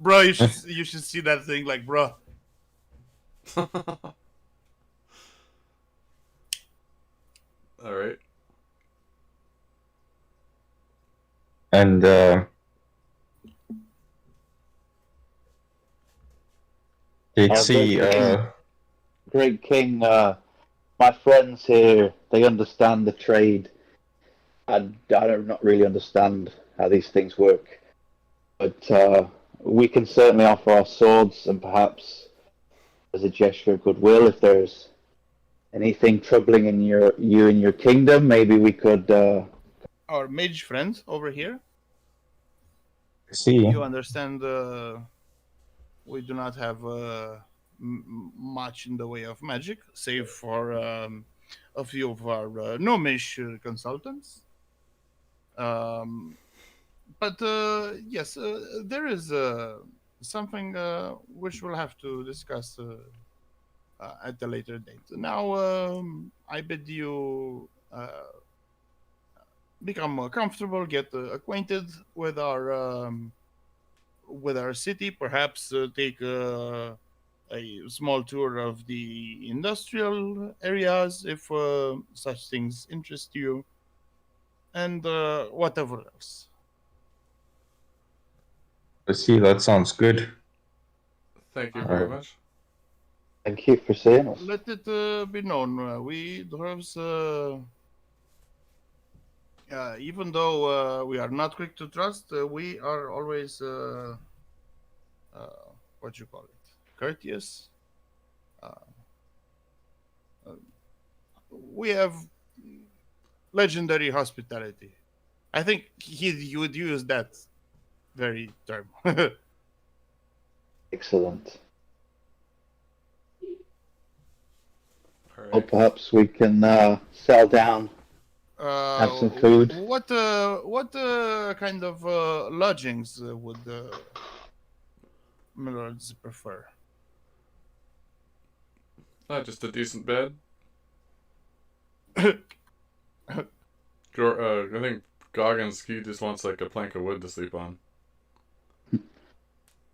bruh, you should see that thing, like, bruh. All right. And let's see. Great King, my friends here, they understand the trade. I don't not really understand how these things work, but we can certainly offer our swords, and perhaps as a gesture of goodwill, if there's anything troubling in your kingdom, maybe we could. Our mage friend over here, See. you understand, we do not have much in the way of magic, save for a few of our gnomish consultants. But yes, there is something which we'll have to discuss at a later date. Now, I bid you become comfortable, get acquainted with our city. Perhaps take a small tour of the industrial areas if such things interest you, and whatever else. Let's see. That sounds good. Thank you Uh, very much. Thank you for seeing us. Let it be known, we dwarves, even though we are not quick to trust, we are always what you call it, courteous. Uh, uh, we have legendary hospitality. I think he would use that very term. Excellent. All Well, right. perhaps we can settle down, have some food. What kind of lodgings would milords prefer? Just a decent bed. I think Goggins, he just wants like a plank of wood to sleep on.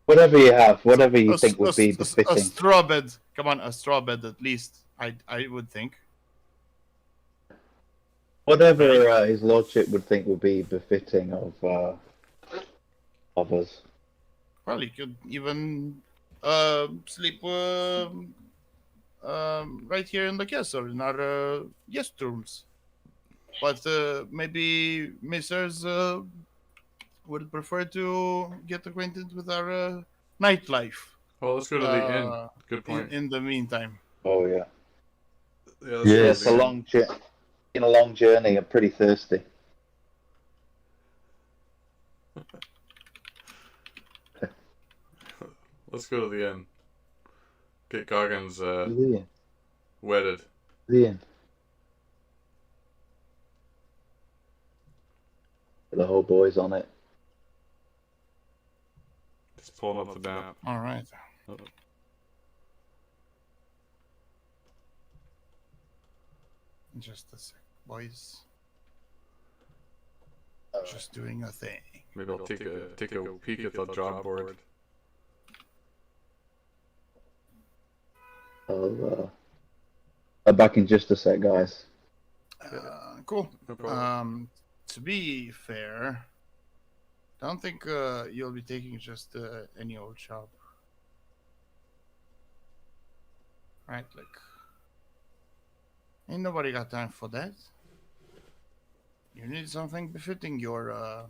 Whatever you have, whatever you think would be A befitting. straw bed. Come on, a straw bed at least. I would think. Whatever his lordship would think would be befitting of us. Well, you could even sleep right here in the castle in our guest rooms. But maybe Messrs. Would prefer to get acquainted with our nightlife. Well, let's go to the inn. Good point. In the meantime. Oh yeah. Yeah, let's Yes. go It's to a the inn. long journey. In a long journey, I'm pretty thirsty. Let's go to the inn. Get Goggins The wedded. inn. The whole boys on it. Just pulling up the map. All right. Oh. Just a sec, boys. Just doing a thing. Maybe I'll take a peek at the job board. I'm back in just a sec, guys. Cool. No problem. To be fair, I don't think you'll be taking just any old job. Right, like, ain't nobody got time for that. You need something befitting your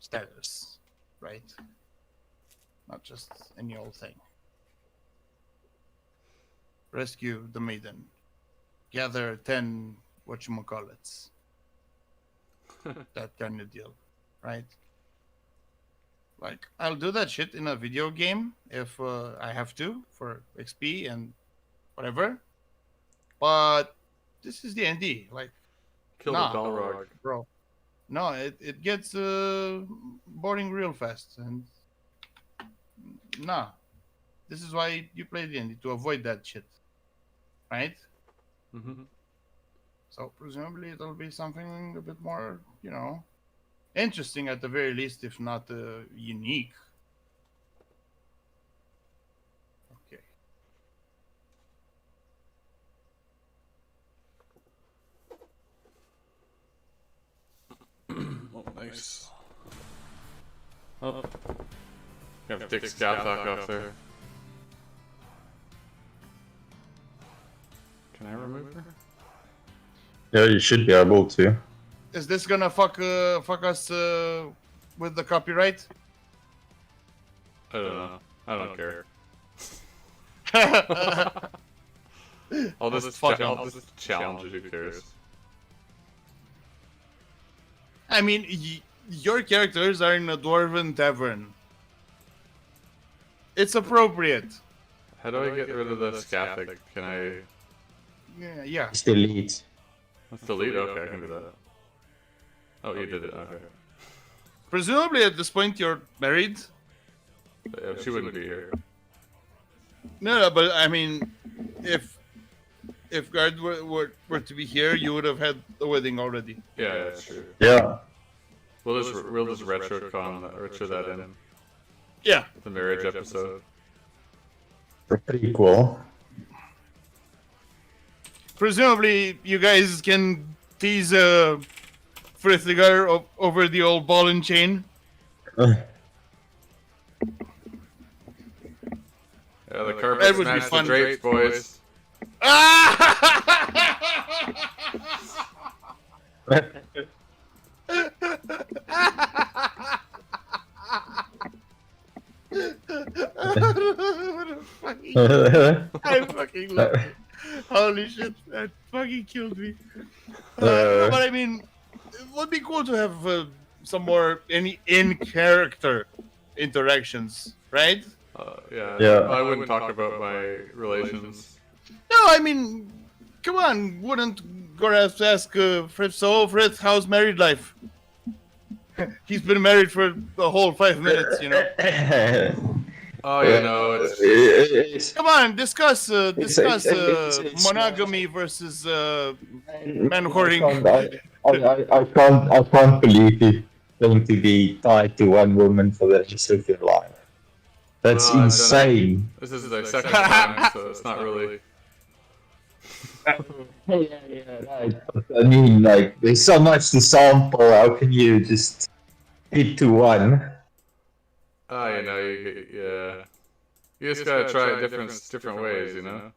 status, right? Not just any old thing. Rescue the maiden. Gather 10 whatchamacallits. That kind of deal, right? Like, I'll do that shit in a video game if I have to for XP and whatever. But this is D&D. Like, Kill nah, the Balrog. bro. No, it gets boring real fast. And nah. This is why you play D&D, to avoid that shit. Right? Mm-hmm. So presumably it'll be something a bit more, you know, interesting at the very least, if not unique. Okay. Oh, nice. Oh. We have Dick Scout Talk up there. Can I remove her? Yeah, you should be able to. Is this gonna fuck us with the copyright? I don't know. I don't care. I'll just challenge it. Who cares? I mean, your characters are in a dwarven tavern. It's appropriate. How do I get rid of the scathing? Can I? Yeah. It's delete. Let's delete. Okay, I can do that. Oh, you did it. Okay. Presumably at this point you're married. Yeah, she wouldn't be here. No, but I mean, if Guard were to be here, you would have had the wedding already. Yeah, that's true. Yeah. We'll just retro that in. Yeah. The marriage episode. Pretty cool. Presumably, you guys can tease Frithgar over the old ball and chain. Yeah, the carpet That would be match the fun. drapes, boys. I fucking love it. Holy shit, that fucking killed me. But I mean, it would be cool to have some more in-character interactions, right? Yeah. I wouldn't talk about my relations. No, I mean, come on, wouldn't Goraz ask Fritz, so Fritz, how's married life? He's been married for the whole 5 minutes, you know? Oh, yeah, no, it's... Come on, discuss it's monogamy versus man whoring. I can't believe you're going to be tied to one woman for the rest of your life. That's insane. This is the second time, so it's not really... Right. I mean, like, there's so much to sample. How can you just hit to one? Oh, you know, yeah. You just gotta try it different ways, you know?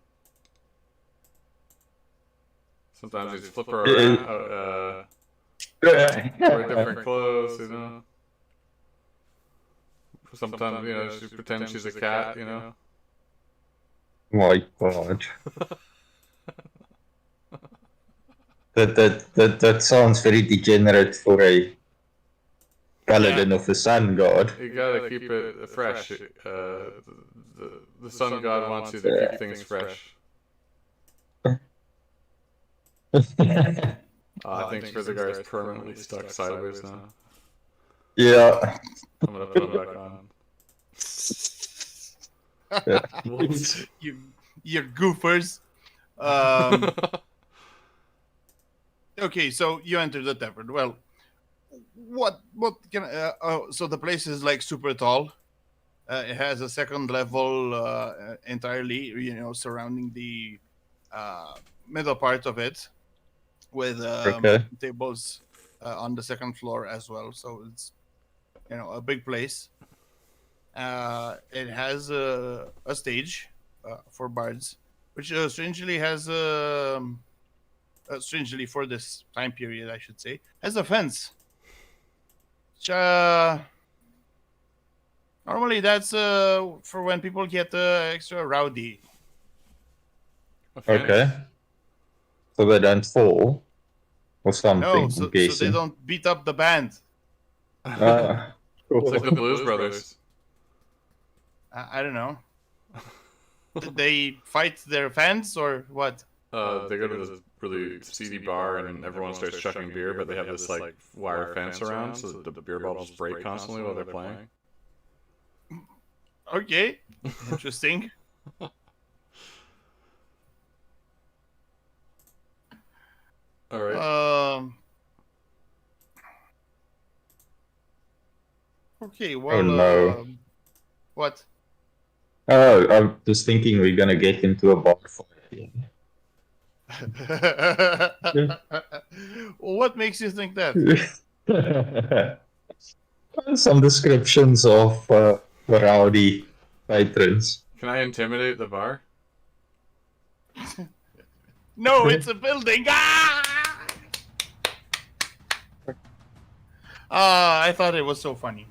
Sometimes you just flip her around, wear different clothes, you know? Sometimes, you know, she pretends she's a cat, you know? My God. That sounds very degenerate for a paladin of the sun god. You gotta keep it fresh. The sun god wants you to keep things fresh. I think Frithgar is permanently stuck sideways now. Yeah. I'm gonna put him back on. What? you goofers. Um, okay, so you enter the tavern. Well, what can so the place is like super tall. It has a second level entirely, surrounding the middle part of it with Okay. tables on the second floor as well. So it's a big place. It has a stage for bards, which strangely has strangely for this time period, I should say, has a fence. Which, normally that's for when people get extra rowdy. Okay. So they don't fall or something. No, I'm so they guessing. don't beat up the band. It's like the Blues Brothers. I don't know. Did they fight their fans or what? They go to this really seedy bar and everyone starts chucking beer, but they have this like wire fence around so that the beer bottles break constantly while they're playing. Okay, interesting. All right. Okay, well, Oh no. What? Oh, I'm just thinking we're gonna get into a bar fight. What makes you think that? Some descriptions of rowdy patrons. Can I intimidate the bar? No, it's a building. Ah! I thought it was so funny.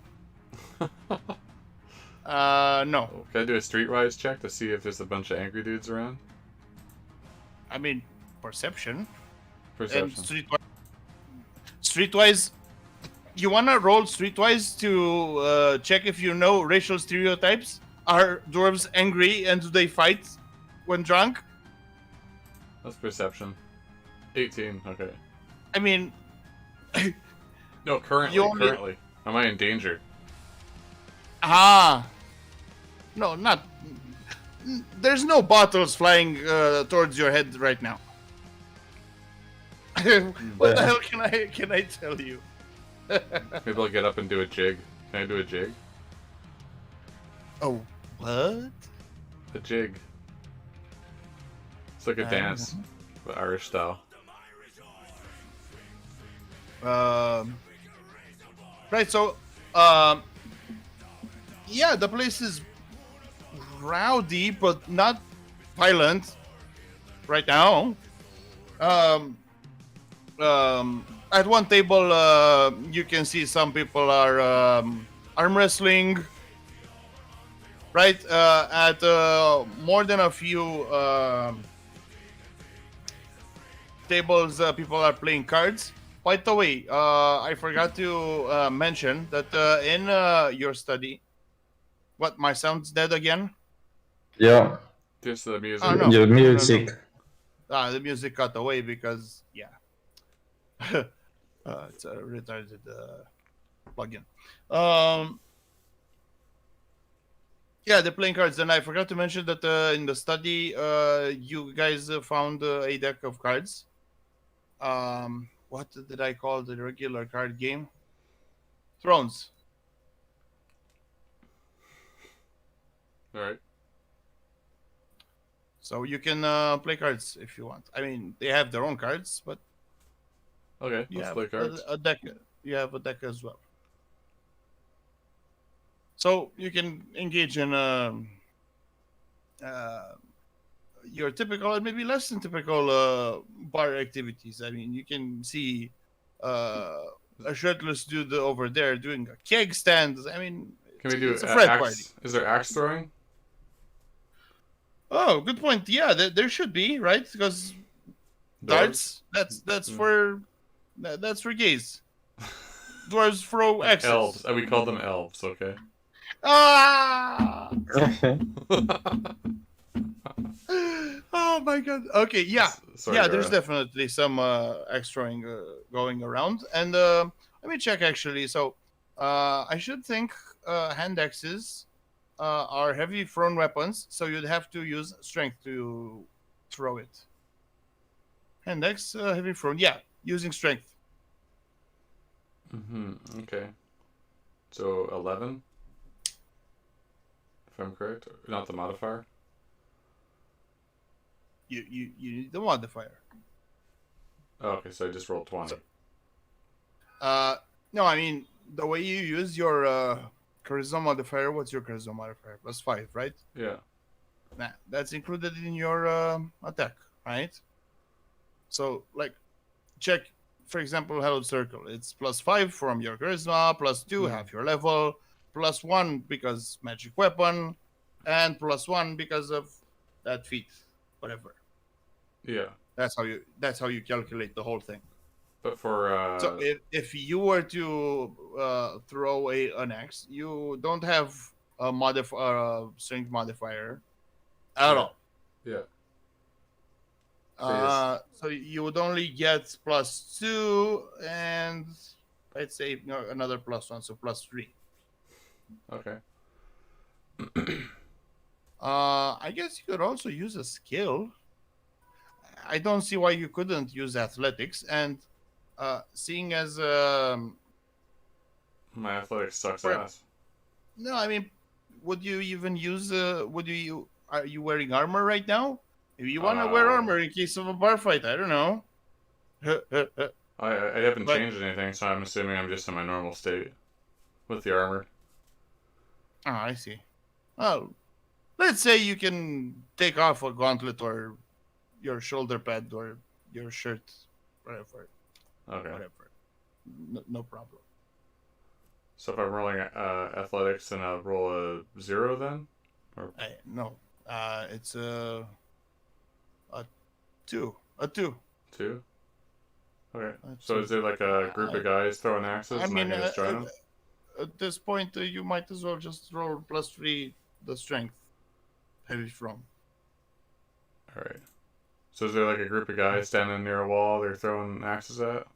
No. Can I do a streetwise check to see if there's a bunch of angry dudes around? I mean, perception. Perception. And streetwise. You wanna roll streetwise to check if you know racial stereotypes? Are dwarves angry and do they fight when drunk? That's perception. 18. Okay. I mean, No, currently. Currently. Am I in danger? no, not. There's no bottles flying towards your head right now. What the hell can I tell you? Maybe I'll get up and do a jig. Can I do a jig? Oh, what? A jig. It's like a dance, but Irish style. Right. So, yeah, the place is rowdy, but not violent right now. At one table, you can see some people are arm wrestling. Right. At more than a few tables, people are playing cards. By the way, I forgot to mention that in your study, what, my sound's dead again? Yeah. Just the music. Oh, no. Your music. The music cut away because, yeah. It's a retarded plugin. Yeah, they're playing cards, and I forgot to mention that in the study, you guys found a deck of cards. What did I call the regular card game? Thrones. All right. So you can play cards if you want. I mean, they have their own cards, but Okay, you let's have play cards. a deck. You have a deck as well. So you can engage in your typical and maybe less than typical bar activities. I mean, you can see a shirtless dude over there doing a keg stand. I mean, Can we do it's a frat party. Is there axe throwing? Oh, good point. Yeah, there should be, right? Because darts. That's for gays. Dwarves throw axes. Elves. We call them elves. Okay. Ah! Oh my god. Okay, yeah. Sorry, Yeah, there's Dara. definitely some axe throwing going around. And let me check actually. So I should think hand axes are heavy thrown weapons, so you'd have to use strength to throw it. Hand axe, heavy thrown. Yeah, using strength. Okay. So 11, if I'm correct, not the modifier. You need the modifier. Oh, okay, so I just rolled 20. No, I mean the way you use your charisma modifier. What's your charisma modifier? +5, right? Yeah. Nah, that's included in your attack, right? So, like, check, for example, Hallowed Circle. It's +5 from your charisma, +2 half your level, +1 because magic weapon, and +1 because of that feat, whatever. Yeah. That's how you calculate the whole thing. But for So if you were to throw an axe, you don't have a strength modifier at all. Yeah. So you would only get +2 and let's say another +1, so +3. Okay. I guess you could also use a skill. I don't see why you couldn't use athletics, and seeing as My athletics sucks Right. ass. no, I mean, would you even use? Are you wearing armor right now? If you want to wear armor in case of a bar fight, I don't know. I haven't But- changed anything, so I'm assuming I'm just in my normal state with the armor. Oh, I see. Oh, let's say you can take off a gauntlet or your shoulder pad or your shirt, whatever. Okay. Whatever. No problem. So if I'm rolling athletics, then I'll roll a 0 then? No. It's a 2. A 2. 2? Okay. That's So is there like a group of guys throwing axes I and mean, I can just join them? at this point, you might as well just roll +3 the strength heavy from. Alright. So is there like a group of guys standing near a wall they're throwing axes at?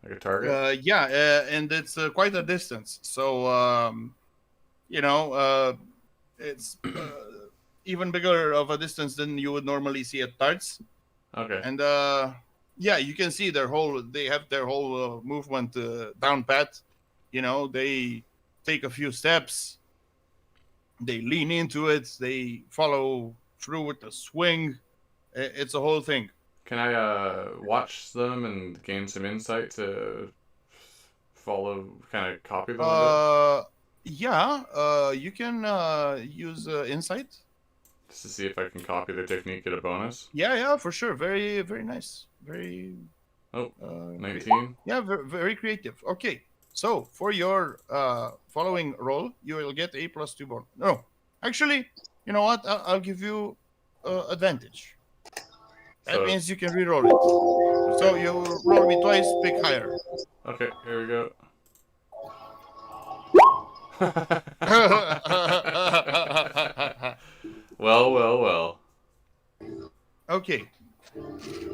Like a target? Yeah, and it's quite a distance. So, it's even bigger of a distance than you would normally see at darts. Okay. And yeah, you can see they have their whole movement down pat. They take a few steps, they lean into it, they follow through with the swing. It's a whole thing. Can I watch them and gain some insight to follow, kind of copy them a Yeah, you can use insight. bit? Just to see if I can copy the technique, get a bonus? Yeah, for sure. Very, very nice. Very. Oh, Uh, 19? Yeah, very, very creative. Okay, so for your following roll, you will get a +2 bonus. No, actually, you know what? I'll give you advantage. That So- means you can re-roll it. So you roll me twice, pick higher. Okay, here we go. Well. Okay.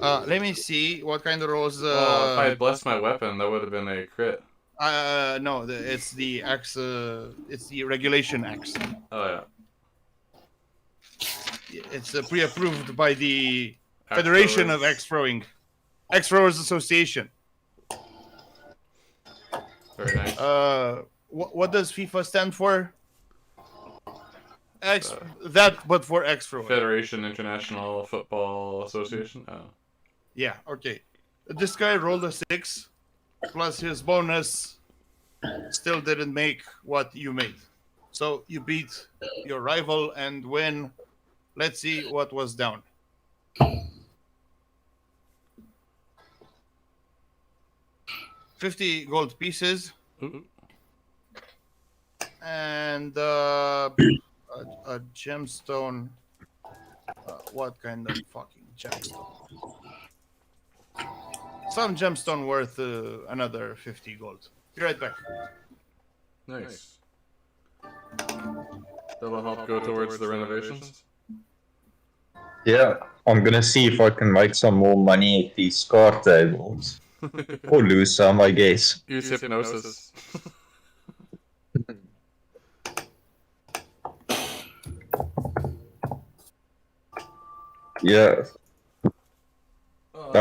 Let me see what kind of rolls. Well, if I had blessed my weapon, that would have been a crit. No, it's the axe. It's the regulation axe. Oh, yeah. It's pre-approved by the Axe Federation of throwers. Axe Throwing, Axe Throwers Association. Very nice. What does FIFA stand for? But for Axe Throwing. Federation International Football Association? Oh. Yeah. Okay. This guy rolled a 6, plus his bonus. Still didn't make what you made. So you beat your rival and win. Let's see what was down. $50 gold pieces Ooh. and a gemstone. What kind of fucking gemstone? Some gemstone worth another 50 gold. Be right back. Nice. That'll help go towards the renovations? Yeah, I'm gonna see if I can make some more money at these card tables. Or lose some, I guess. Use hypnosis. Yeah, Oh,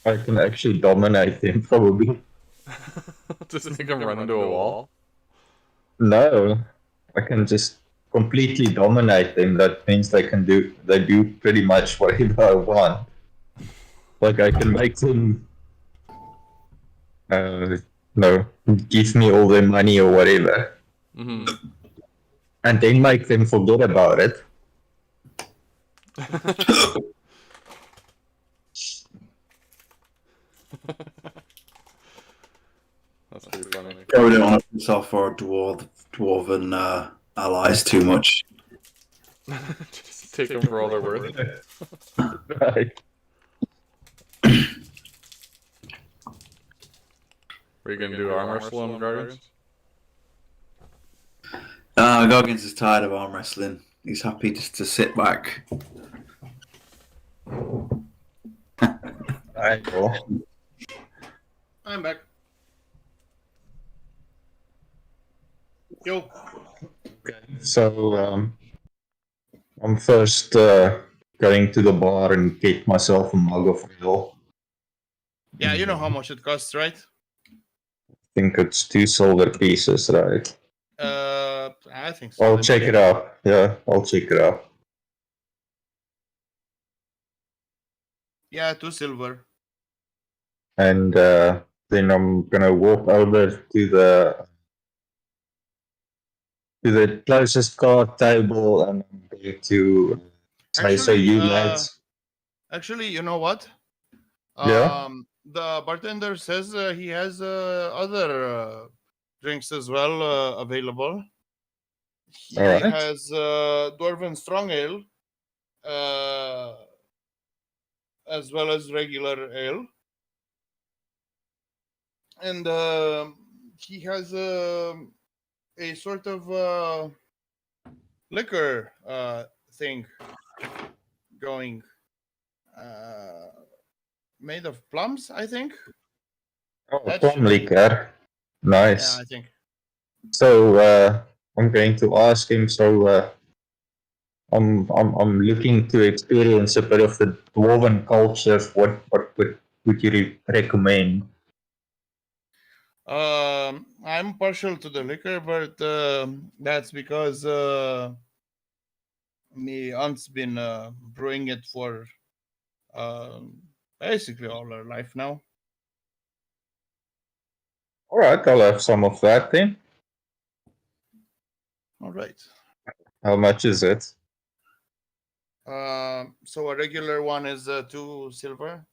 I can actually dominate them probably. just make him run into a wall. No, I can just completely dominate them. That means they do pretty much whatever I want. Like I can make them, uh, no, give me all their money or whatever, Mm-hmm. and then make them forget about it. That's pretty funny. Probably don't want to piss off our dwarven allies too much. Just take them for all they're worth. Right. Are you gonna do arm wrestle on Guardians? Goggins is tired of arm wrestling. He's happy just to sit back. I know. I'm back. Yo. So I'm first going to the bar and get myself a mug of ale. Yeah, you know how much it costs, right? I think it's 2 silver pieces, right? I think so. I'll Let me check it out. Yeah, I'll check it out. Yeah, 2 silver. And then I'm gonna walk over to the closest card table and I'm going to say, so Actually, you lads. Actually, you know what? Yeah? The bartender says he has other drinks as well available. He All right. has Dwarven Strong Ale, as well as regular ale, and he has a sort of liquor thing going, made of plums, I think. Oh, That plum should- liquor. Yeah, Nice. I think. So I'm going to ask him. So I'm looking to experience a bit of the dwarven culture. What would you recommend? I'm partial to the liquor, but that's because me aunt's been brewing it for basically all her life now. All right, I'll have some of that then. All right. How much is it? So a regular one is 2 silver.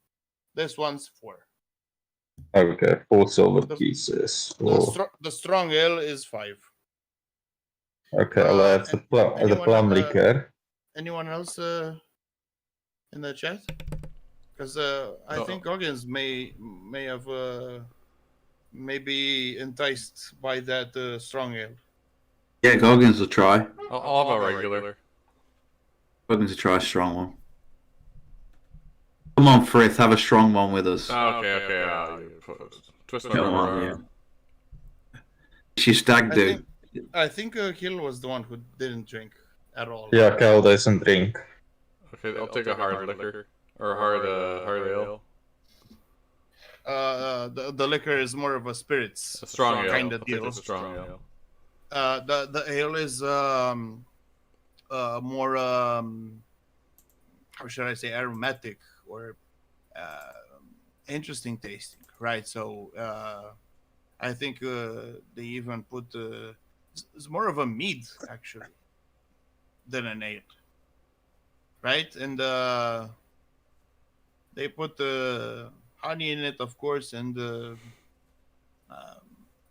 This one's 4. Okay, 4 silver The- pieces. The strong ale is 5. Okay, I'll have the anyone, plum liquor. Anyone else in the chat? Because I Oh. think Goggins may have maybe enticed by that strong ale. Yeah, Goggins will try. I'll have a regular. Goggins will try a strong one. Come on, Frith, have a strong one with us. Oh, okay. Twist my Come on, arm. yeah. She's stag do. I think Hill was the one who didn't drink at all. Yeah, Cal doesn't drink. Okay, I'll take a hard liquor or hard ale. The liquor is more of a spirits A strong ale. kind I'll of take deal. a strong ale. The ale is more how should I say, aromatic or interesting tasting, right? So I think they even put it's more of a mead actually than an ale, right? And they put honey in it, of course, and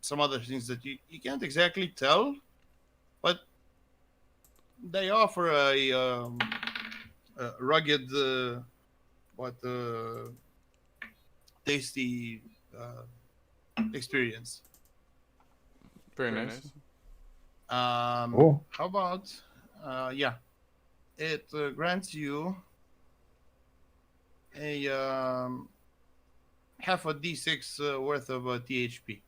some other things that you can't exactly tell, but they offer a rugged but tasty experience. Very nice. Oh. How about yeah, it grants you a half a d6 worth of THP.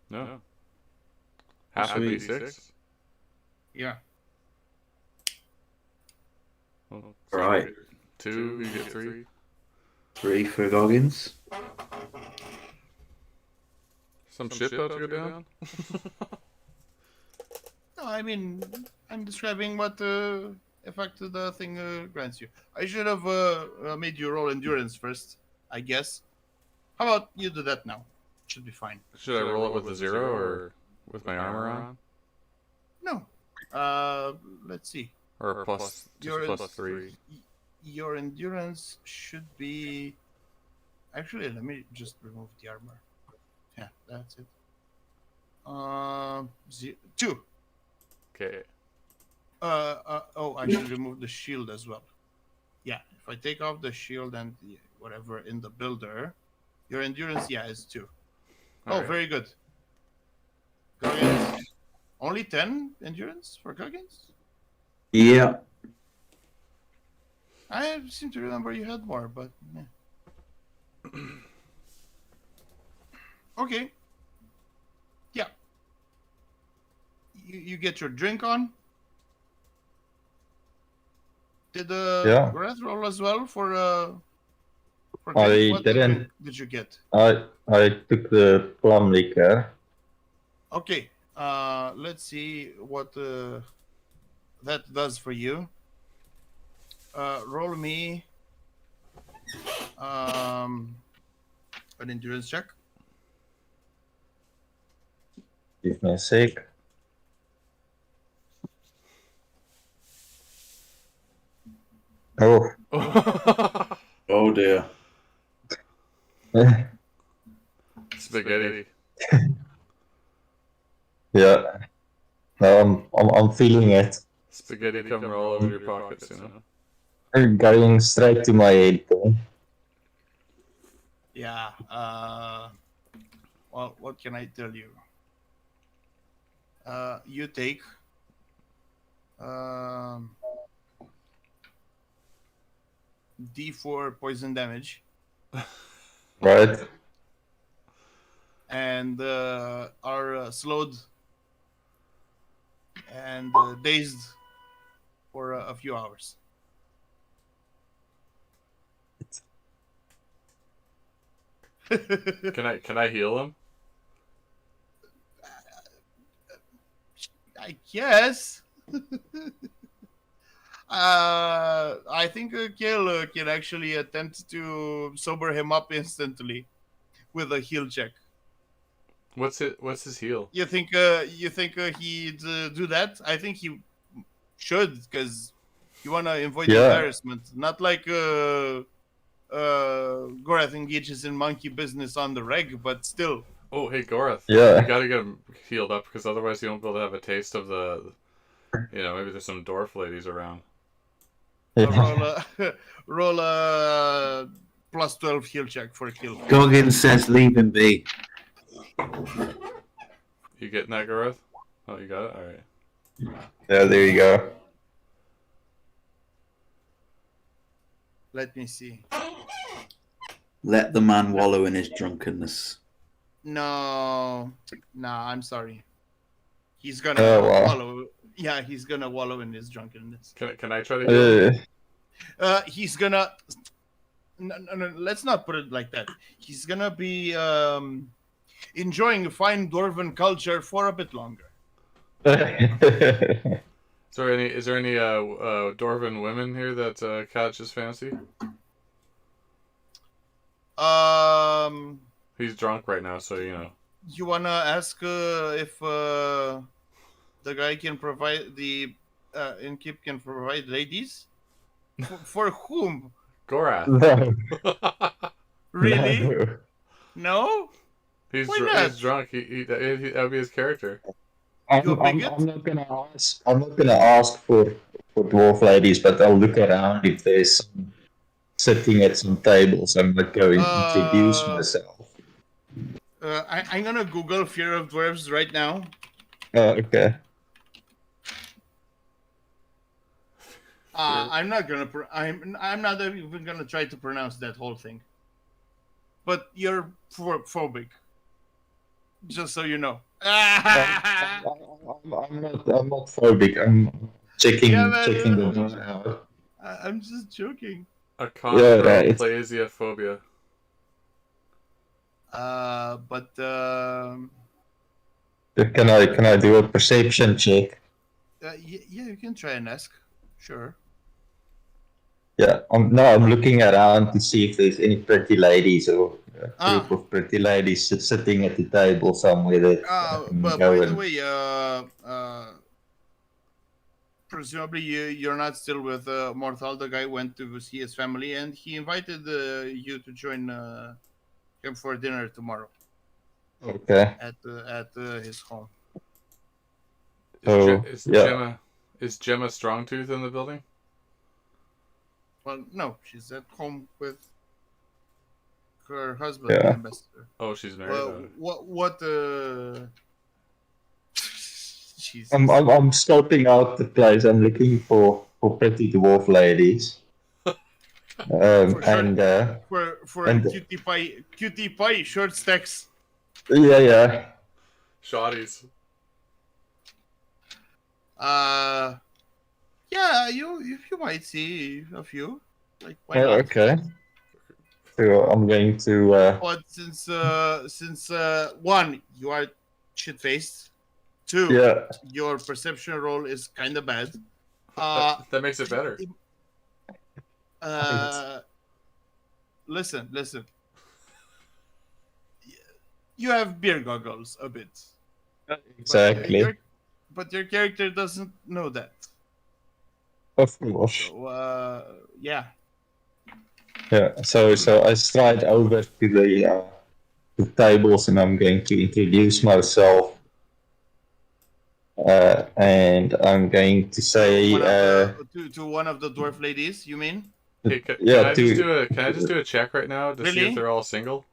No. Half a Sweet. d6. Yeah. Well, Right. 2, you get 3. 3 for Goggins. Some ship about to go down? No, I mean, I'm describing what effect the thing grants you. I should have made you roll endurance first, I guess. How about you do that now? Should be fine. Should I roll it with a 0 or with my armor on? No. Let's see. Or plus, just plus 3? Your endurance should be. Actually, let me just remove the armor. Yeah, that's it. 2. Okay. Oh, I should remove the shield as well. Yeah, if I take off the shield and whatever in the builder, your endurance, yeah, is 2. Alright. Very good. Goggins, only 10 endurance for Goggins? Yeah. I seem to remember you had more, but yeah. Okay. Yeah. You get your drink on. Did Yeah. Gorath roll as well for I drink? What didn't. drink did you get? I took the plum liquor. Okay. Let's see what that does for you. Roll me an endurance check. Give me a sec. Oh. Oh dear. Spaghetti. Yeah. No, I'm feeling it. Spaghetti come all over your pockets, you know? Going straight to my head. Though. Yeah. Well, what can I tell you? You take D4 poison damage Right. and are slowed and dazed for a few hours. Can I heal him? I guess. I think Kill can actually attempt to sober him up instantly with a heal check. What's his heal? You think he'd do that? I think he should, because you want to avoid embarrassment. Not like Gorath engages in monkey business on the reg, but still. Oh, hey, Gorath. Yeah. You gotta get him healed up, because otherwise you won't be able to have a taste of the... You know, maybe there's some dwarf ladies around. Roll a plus 12 heal check for a kill. Goggins says leave him be. You getting that, Gorath? Oh, you got it? Alright. Yeah, there you go. Let me see. Let the man wallow in his drunkenness. No, I'm sorry. He's gonna wallow. Yeah, he's gonna wallow in his drunkenness. Can I try to heal him? He's gonna. No, let's not put it like that. He's gonna be enjoying fine dwarven culture for a bit longer. Is there any dwarven women here that catches fancy? He's drunk right now, so you know. You wanna ask if the guy can provide the innkeep can provide ladies? For whom? Gorath. No. Really? No. No? He's Why not? he's drunk. That would be his character. I'm not gonna ask for dwarf ladies, but I'll look around if there's some sitting at some tables. I'm not going to introduce myself. I'm gonna Google fear of dwarves right now. Oh, okay. I'm not gonna. I'm not even gonna try to pronounce that whole thing. But you're phobic. Just so you know. I'm not phobic. I'm checking the door out. I'm just joking. Achondroplasiaphobia. But Can I do a perception check? yeah, you can try and ask. Sure. Yeah, I'm looking around to see if there's any pretty ladies or a group of pretty ladies sitting at the table somewhere that I can But go by the and. way, presumably you're not still with Mortal. The guy went to see his family, and he invited you to join him for dinner tomorrow Okay. at his home. So yeah. Is Gemma Strongtooth in the building? Well, no, she's at home with her husband, Yeah. the ambassador. Oh, she's married. Well, what? Jesus. I'm scoping out the place. I'm looking for pretty dwarf ladies. For sure. And for and- cutie pie short stacks. yeah. Shotties. Yeah, you might see a few. Like, why not? Okay. So I'm going to. But since one, you are shit faced. Two, Yeah. your perception roll is kind of bad. That makes it better. Listen. You have beer goggles a bit. Exactly. But your character doesn't know that. Of course. So, yeah. Yeah. So I stride over to the tables and I'm going to introduce myself. And I'm going to say to one of the dwarf ladies, you mean? Hey, can I just do a check right now to see Really? if they're all single?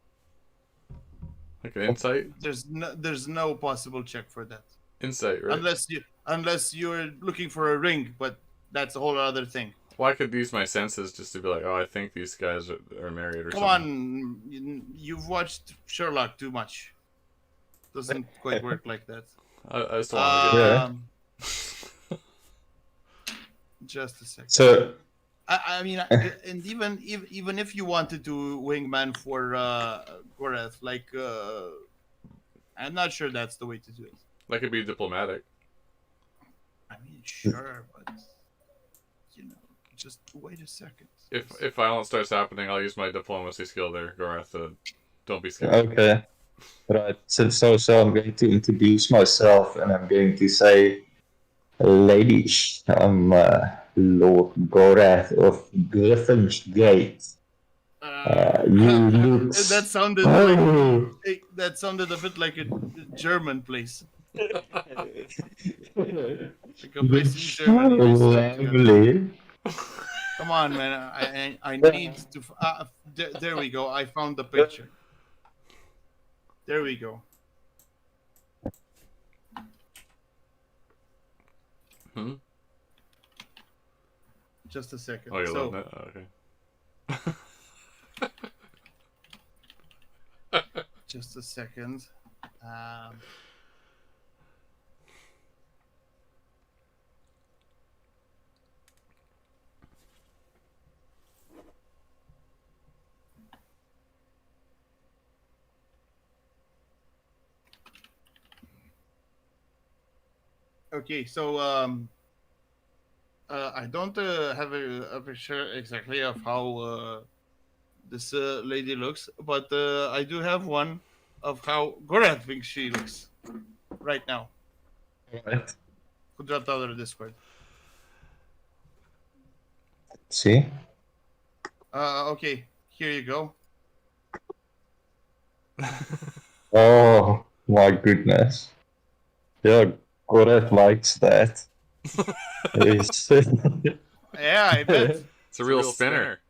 Like an insight? There's no possible check for that. Insight, right? Unless you're looking for a ring, but that's a whole other thing. Well, I could use my senses just to be like, oh, I think these guys are married or Come something. on, you've watched Sherlock too much. Doesn't quite work like that. I just want to get Just a second. So I mean, and even if you wanted to wingman for Goreth, like, I'm not sure that's the way to do it. That could be diplomatic. I mean, sure, but just wait a second. If violence starts happening, I'll use my diplomacy skill there, Gorath. Don't be scared. Okay. Right. So I'm going to introduce myself and I'm going to say, ladies, I'm Lord Gorath of Griffin's Gate. You look. That sounded a bit like a German place. Like a place in Germany. Lovely. Come on, man! I need to. There we go. I found the picture. There we go. Just a second. Oh, you're loving it? Oh, okay. Just a second. Okay, so I don't have a picture exactly of how this lady looks, but I do have one of how Gorath thinks she looks right now. Right. Could drop out of the Discord. See? Okay, here you go. Oh my goodness. Yeah, Gorath likes that. Yeah, I bet. It's a real spinner.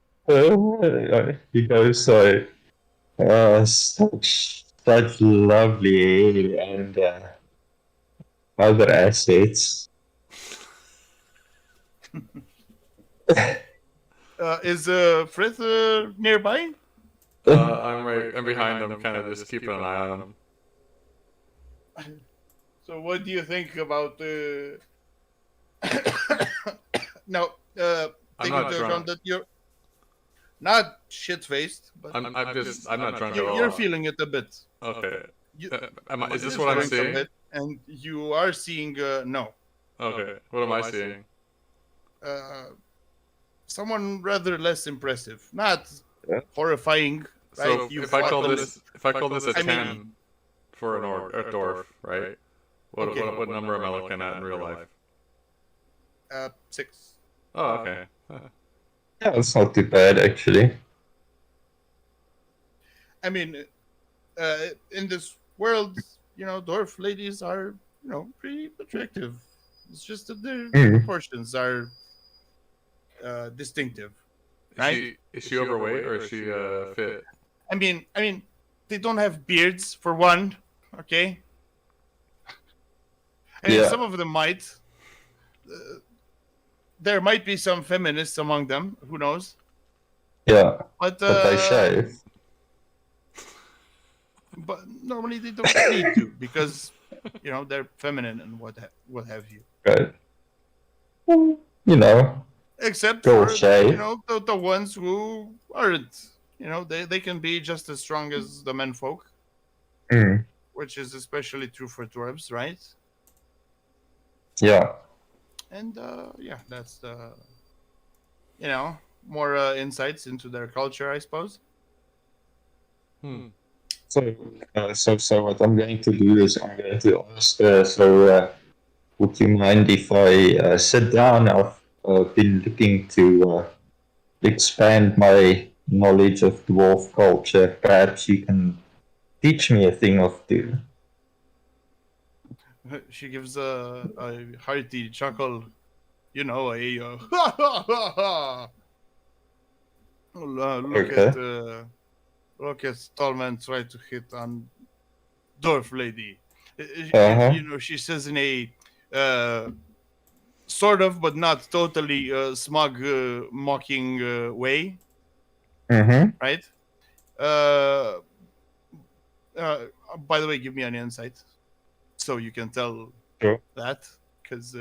He goes like, such lovely hair and other assets. Is Frith nearby? I'm behind him, kind of just keeping an eye on him. So what do you think about no, I'm take not into drunk. account that you're not shit-faced, but I'm not drunk at all. you're feeling it a bit. Okay. You, Is this you what I'm drank a seeing? bit, and you are seeing no. Okay. What am I seeing? Someone rather less impressive, not Yeah. horrifying. Right? So You if I fought call them- this a I 10 mean- for a dwarf, right? Okay. What number am I looking at in real life? 6. Oh, okay. Yeah, it's not too bad actually. I mean, in this world, dwarf ladies are, pretty attractive. It's just that their proportions are distinctive. Right? Is she overweight or is she fit? I mean, they don't have beards for one. Okay. I mean, Yeah. some of them might. There might be some feminists among them. Who knows? Yeah, But but they shave. But normally they don't need to because they're feminine and what have you. Right. You know, Except Go for shave. the ones who aren't. They can be just as strong as the menfolk, which is especially true for dwarves, right? Yeah. And yeah, that's the more insights into their culture, I suppose. So what I'm going to do is I'm going to ask. Would you mind if I sit down? I've been looking to expand my knowledge of dwarf culture. Perhaps you can teach me a thing or two. She gives a hearty chuckle, look at Stallman try to hit on dwarf lady. She says in a sort of, but not totally smug, mocking way, right? Uh, by the way, give me an insight so you can tell Sure. that, because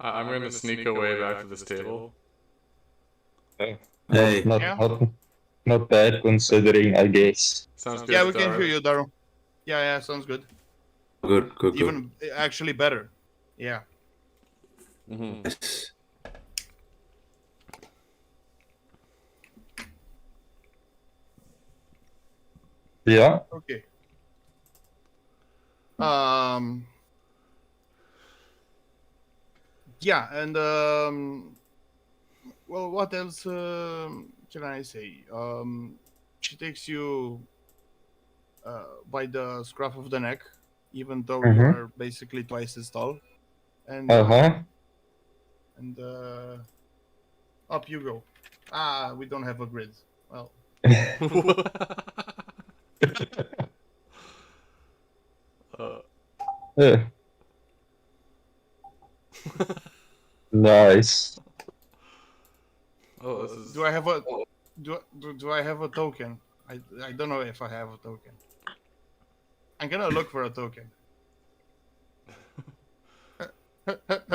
I'm going to sneak away back to this table. Hey. Not bad considering, I guess. Sounds good. yeah, we can hear you, Daryl. Yeah, sounds good. Good. Even actually better. Yeah. Yes. Yeah. Okay. Yeah, and well, what else can I say? She takes you by the scruff of the neck, even though you are basically twice as tall, and and up you go. We don't have a grid. Well, Yeah. Nice. Oh, this is. do I have a do I have a token? I don't know if I have a token. I'm gonna look for a token.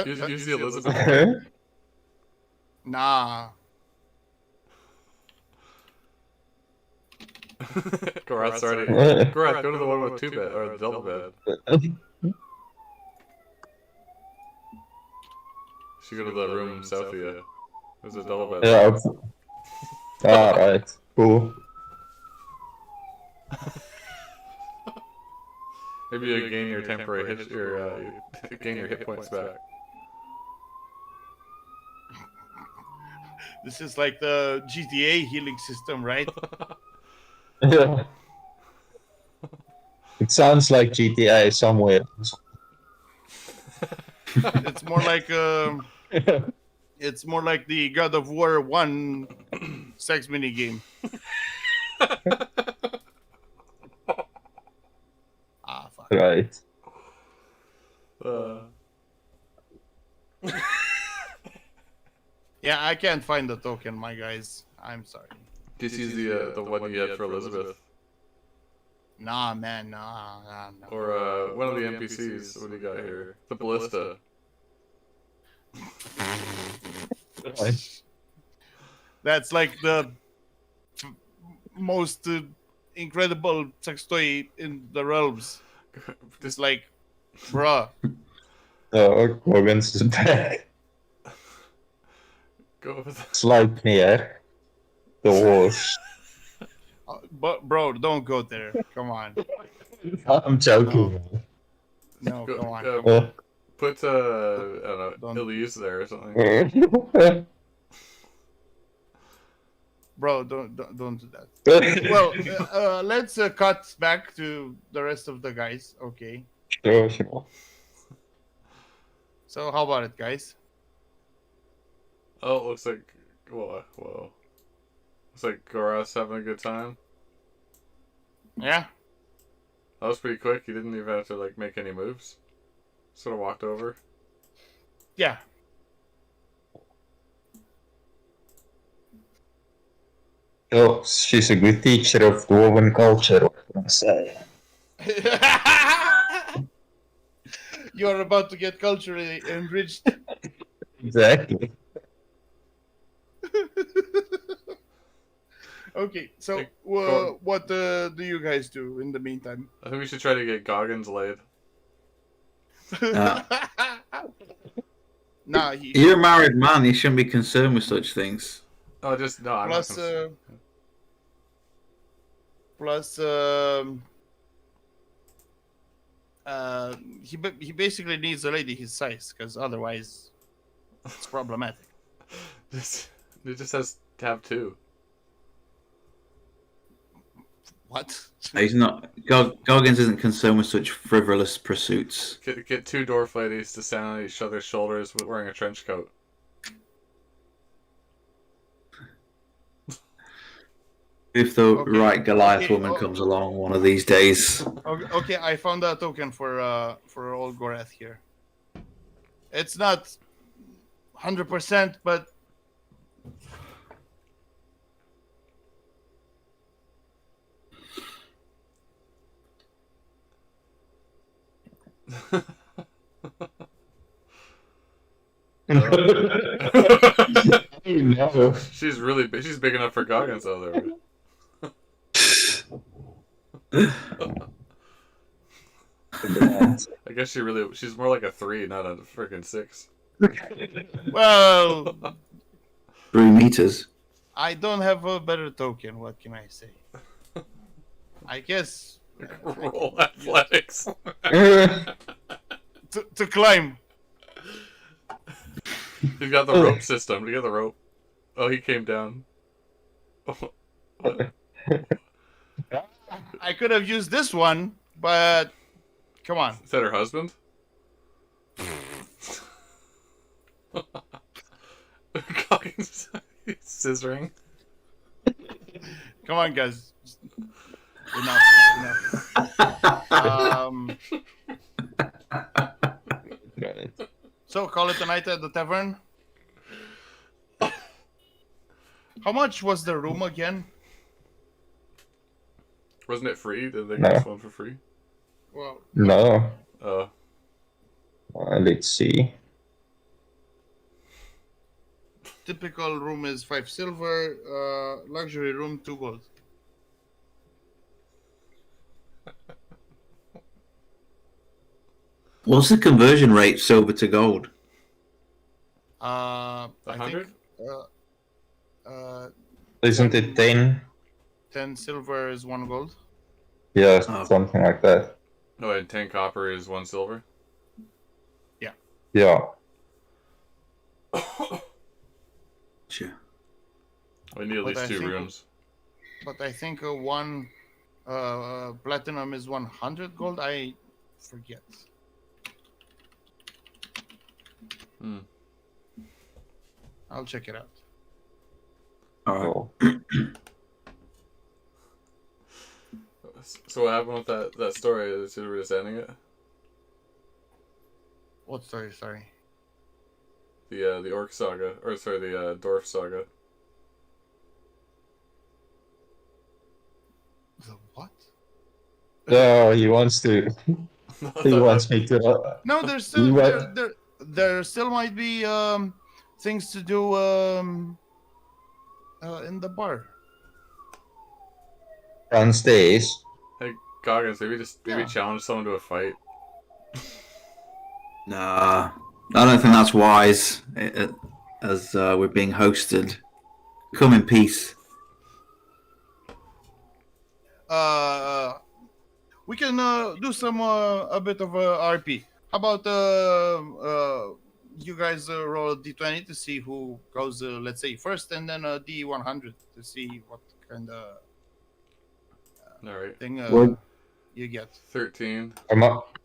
Use the Elizabeth. Nah. Garat's already. Garat, go to the one with 2 bed or the double bed. Should go to the room south of you. There's a double bed. Yeah. Alright. Cool. Maybe you gain your temporary hit, gain your hit points back. This is like the GTA healing system, right? Yeah. It sounds like GTA somewhere. It's more like it's more like the God of War 1 sex mini game. Fuck. Right. Yeah, I can't find the token, my guys. I'm sorry. Just use the one you had for Elizabeth. Nah, man, nah. Or one of the NPCs. What do you got here? The ballista. That's like the most incredible sex toy in the realms. It's like, bruh. Oh, Morgan's is back. Go with that. Sluit neer. The horse. But bro, don't go there. Come on. I'm joking. No, Go, come on. uh, Come on. Put, I don't know, Don't- Elise there or something. Bro, don't do that. Well, let's cut back to the rest of the guys. Okay. Sure. So how about it, guys? Oh, it looks like, whoa. Looks like Gorath's having a good time. Yeah. That was pretty quick. He didn't even have to, like, make any moves. Sort of walked over. Yeah. Oh, she's a good teacher of dwarven culture, what can I say? You're about to get culturally enriched. Exactly. Okay, so Hey, go- what do you guys do in the meantime? I think we should try to get Goggins laid. Nah, You're a married man. You shouldn't be concerned with such things. Oh, just, no, I'm plus not concerned. plus he basically needs a lady his size, because otherwise it's problematic. It just has to have two. What? He's not. Goggins isn't concerned with such frivolous pursuits. Get two dwarf ladies to stand on each other's shoulders with wearing a trench coat. If the Okay, right Goliath okay, woman comes along one of these days. Okay, I found a token for old Gorath here. It's not 100%, but No. She's really big. She's big enough for Goggins out there. I guess she's more like a 3, not a freaking 6. well, 3 meters. I don't have a better token. What can I say? I guess Roll athletics. to climb. He's got the rope system. He got the rope. Oh, he came down. What? I could have used this one, but come on. Is that her husband? Goggins scissoring. Come on, guys. Enough. So call it a night at the tavern. How much was the room again? Wasn't it free? Did they No. give us one for free? Well, No. Oh. Let's see. typical room is 5 silver. Luxury room 2 gold. What's the conversion rate silver to gold? I 100? think Isn't it 10? 10 silver is 1 gold. Yeah, Oh. something like that. No, and 10 copper is 1 silver. Yeah. Sure. We need at But least I 2 think- rooms. But I think one platinum is 100 gold. I forget. Hmm. I'll check it out. All right. Oh. So what happened with that story? Should we just ending it? What story? Sorry. The orc saga, or sorry, the dwarf saga. The what? No, he wants to. He wants me to. No, there's still You what? there still might be things to do in the bar. Downstairs. Hey, Goggins, maybe Yeah. challenge someone to a fight. Nah, I don't think that's wise. As we're being hosted, come in peace. We can do some a bit of RP. How about you guys roll a d20 to see who goes, let's say, first, and then a d100 to see what kind of All right, thing Well- you get. 13. I'm up.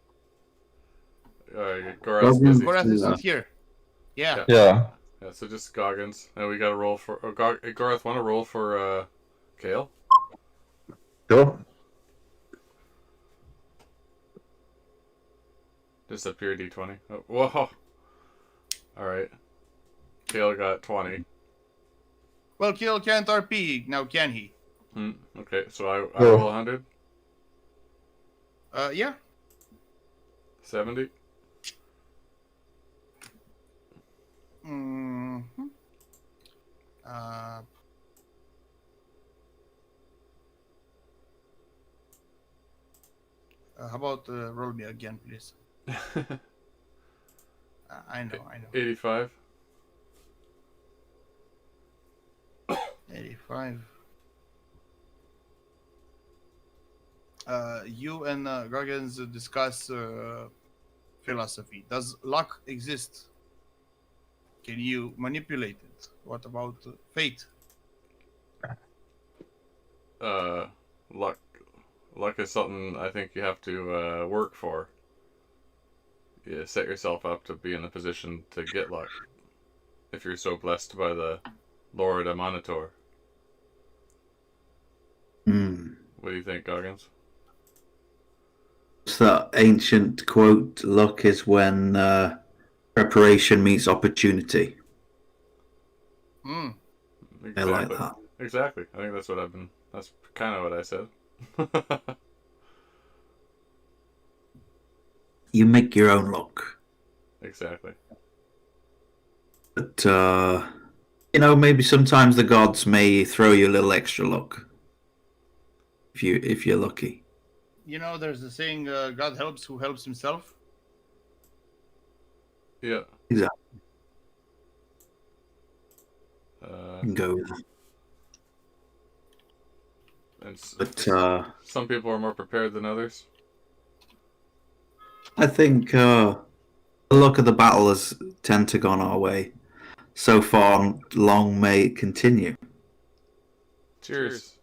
Gorath's busy. Gorath isn't here. Yeah. Yeah. Yeah, so just Goggins. And we got to roll for. Oh, Gorath, want to roll for Kale? Sure. Just a pure d20. Oh, whoa. All right. Kale got 20. Well, Kill can't RP now, can he? Okay, so I Yeah. roll 100. Yeah. 70. Mm-hmm. How about roll me again, please? I know. 85. 85. You and Goggins discuss philosophy. Does luck exist? Can you manipulate it? What about fate? Luck. Luck is something I think you have to work for. You set yourself up to be in a position to get luck. If you're so blessed by the Lord Amanator. What do you think, Goggins? It's that ancient quote: "Luck is when preparation meets opportunity." Hmm. I like that. Exactly. I think that's what I've been. That's kind of what I said. You make your own luck, Exactly. but maybe sometimes the gods may throw you a little extra luck if you're lucky. You know, there's the saying, God helps who helps himself. Yeah. Exactly. Go with that. But some people are more prepared than others. I think the luck of the battle has tend to gone our way. So far, long may it continue. Cheers.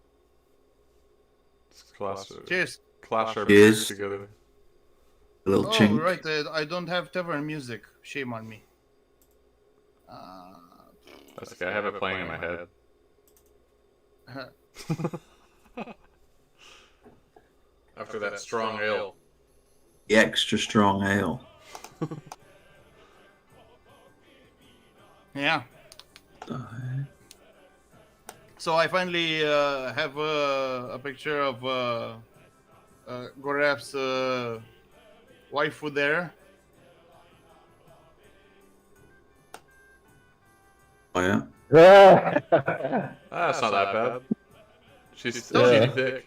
Cheers. Clash our Cheers. beers together. A little Oh, chink. right. I don't have tavern music. Shame on me. That's okay. I have it playing in my head. After that strong ale. The extra strong ale. Yeah. So I finally have a picture of Gorath's waifu there. Oh yeah. That's not that bad. She's Yeah. thick.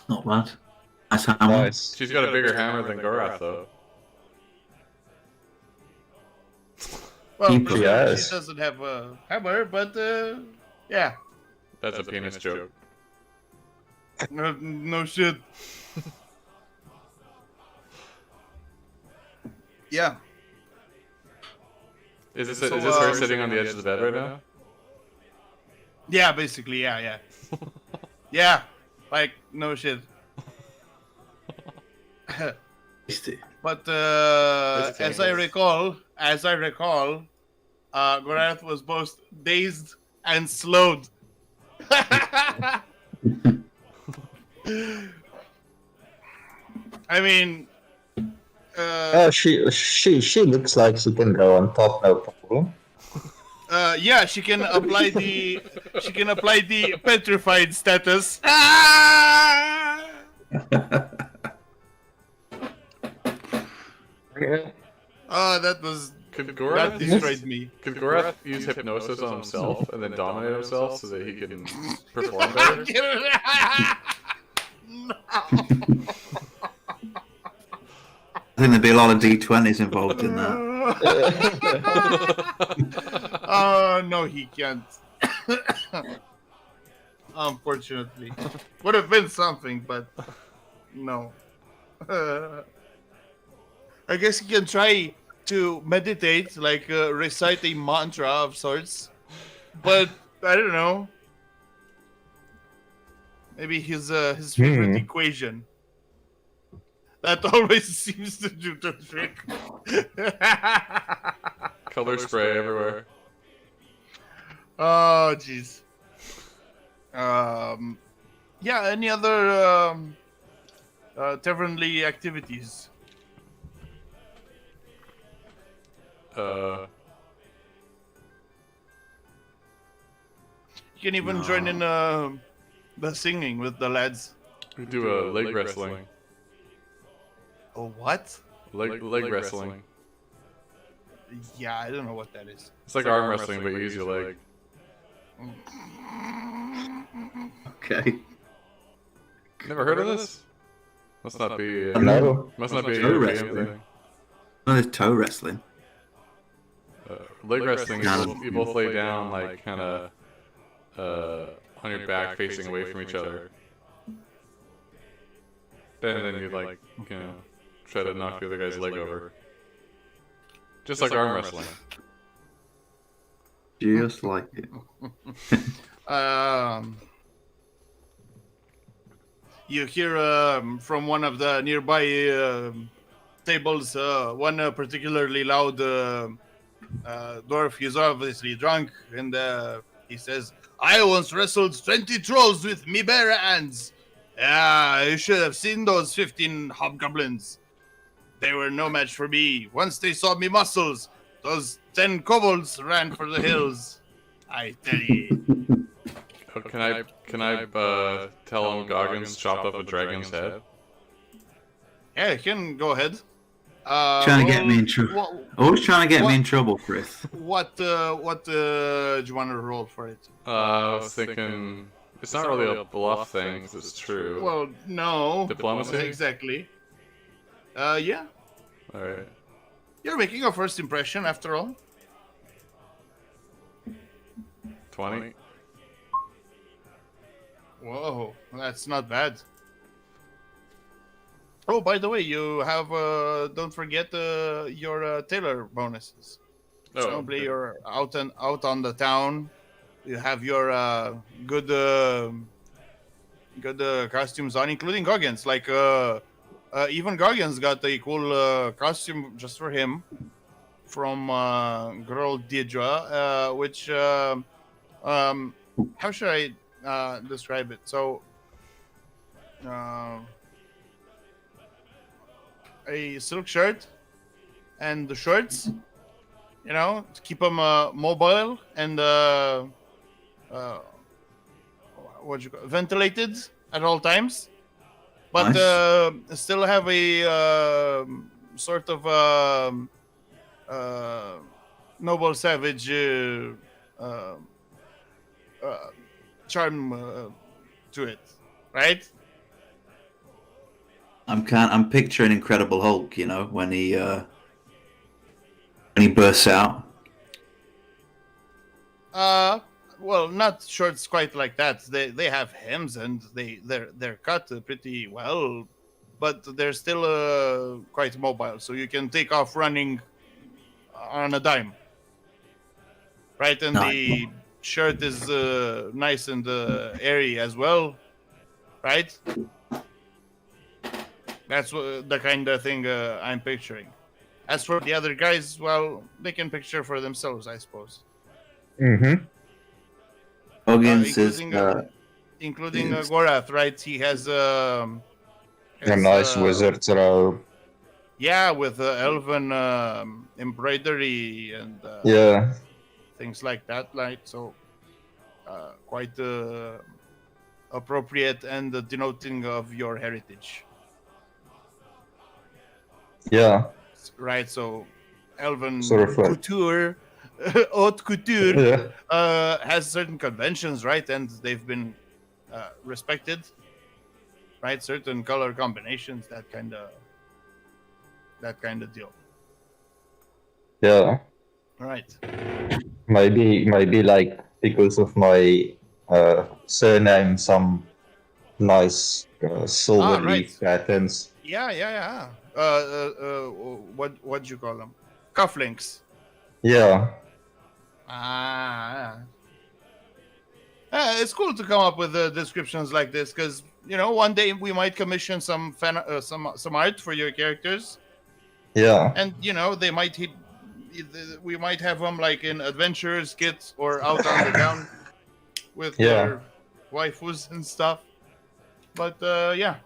Not bad. Nice hammer. Nice. She's got a bigger hammer than Gorath, though. Well, Keep pretty her. sure Yes. she doesn't have a hammer, but yeah. That's a penis joke. No shit. Yeah. Is this So, her sitting on the edge of the bed right now? Yeah, basically, yeah. Yeah, like, no shit. But as I recall, Gorath was both dazed and slowed. I mean, She looks like she can go on top, no problem. yeah, she can apply the petrified status. Oh, that was Could That Gorath destroyed me. Could Gorath use hypnosis on himself and then dominate himself so that he can perform better? No. I think there'd be a lot of D20s involved in that. No, he can't. Unfortunately, would have been something, but no. I guess he can try to meditate, like recite a mantra of sorts, but I don't know. Maybe his favorite equation. That always seems to do the trick. Color spray everywhere. Oh, jeez. Yeah. Any other tavernly activities? Uh, You can even join in the singing with the lads. we do a leg wrestling. Oh, what? Leg wrestling. Yeah, I don't know what that is. It's like arm wrestling, but you use your leg. Okay. Never heard of this? Must not be. No. Must not be a Toe European wrestling. thing. Well, there's toe wrestling. Leg wrestling, No. you both lay down, like, kind of on your back, facing away from each other. And then you, like, you know, try to knock the other guy's leg over. Just like arm wrestling. Just like it. You hear from one of the nearby tables one particularly loud dwarf. He's obviously drunk, and he says, "I once wrestled 20 trolls with me bare hands. Yeah, you should have seen those 15 hobgoblins. They were no match for me. Once they saw me muscles, those 10 kobolds ran for the hills. I tell you." Oh, can I tell him Goggins chopped up a dragon's head? Yeah, you can go ahead. Trying to get me in trouble. Always trying to get me in trouble, Chris. What do you want to roll for it? I was thinking it's not really a bluff thing, 'cause it's true. Well, no. Diplomacy? Exactly. Yeah. Alright. You're making a first impression, after all. 20? Whoa, that's not bad. Oh, by the way, you have, don't forget your tailor bonuses. Oh, Probably okay. you're out on the town. You have your good costumes on, including Goggins. Like even Goggins got a cool costume just for him from girl Deidre, which how should I describe it? So a silk shirt and the shorts, you know, to keep them mobile and what you call ventilated at all times, but still have a sort of noble savage charm to it, right? I'm picturing Incredible Hulk, you know, when he bursts out. Well, not shorts quite like that. They have hems and they're cut pretty well, but they're still quite mobile. So you can take off running on a dime, right? And the shirt is nice and airy as well, right? That's the kind of thing I'm picturing. As for the other guys, well, they can picture for themselves, I suppose. Mm-hmm. Goggins including Gorath, right? He has A nice wizard's robe. Yeah, with elven embroidery and Yeah. things like that, right? So quite appropriate and denoting of your heritage. Yeah. Right, so elven Sort of like- couture, haute couture, Yeah. has certain conventions, right? And they've been respected, right? Certain color combinations, that kind of deal. Yeah. Right. Maybe like because of my surname, some nice silver leaf patterns. Yeah. What'd you call them? Cufflinks. Yeah. It's cool to come up with descriptions like this because one day we might commission some some art for your characters, Yeah. and they might we might have them like in adventures kits or out on the town with their waifus and stuff. But yeah,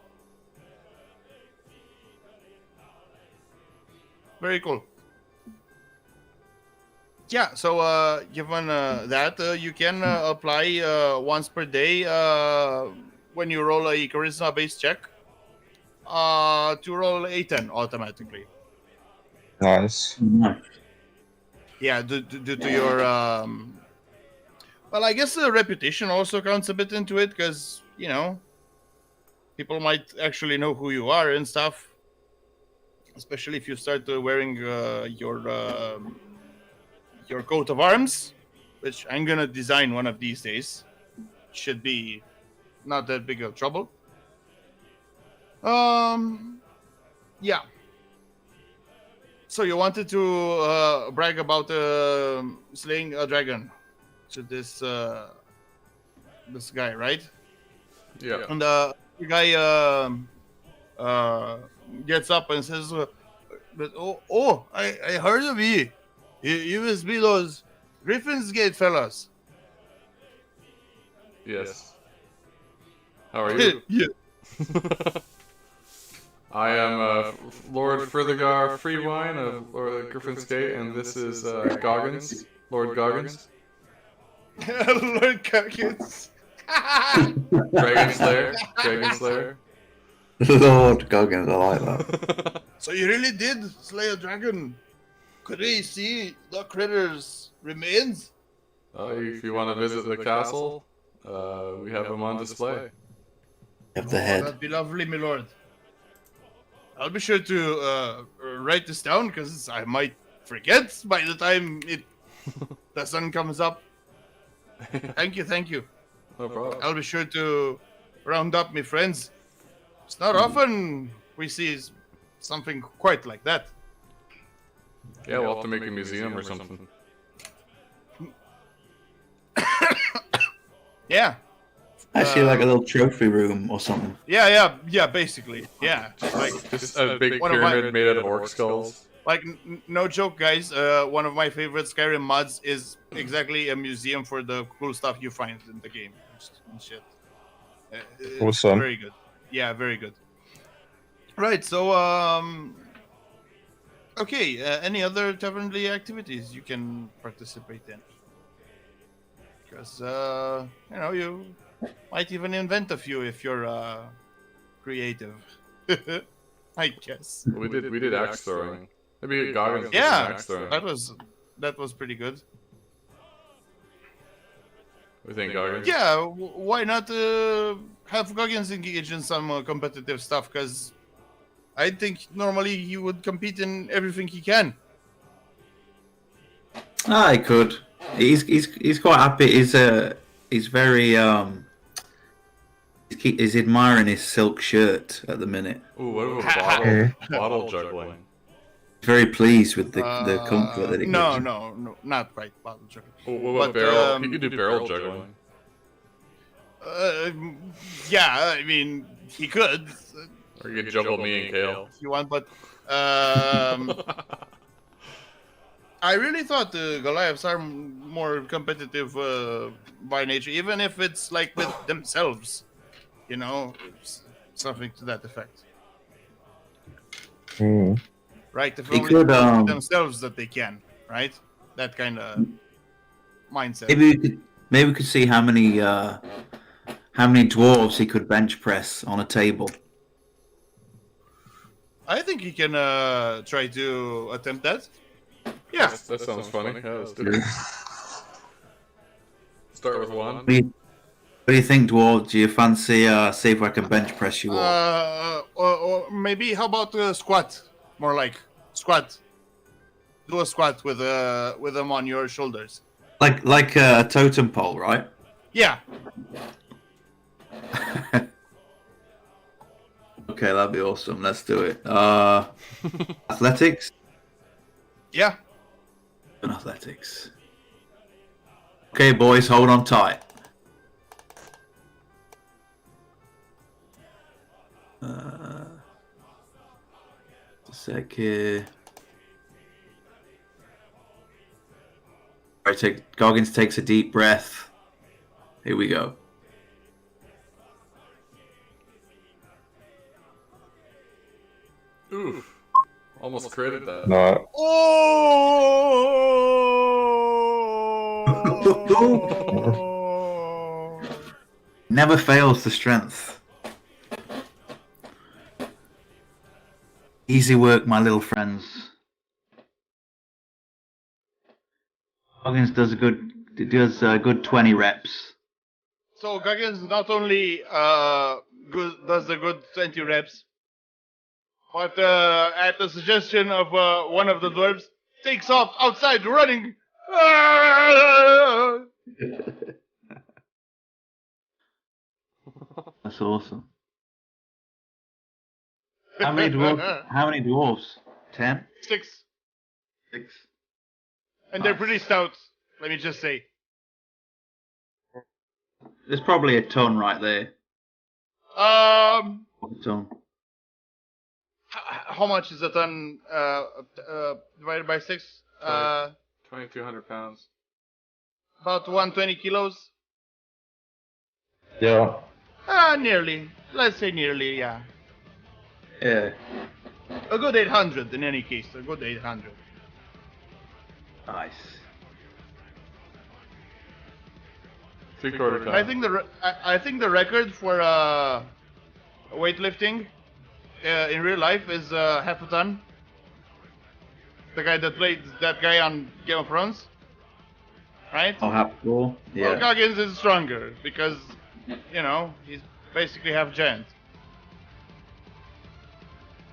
very cool. Yeah, so given that, you can apply once per day when you roll a charisma-based check to roll a 10 automatically. Nice. Nice. Yeah, due to your... well, I guess the reputation also counts a bit into it because, people might actually know who you are and stuff. Especially if you start wearing your coat of arms, which I'm gonna design one of these days. Should be not that big of trouble. Yeah. So you wanted to brag about slaying a dragon to this guy, right? Yeah. And the guy gets up and says, "But I heard of you. You must be those Griffin's Gate fellas." Yes. How are you? Yeah. I am Lord Furthergar Freewine of Lord Griffin's Gate, and this is Goggins, Lord Goggins, Lord Goggins. Dragon Slayer, Dragon Slayer. Lord Goggins, I like that. So you really did slay a dragon? Could we see the critter's remains? If you want to visit the castle, we have them on display. Of the head. That'd be lovely, my lord. I'll be sure to write this down because I might forget by the time the sun comes up. Thank you. No problem. I'll be sure to round up my friends. It's not often we see something quite like that. Yeah, we'll have to make a museum or something. Yeah. Actually, like a little trophy room or something. Yeah, basically. Yeah. Just a big one of my- pyramid made out of orc skulls. Like, no joke, guys. One of my favorite Skyrim mods is exactly a museum for the cool stuff you find in the game and shit. It's Awesome. Very good. Yeah, very good. Right. So, okay. Any other tavernly activities you can participate in? Because you might even invent a few if you're creative. I guess. We did axe throwing. Maybe Goggins did Yeah, axe throwing. that was pretty good. We think Goggins. Yeah, why not have Goggins engage in some competitive stuff? Because I think normally he would compete in everything he can. Ah, he could. He's quite happy. He's very He's admiring his silk shirt at the minute. Ooh, what about bottle juggling? He's very pleased with the comfort that it No, gives. no, not quite bottle juggling. What about barrel? He could do barrel juggling. Yeah, I mean, he could Or you could juggle me and Kale. if you want, but I really thought the Goliaths are more competitive by nature, even if it's like with themselves, something to that effect. Right? If He only could, with themselves that they can, right? That kind of mindset. Maybe we could see how many dwarves he could bench press on a table. I think he can try to attempt that. Yeah. That sounds funny. Yeah, let's do it. Start with one. What do you think, Dwarf? Do you fancy see if I can bench press you all? Or maybe how about squat? More like squat. Do a squat with them on your shoulders. Like a totem pole, right? Yeah. Okay, that'd be awesome. Let's do it. Athletics? Yeah. And athletics. Okay, boys, hold on tight. A sec here. Alright, Goggins takes a deep breath. Here we go. Oof. Almost critted that. No. Oh! Never fails the strength. Easy work, my little friends. Goggins does a good 20 reps. So Goggins not only does a good 20 reps, but at the suggestion of one of the dwarves, takes off outside running. That's awesome. How many dwarves? 10? 6. 6. And they're pretty stout, let me just say. There's probably a ton right there. A ton. how much is a ton divided by 6? 2,200 pounds. About 120 kilos? Yeah. Nearly. Let's say nearly, yeah. Yeah. A good 800 in any case, a good 800. Nice. 3/4 ton. I think the record for weightlifting in real life is half a ton. The guy that played that guy on Game of Thrones, right? I'll have four. Yeah. Well, Goggins is stronger because he's basically half giant,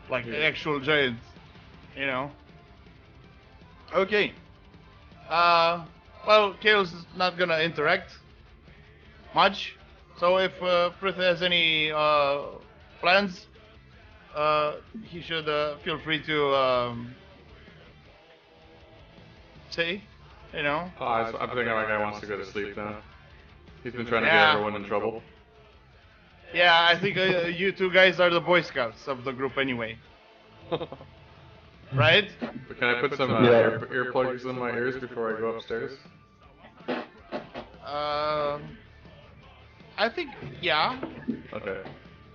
like an actual giant, Okay. Well, Kale's not gonna interact much, so if Frith has any plans, he should feel free to say, Oh, I'm thinking my guy wants to go to sleep now. He's been trying to get Yeah. everyone in trouble. Yeah, I think you two guys are the Boy Scouts of the group anyway. Right? But can I put some earplugs in my ears before I go upstairs? I think, yeah. Okay.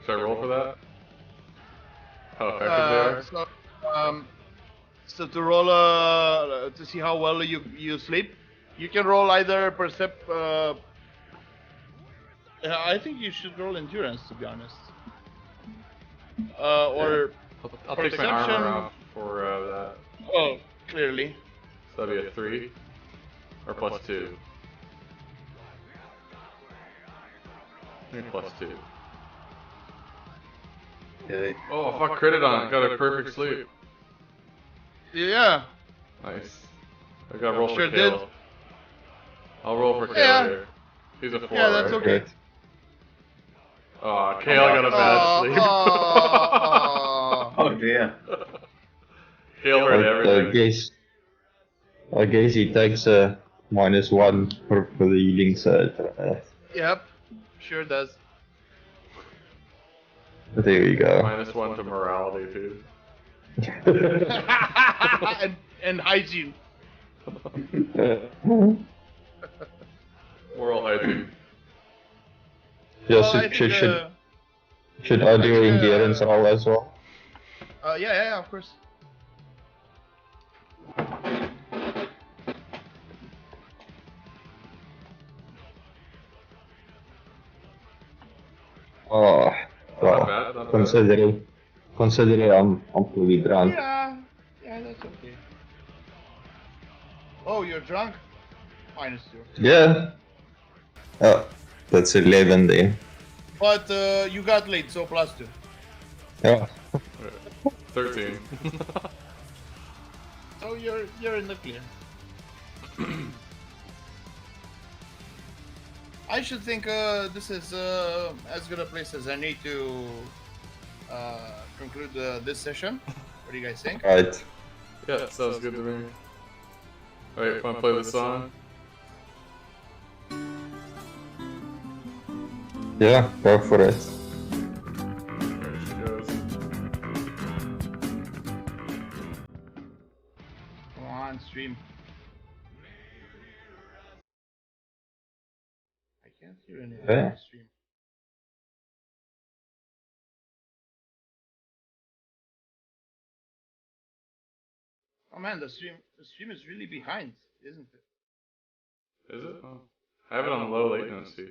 Should I roll for that? How effective they are? So to roll to see how well you sleep, you can roll either I think you should roll endurance, to be honest. Or I'll take my perception. armor off for that. Oh, clearly. So that'd be a 3 or plus 2. Maybe plus 2. Okay. Oh fuck! Critted on it. Got a perfect sleep. Yeah. Nice. I got to roll Sure for Kale. did. I'll roll for Kale Yeah. here. He's a 4, Yeah, that's right? okay. Aw, Kale got a bad sleep. Oh dear. Kale heard everything. I guess he takes a -1 for the healing surge. Yep. Sure does. There you go. -1 to morality, too. and hygiene. Moral hygiene. Yeah, Well, I think, should I do think, endurance roll as well? yeah, of course. Oh, well, Not bad, not bad. considering I'm fully drunk. Yeah, that's okay. you're drunk? -2. Yeah. Oh, that's 11 then. But you got late, so +2. Yeah. 13. So you're in the clear. I should think this is as good a place as any to conclude this session. What do you guys think? Right. Yeah, sounds good to me. Alright, wanna play the song? Yeah, go for it. There she goes. Come on, stream. I can't hear anything Yeah. on the stream. Oh man, the stream is really behind, isn't it? Is it? Oh. I have it on low latency.